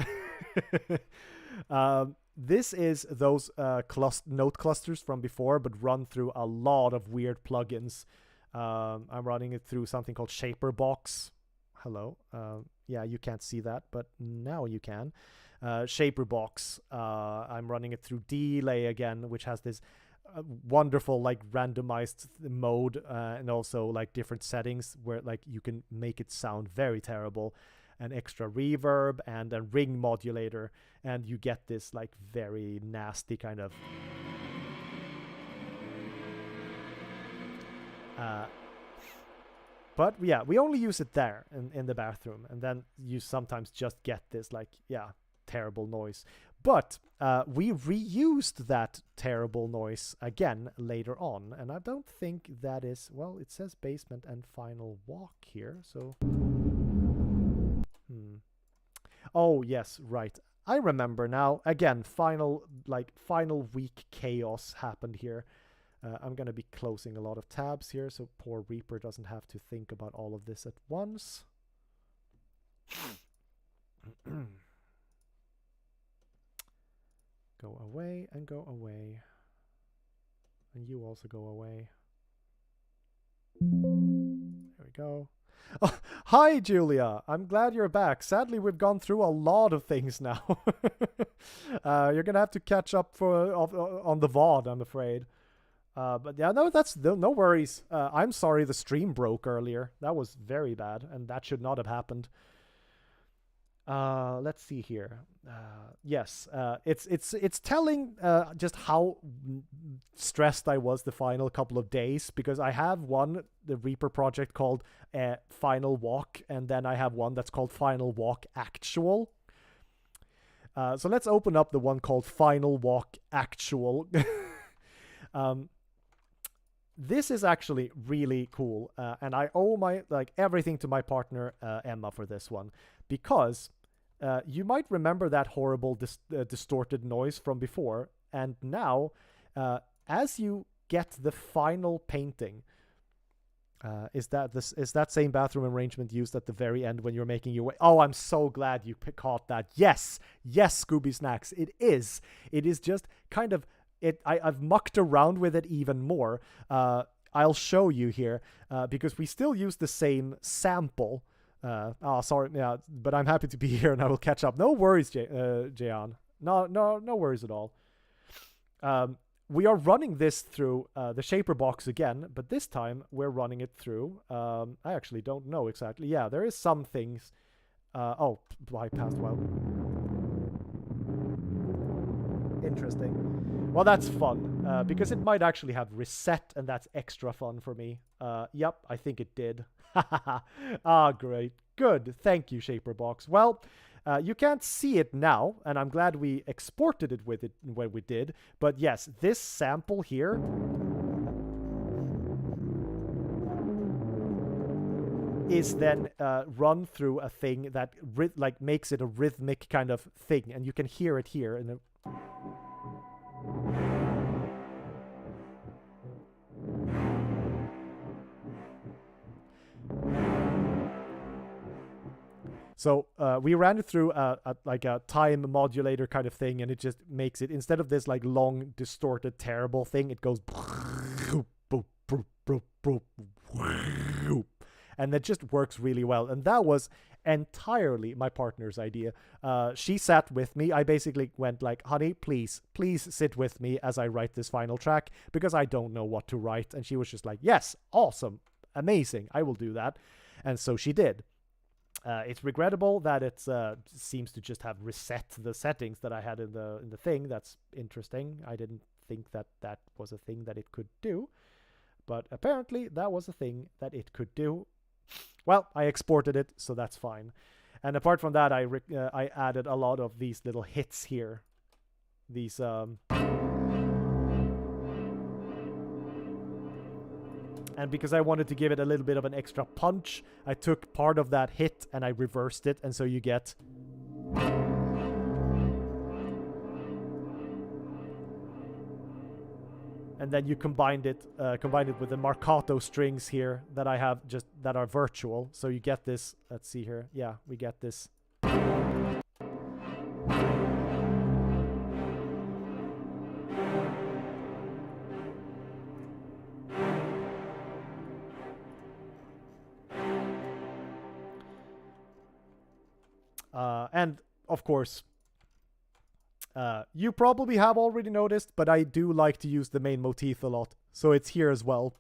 This is those note clusters from before, but run through a lot of weird plugins. I'm running it through something called Shaperbox. Hello. Yeah, you can't see that, but now you can. Shaperbox. I'm running it through Delay again, which has this wonderful like randomized mode and also like different settings where like you can make it sound very terrible. An extra reverb and a ring modulator, and you get this like very nasty kind of but yeah, we only use it there in the bathroom, and then you sometimes just get this like, yeah, terrible noise. But we reused that terrible noise again later on, and I don't think that is, well, it says basement and final walk here, so oh yes, right, I remember now. Again, final week chaos happened here. I'm gonna be closing a lot of tabs here so poor Reaper doesn't have to think about all of this at once. Go away and go away. And you also go away. There we go. Oh, hi, Julia. I'm glad you're back. Sadly, we've gone through a lot of things now. You're gonna have to catch up on the VOD, I'm afraid. But yeah, no, that's no worries. I'm sorry the stream broke earlier. That was very bad, and that should not have happened. Let's see here. Yes, it's telling just how stressed I was the final couple of days, because I have the Reaper project called Final Walk, and then I have one that's called Final Walk Actual. So let's open up the one called Final Walk Actual. This is actually really cool, and I owe my everything to my partner Emma for this one, because you might remember that horrible distorted noise from before, and now as you get the final painting, is that same bathroom arrangement used at the very end when you're making your way? Oh, I'm so glad you caught that. Yes, Scooby Snacks, it is just kind of I've mucked around with it even more. I'll show you here because we still use the same sample. Sorry, yeah, but I'm happy to be here and I will catch up. No worries, Jayan. No worries at all. We are running this through the Shaperbox again, but this time we're running it through. I actually don't know exactly. Yeah, there is some things. Oh, bypassed. Well, interesting. Well, that's fun, because it might actually have reset, and that's extra fun for me. Yep, I think it did. Great. Good. Thank you, Shaperbox. Well, you can't see it now, and I'm glad we exported it with it when we did. But yes, this sample here is then run through a thing that makes it a rhythmic kind of thing, and you can hear it here in the... So we ran it through a time modulator kind of thing, and it just makes it, instead of this like long distorted terrible thing, it goes and it just works really well. And that was entirely my partner's idea. She sat with me. I basically went like, honey, please sit with me as I write this final track, because I don't know what to write. And she was just like, yes, awesome, amazing, I will do that. And so she did. It's regrettable that it seems to just have reset the settings that I had in the thing. That's interesting. I didn't think that was a thing that it could do, but apparently that was a thing that it could do. Well, I exported it, so that's fine. And apart from that, I added a lot of these little hits here. These and because I wanted to give it a little bit of an extra punch, I took part of that hit and I reversed it, and so you get... and then you combine it with the Marcato strings here that I have just that are virtual. So you get this. Let's see here. Yeah, we get this. And of course, you probably have already noticed, but I do like to use the main motif a lot, so it's here as well.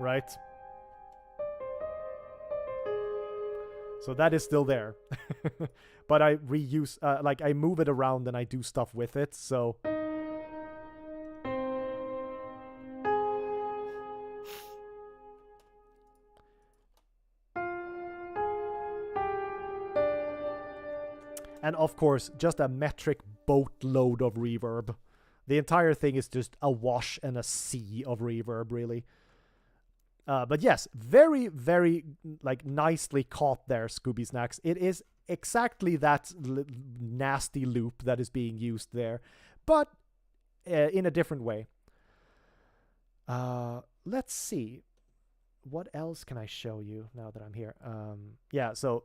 Right? So that is still there. But I reuse, like I move it around and I do stuff with it, so... And of course, just a metric boatload of reverb. The entire thing is just a wash and a sea of reverb, really. But yes, very, very like nicely caught there, Scooby Snacks. It is exactly that nasty loop that is being used there, but in a different way. Let's see. What else can I show you now that I'm here? Yeah, so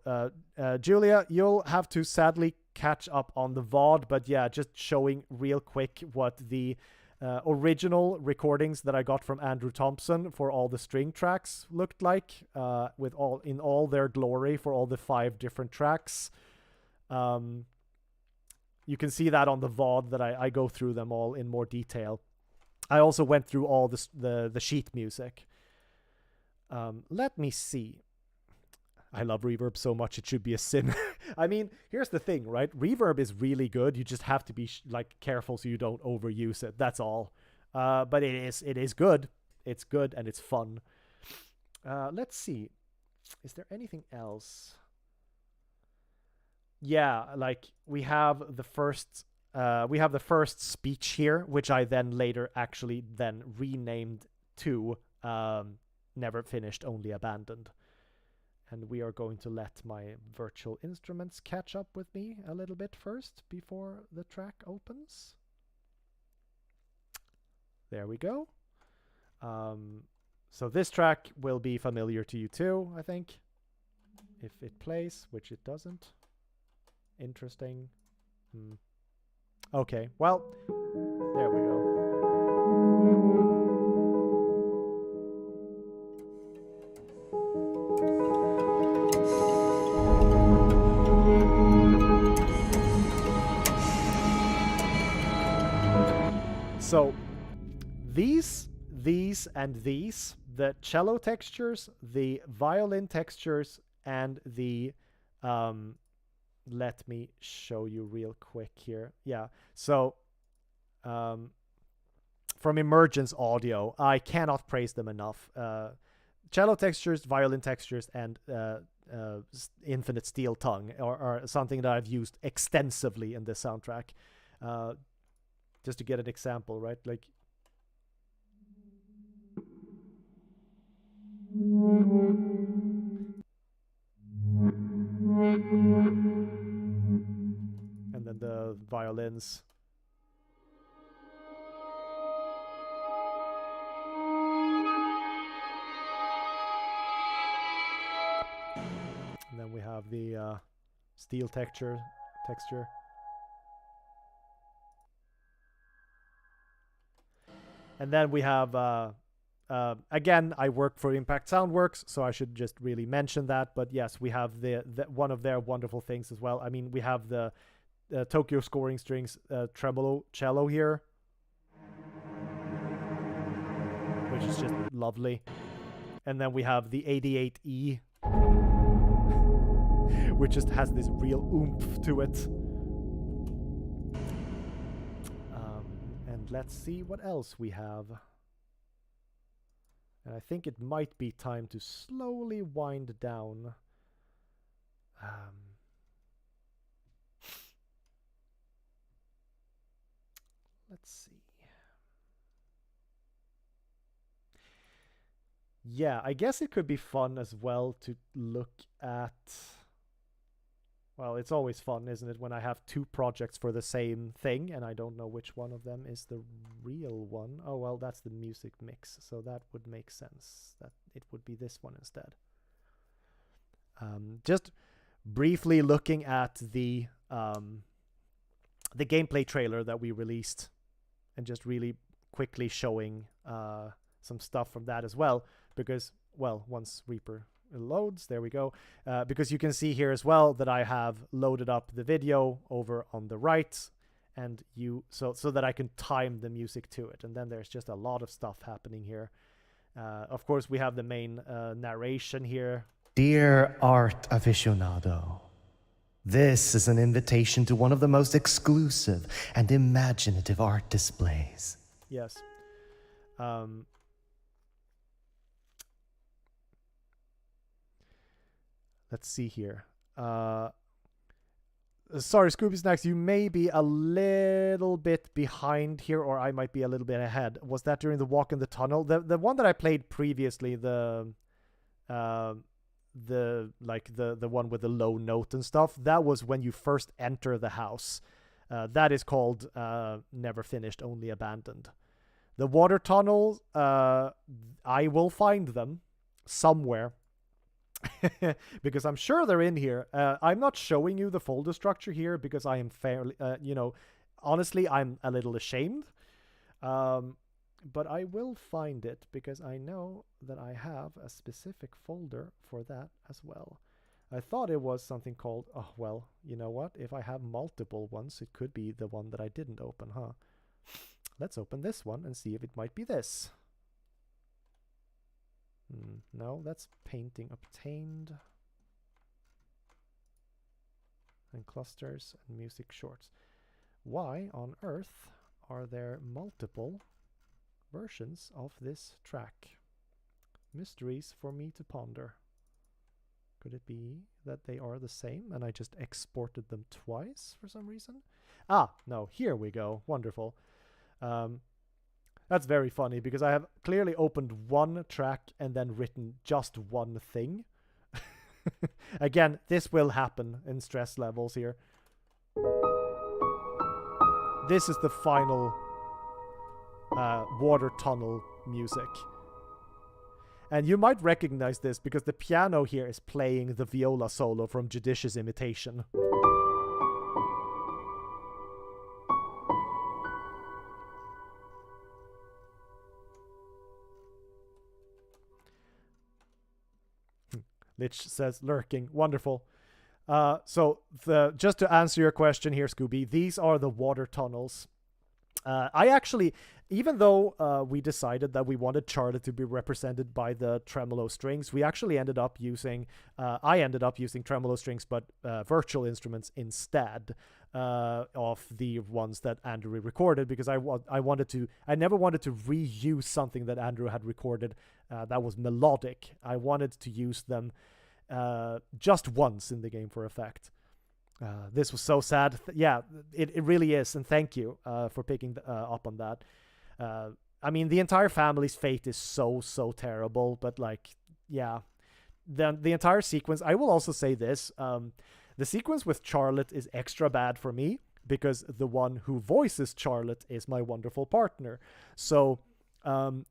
Julia, you'll have to sadly catch up on the VOD, but yeah, just showing real quick what the original recordings that I got from Andrew Thompson for all the string tracks looked like, with all their glory for all the 5 different tracks. You can see that on the VOD that I go through them all in more detail. I also went through all the sheet music. Let me see. I love reverb so much it should be a sin. I mean, here's the thing, right? Reverb is really good. You just have to be like careful so you don't overuse it. That's all. But it is good. It's good and it's fun. Let's see. Is there anything else? Yeah, like we have the first speech here, which I then later actually then renamed to Never Finished, Only Abandoned. And we are going to let my virtual instruments catch up with me a little bit first before the track opens. There we go. So this track will be familiar to you too, I think. If it plays, which it doesn't. Interesting. Okay, well, there we go. So these, and these, the cello textures, the violin textures, and the let me show you real quick here. Yeah, so from Emergence Audio, I cannot praise them enough. Cello textures, violin textures, and Infinite Steel Tongue are something that I've used extensively in this soundtrack. Just to get an example, right? Like, and then the violins. And then we have the steel texture. And then we have, again, I work for Impact Soundworks, so I should just really mention that. But yes, we have the one of their wonderful things as well. I mean, we have the Tokyo Scoring Strings tremolo cello here, which is just lovely. And then we have the 88E, which just has this real oomph to it. And let's see what else we have. And I think it might be time to slowly wind down. Let's see. Yeah, I guess it could be fun as well to look at Well, it's always fun, isn't it, when I have two projects for the same thing and I don't know which one of them is the real one. Oh, well, that's the music mix, so that would make sense. That it would be this one instead. Just briefly looking at the gameplay trailer that we released, and just really quickly showing some stuff from that as well, because, well, once Reaper loads, there we go, because you can see here as well that I have loaded up the video over on the right, and so that I can time the music to it, and then there's just a lot of stuff happening here. Of course, we have the main narration here. Dear art aficionado, this is an invitation to one of the most exclusive and imaginative art displays. Yes. Let's see here. Sorry, Scooby Snacks, you may be a little bit behind here, or I might be a little bit ahead. Was that during the walk in the tunnel? The one that I played previously, the one with the low note and stuff, that was when you first enter the house. That is called Never Finished, Only Abandoned. The water tunnels, I will find them somewhere. Because I'm sure they're in here. I'm not showing you the folder structure here because I am fairly, honestly, I'm a little ashamed. But I will find it because I know that I have a specific folder for that as well. I thought it was something called, oh, well, you know what? If I have multiple ones, it could be the one that I didn't open, huh? Let's open this one and see if it might be this. No, that's painting obtained. And clusters and music shorts. Why on earth are there multiple versions of this track? Mysteries for me to ponder. Could it be that they are the same and I just exported them twice for some reason? Ah, no, here we go. Wonderful. That's very funny because I have clearly opened one track and then written just one thing. Again, this will happen in stress levels here. This is the final water tunnel music. And you might recognize this because the piano here is playing the viola solo from Judicious Imitation. Lich says lurking. Wonderful. So just to answer your question here, Scooby, these are the water tunnels. I actually, even though we decided that we wanted Charlotte to be represented by the tremolo strings, we actually ended up using, I ended up using tremolo strings, but virtual instruments instead of the ones that Andrew recorded, because I never wanted to reuse something that Andrew had recorded that was melodic. I wanted to use them just once in the game for effect. This was so sad. Yeah, it really is, and thank you for picking up on that. I mean, the entire family's fate is so terrible, but like, yeah, the entire sequence. I will also say this: the sequence with Charlotte is extra bad for me because the one who voices Charlotte is my wonderful partner. So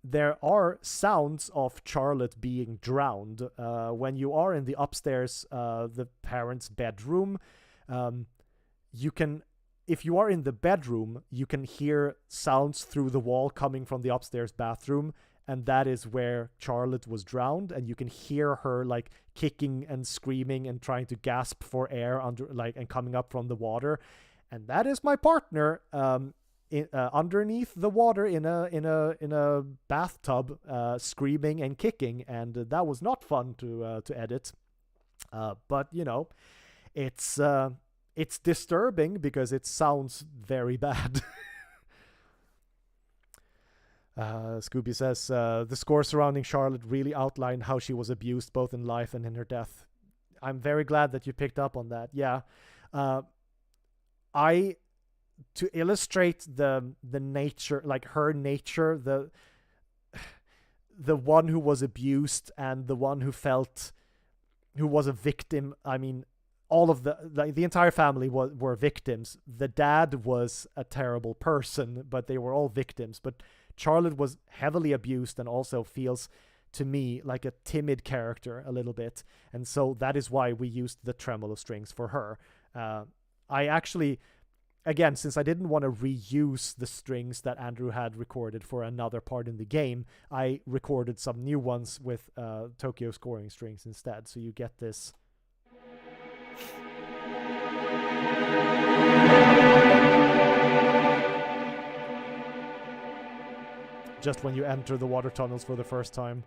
there are sounds of Charlotte being drowned when you are in the upstairs, the parents' bedroom. You can, if you are in the bedroom, you can hear sounds through the wall coming from the upstairs bathroom, and that is where Charlotte was drowned, and you can hear her like kicking and screaming and trying to gasp for air under and coming up from the water, and that is my partner underneath the water in a bathtub, screaming and kicking, and that was not fun to edit, but you know. It's disturbing because it sounds very bad. Scooby says, the score surrounding Charlotte really outlined how she was abused both in life and in her death. I'm very glad that you picked up on that. Yeah. To illustrate the nature, like her nature, the one who was abused and the one who was a victim, I mean, all of the entire family were victims. The dad was a terrible person, but they were all victims. But Charlotte was heavily abused and also feels to me like a timid character a little bit, and so that is why we used the tremolo strings for her. I actually, again, since I didn't want to reuse the strings that Andrew had recorded for another part in the game, I recorded some new ones with Tokyo scoring strings instead. So you get this. Just when you enter the water tunnels for the first time.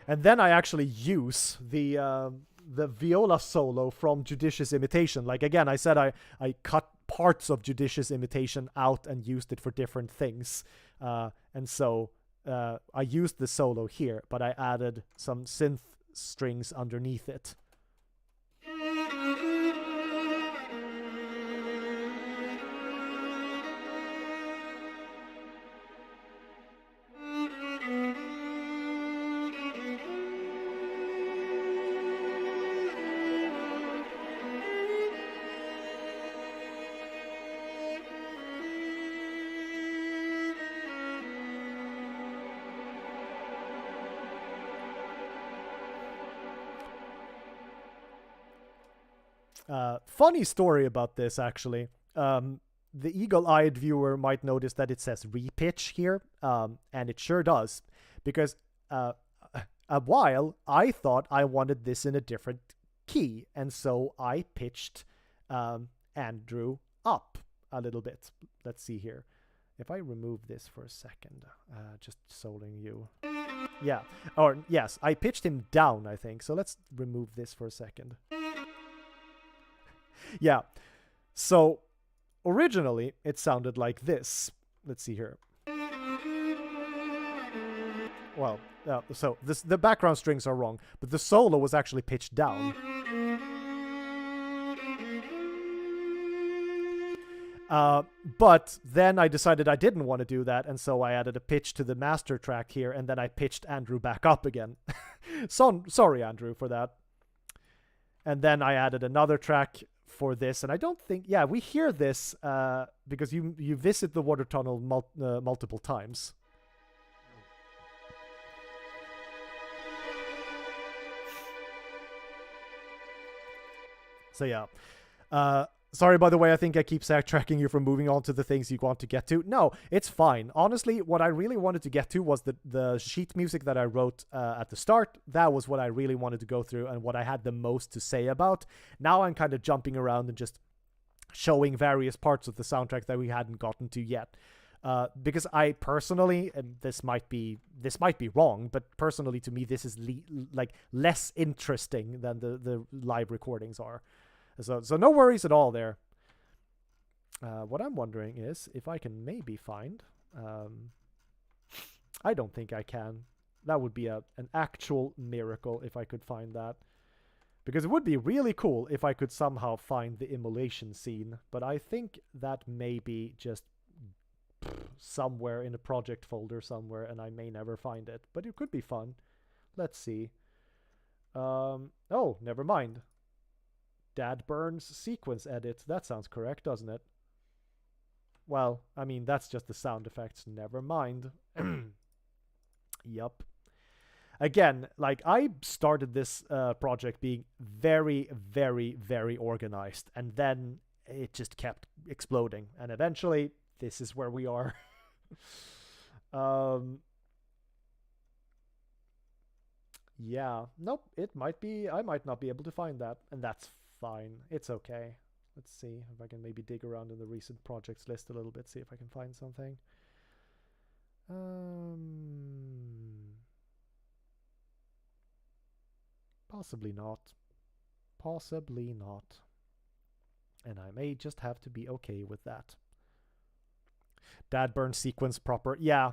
And then I actually use the viola solo from Judicious Imitation. Like, again, I said I cut parts of Judicious Imitation out and used it for different things. And so I used the solo here, but I added some synth strings underneath it. Funny story about this, actually. The eagle-eyed viewer might notice that it says repitch here, and it sure does, because a while I thought I wanted this in a different key, and so I pitched Andrew up a little bit. Let's see here. If I remove this for a second, just soloing you. Yeah, or yes, I pitched him down, I think, so let's remove this for a second. Yeah, so originally it sounded like this. Let's see here. Well, so the background strings are wrong, but the solo was actually pitched down. But then I decided I didn't want to do that, and so I added a pitch to the master track here, and then I pitched Andrew back up again. So sorry, Andrew, for that. And then I added another track for this, and I don't think, yeah, we hear this because you visit the water tunnel multiple times. So yeah, sorry, by the way, I think I keep sidetracking you from moving on to the things you want to get to. No, it's fine. Honestly, what I really wanted to get to was the sheet music that I wrote at the start. That was what I really wanted to go through and what I had the most to say about. Now I'm kind of jumping around and just showing various parts of the soundtrack that we hadn't gotten to yet. Because I personally, and this might be wrong, but personally to me, this is like less interesting than the live recordings are. So no worries at all there. What I'm wondering is if I can maybe find... I don't think I can. That would be an actual miracle if I could find that. Because it would be really cool if I could somehow find the immolation scene. But I think that may be just somewhere in a project folder somewhere, and I may never find it. But it could be fun. Let's see. Oh, never mind. Dad Burns sequence edit. That sounds correct, doesn't it? Well, I mean, that's just the sound effects. Never mind. Yup. Again, like, I started this project being very, very, very organized, and then it just kept exploding, and eventually this is where we are. Yeah, nope, it might be, I might not be able to find that, and that's fine. It's okay. Let's see if I can maybe dig around in the recent projects list a little bit, see if I can find something. Possibly not. Possibly not. And I may just have to be okay with that. Dad burn sequence proper. Yeah.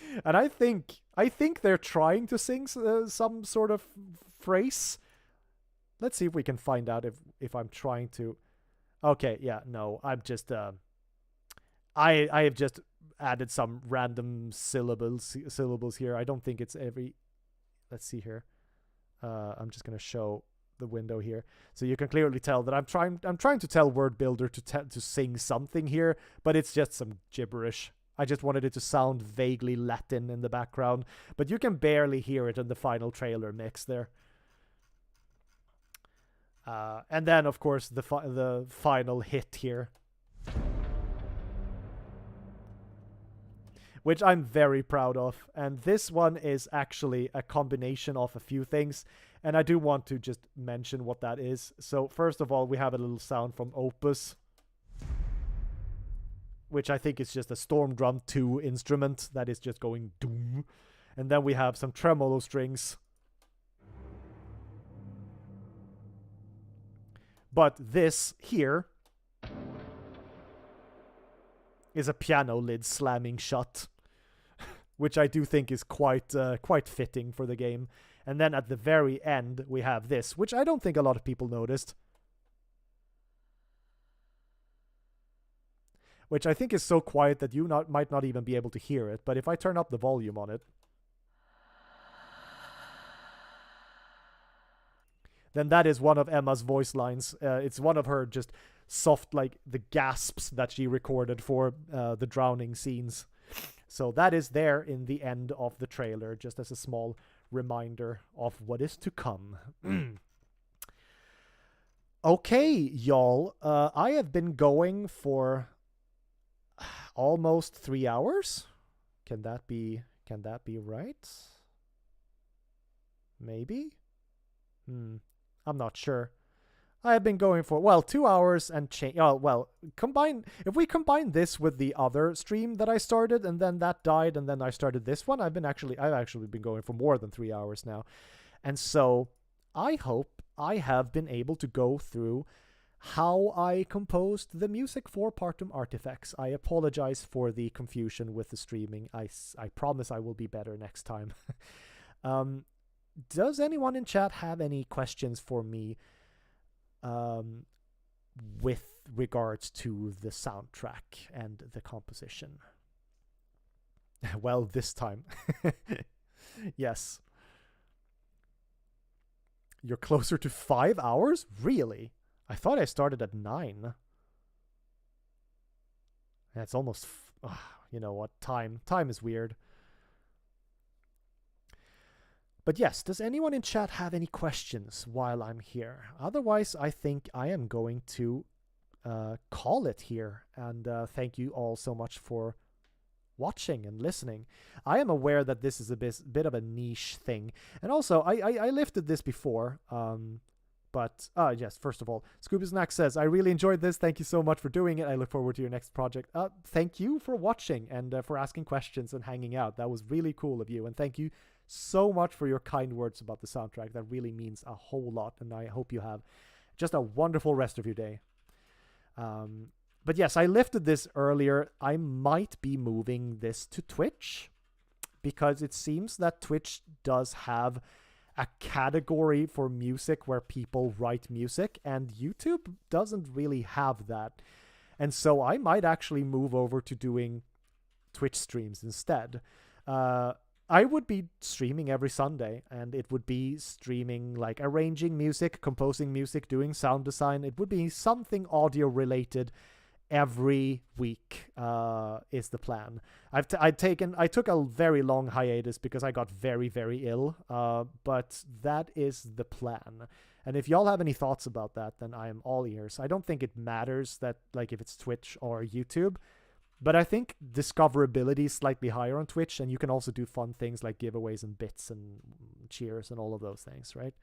And I think they're trying to sing some sort of phrase. Let's see if we can find out if I'm trying to. Okay, yeah, no, I'm just I have just added some random syllables here. I don't think it's every. Let's see here. I'm just gonna show the window here, so you can clearly tell that I'm trying to tell Word Builder to sing something here, but it's just some gibberish. I just wanted it to sound vaguely Latin in the background, but you can barely hear it in the final trailer mix there. And then, of course, the final hit here, which I'm very proud of. And this one is actually a combination of a few things, and I do want to just mention what that is. So first of all, we have a little sound from Opus, which I think is just a Storm Drum 2 instrument that is just going doom. And then we have some tremolo strings. But this here is a piano lid slamming shut, which I do think is quite fitting for the game. And then at the very end, we have this, which I don't think a lot of people noticed. Which I think is so quiet that you might not even be able to hear it. But if I turn up the volume on it, then that is one of Emma's voice lines. It's one of her just soft, like the gasps that she recorded for the drowning scenes. So that is there in the end of the trailer, just as a small reminder of what is to come. Okay, y'all. I have been going for almost 3 hours. Can that be right? Maybe? I'm not sure. I have been going for 2 hours and change. Oh, well, if we combine this with the other stream that I started and then that died and then I started this one, I've actually been going for more than 3 hours now. And so I hope I have been able to go through how I composed the music for Partum Artifex. I apologize for the confusion with the streaming. I promise I will be better next time. Does anyone in chat have any questions for me with regards to the soundtrack and the composition? Well, this time. Yes. You're closer to 5 hours? Really? I thought I started at 9. That's almost... you know what? Time is weird. But yes, does anyone in chat have any questions while I'm here? Otherwise, I think I am going to call it here. And thank you all so much for watching and listening. I am aware that this is a bit of a niche thing. And also, I lifted this before. But yes, first of all, Scooby Snack says, I really enjoyed this. Thank you so much for doing it. I look forward to your next project. Thank you for watching and for asking questions and hanging out. That was really cool of you. And thank you so much for your kind words about the soundtrack. That really means a whole lot. And I hope you have just a wonderful rest of your day. But yes, I lifted this earlier. I might be moving this to Twitch because it seems that Twitch does have a category for music where people write music, and YouTube doesn't really have that. And so I might actually move over to doing Twitch streams instead. I would be streaming every Sunday, and it would be streaming like arranging music, composing music, doing sound design. It would be something audio related every week is the plan. I took a very long hiatus because I got very, very ill, but that is the plan. And if y'all have any thoughts about that, then I am all ears. I don't think it matters that like if it's Twitch or YouTube, but I think discoverability is slightly higher on Twitch, and you can also do fun things like giveaways and bits and cheers and all of those things, right?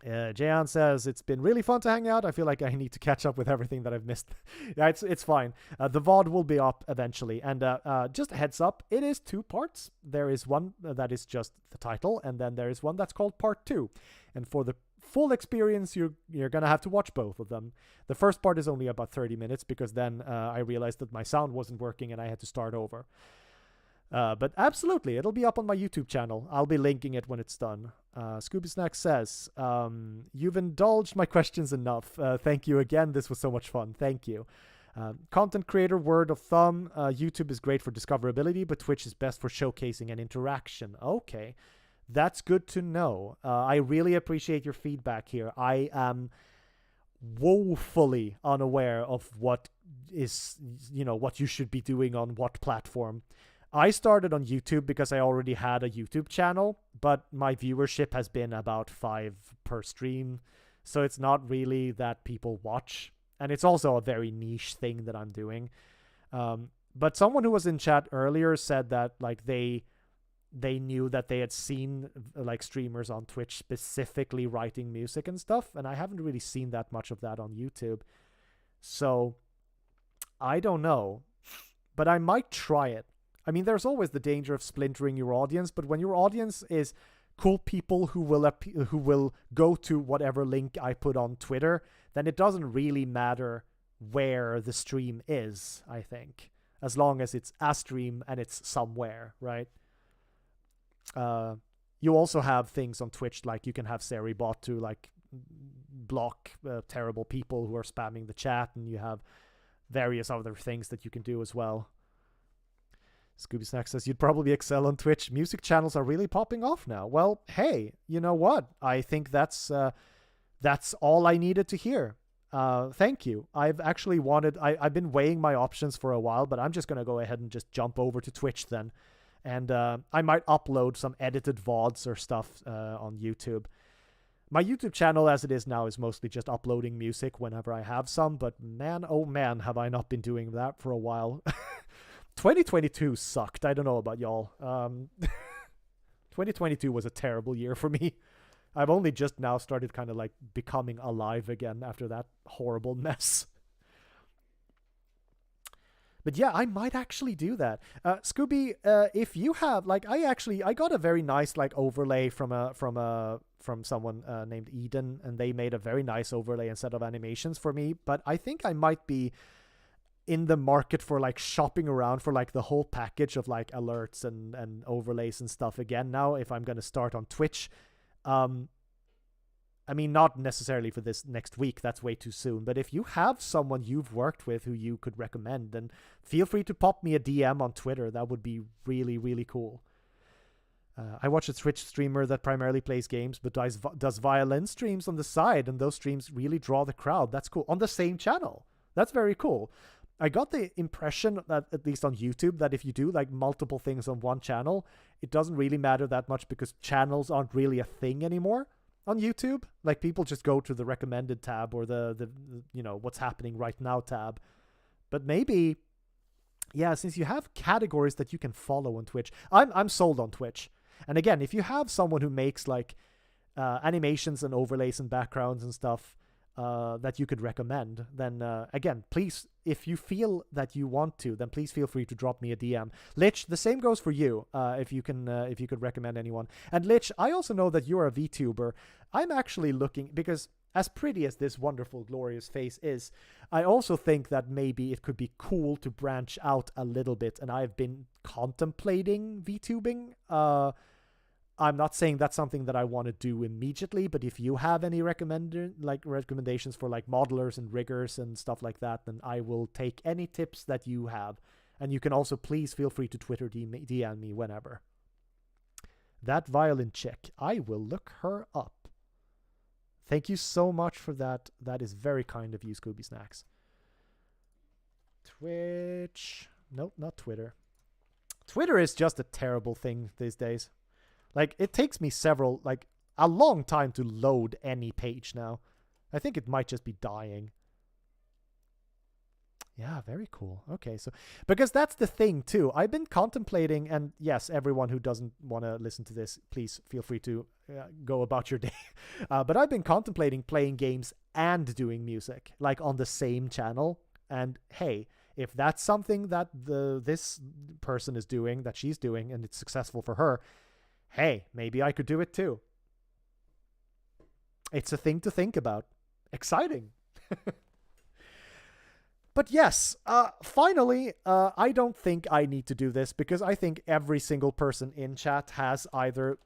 Jayan says, it's been really fun to hang out. I feel like I need to catch up with everything that I've missed. Yeah, it's fine. The VOD will be up eventually. And just a heads up, it is 2 parts. There is one that is just the title, and then there is one that's called Part 2. And for the full experience, you're going to have to watch both of them. The first part is only about 30 minutes because then I realized that my sound wasn't working and I had to start over. But absolutely, it'll be up on my YouTube channel. I'll be linking it when it's done. Scooby Snack says, you've indulged my questions enough. Thank you again. This was so much fun. Thank you. Content creator word of thumb, YouTube is great for discoverability, but Twitch is best for showcasing and interaction. Okay, that's good to know. I really appreciate your feedback here. I am woefully unaware of what is, what you should be doing on what platform. I started on YouTube because I already had a YouTube channel, but my viewership has been about 5 per stream, so it's not really that people watch. And it's also a very niche thing that I'm doing. But someone who was in chat earlier said that like they knew that they had seen like streamers on Twitch specifically writing music and stuff, and I haven't really seen that much of that on YouTube. So I don't know, but I might try it. I mean, there's always the danger of splintering your audience, but when your audience is cool people who will go to whatever link I put on Twitter, then it doesn't really matter where the stream is, I think, as long as it's a stream and it's somewhere, right? You also have things on Twitch, like you can have Seribot to like block terrible people who are spamming the chat, and you have various other things that you can do as well. Scooby Snack says, you'd probably excel on Twitch. Music channels are really popping off now. Well, hey, you know what? I think that's all I needed to hear. Thank you. I've actually I've been weighing my options for a while, but I'm just going to go ahead and just jump over to Twitch then. And I might upload some edited VODs or stuff on YouTube. My YouTube channel as it is now is mostly just uploading music whenever I have some, but man, oh man, have I not been doing that for a while. 2022 sucked. I don't know about y'all. 2022 was a terrible year for me. I've only just now started kind of like becoming alive again after that horrible mess. But yeah, I might actually do that. Scooby, if you have like, I got a very nice like overlay from someone named Eden, and they made a very nice overlay and set of animations for me. But I think I might be in the market for like shopping around for like the whole package of like alerts and overlays and stuff again now if I'm going to start on Twitch. I mean, not necessarily for this next week, that's way too soon, but if you have someone you've worked with who you could recommend, then feel free to pop me a DM on Twitter. That would be really, really cool. I watch a Twitch streamer that primarily plays games but does violin streams on the side, and those streams really draw the crowd. That's cool. On the same channel. That's very cool. I got the impression that, at least on YouTube, that if you do like multiple things on one channel, it doesn't really matter that much because channels aren't really a thing anymore on YouTube. Like people just go to the recommended tab or the what's happening right now tab. But maybe, yeah, since you have categories that you can follow on Twitch, I'm sold on Twitch. And again, if you have someone who makes like animations and overlays and backgrounds and stuff that you could recommend, then again, please, if you feel that you want to, then please feel free to drop me a DM. Lich, the same goes for you. If you could recommend anyone. And Lich, I also know that you're a VTuber. I'm actually looking, because as pretty as this wonderful, glorious face is, I also think that maybe it could be cool to branch out a little bit. And I've been contemplating VTubing. I'm not saying that's something that I want to do immediately, but if you have any recommendations for like modelers and riggers and stuff like that, then I will take any tips that you have. And you can also please feel free to Twitter DM me whenever. That violin chick, I will look her up. Thank you so much for that. That is very kind of you, Scooby Snacks. Twitch. Nope, not Twitter. Twitter is just a terrible thing these days. Like, it takes me a long time to load any page now. I think it might just be dying. Yeah, very cool. Okay, so, because that's the thing too. I've been contemplating, and yes, everyone who doesn't want to listen to this, please feel free to go about your day. But I've been contemplating playing games and doing music, like on the same channel. And hey, if that's something that this person is doing, that she's doing, and it's successful for her, hey, maybe I could do it too. It's a thing to think about. Exciting. But yes, finally, I don't think I need to do this because I think every single person in chat has either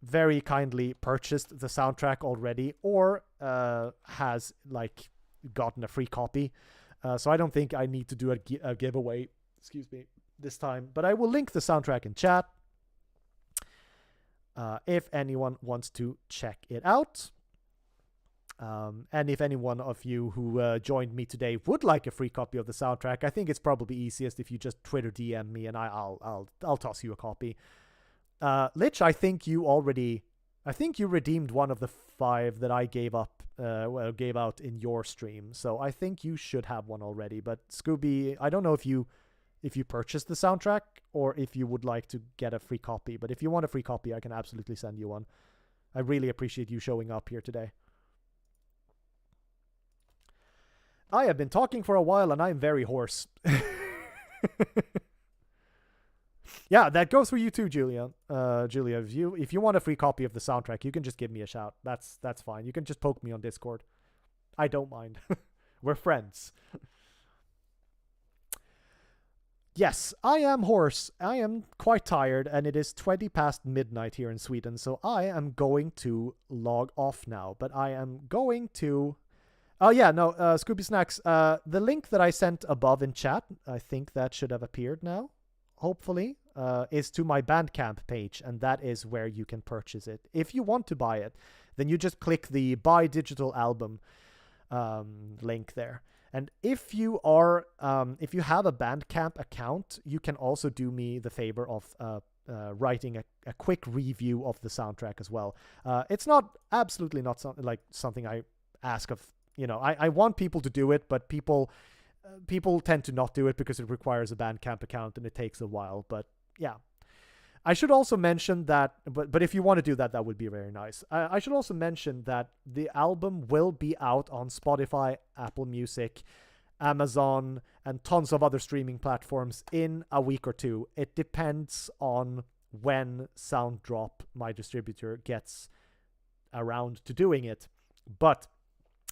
very kindly purchased the soundtrack already or has like gotten a free copy. So I don't think I need to do a giveaway, excuse me, this time. But I will link the soundtrack in chat if anyone wants to check it out. And if any one of you who joined me today would like a free copy of the soundtrack, I think it's probably easiest if you just Twitter DM me and I'll toss you a copy. Lich, I think you redeemed one of the 5 that I gave out in your stream, so I think you should have one already. But Scooby, I don't know if you purchased the soundtrack or if you would like to get a free copy. But if you want a free copy, I can absolutely send you one. I really appreciate you showing up here today. I have been talking for a while and I'm very hoarse. Yeah, that goes for you too, Julia. Julia, if you want a free copy of the soundtrack, you can just give me a shout. That's fine. You can just poke me on Discord. I don't mind. We're friends. Yes, I am hoarse. I am quite tired, and it is 20 past midnight here in Sweden, so I am going to log off now. But I am going to... Oh, yeah, no, Scooby Snacks, the link that I sent above in chat, I think that should have appeared now, hopefully, is to my Bandcamp page, and that is where you can purchase it. If you want to buy it, then you just click the Buy Digital Album link there. And if you have a Bandcamp account, you can also do me the favor of writing a quick review of the soundtrack as well. It's not absolutely not something I ask of. I want people to do it, but people tend to not do it because it requires a Bandcamp account and it takes a while. But yeah, I should also mention that, but if you want to do that, that would be very nice. I should also mention that the album will be out on Spotify, Apple Music, Amazon, and tons of other streaming platforms in a week or two. It depends on when Sounddrop, my distributor, gets around to doing it. But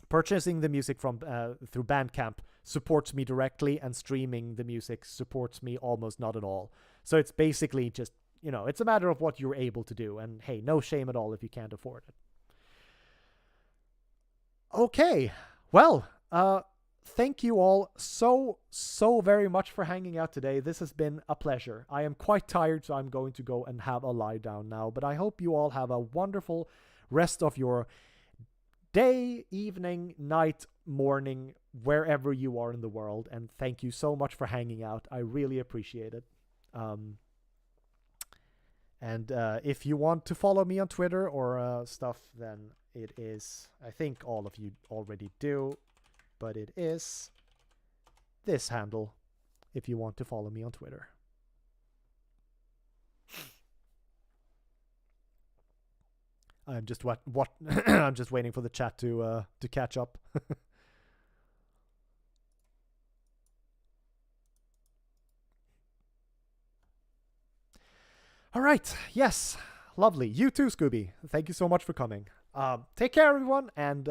purchasing the music from through Bandcamp supports me directly, and streaming the music supports me almost not at all. So it's basically just, it's a matter of what you're able to do. And hey, no shame at all if you can't afford it. Okay, well, thank you all so very much for hanging out today. This has been a pleasure. I am quite tired, so I'm going to go and have a lie down now. But I hope you all have a wonderful rest of your day, evening, night, morning, wherever you are in the world. And thank you so much for hanging out. I really appreciate it. And if you want to follow me on Twitter or stuff, then it is, I think all of you already do, but it is this handle if you want to follow me on Twitter. I'm just I'm just waiting for the chat to catch up. All right. Yes. Lovely. You too, Scooby. Thank you so much for coming. Take care, everyone, and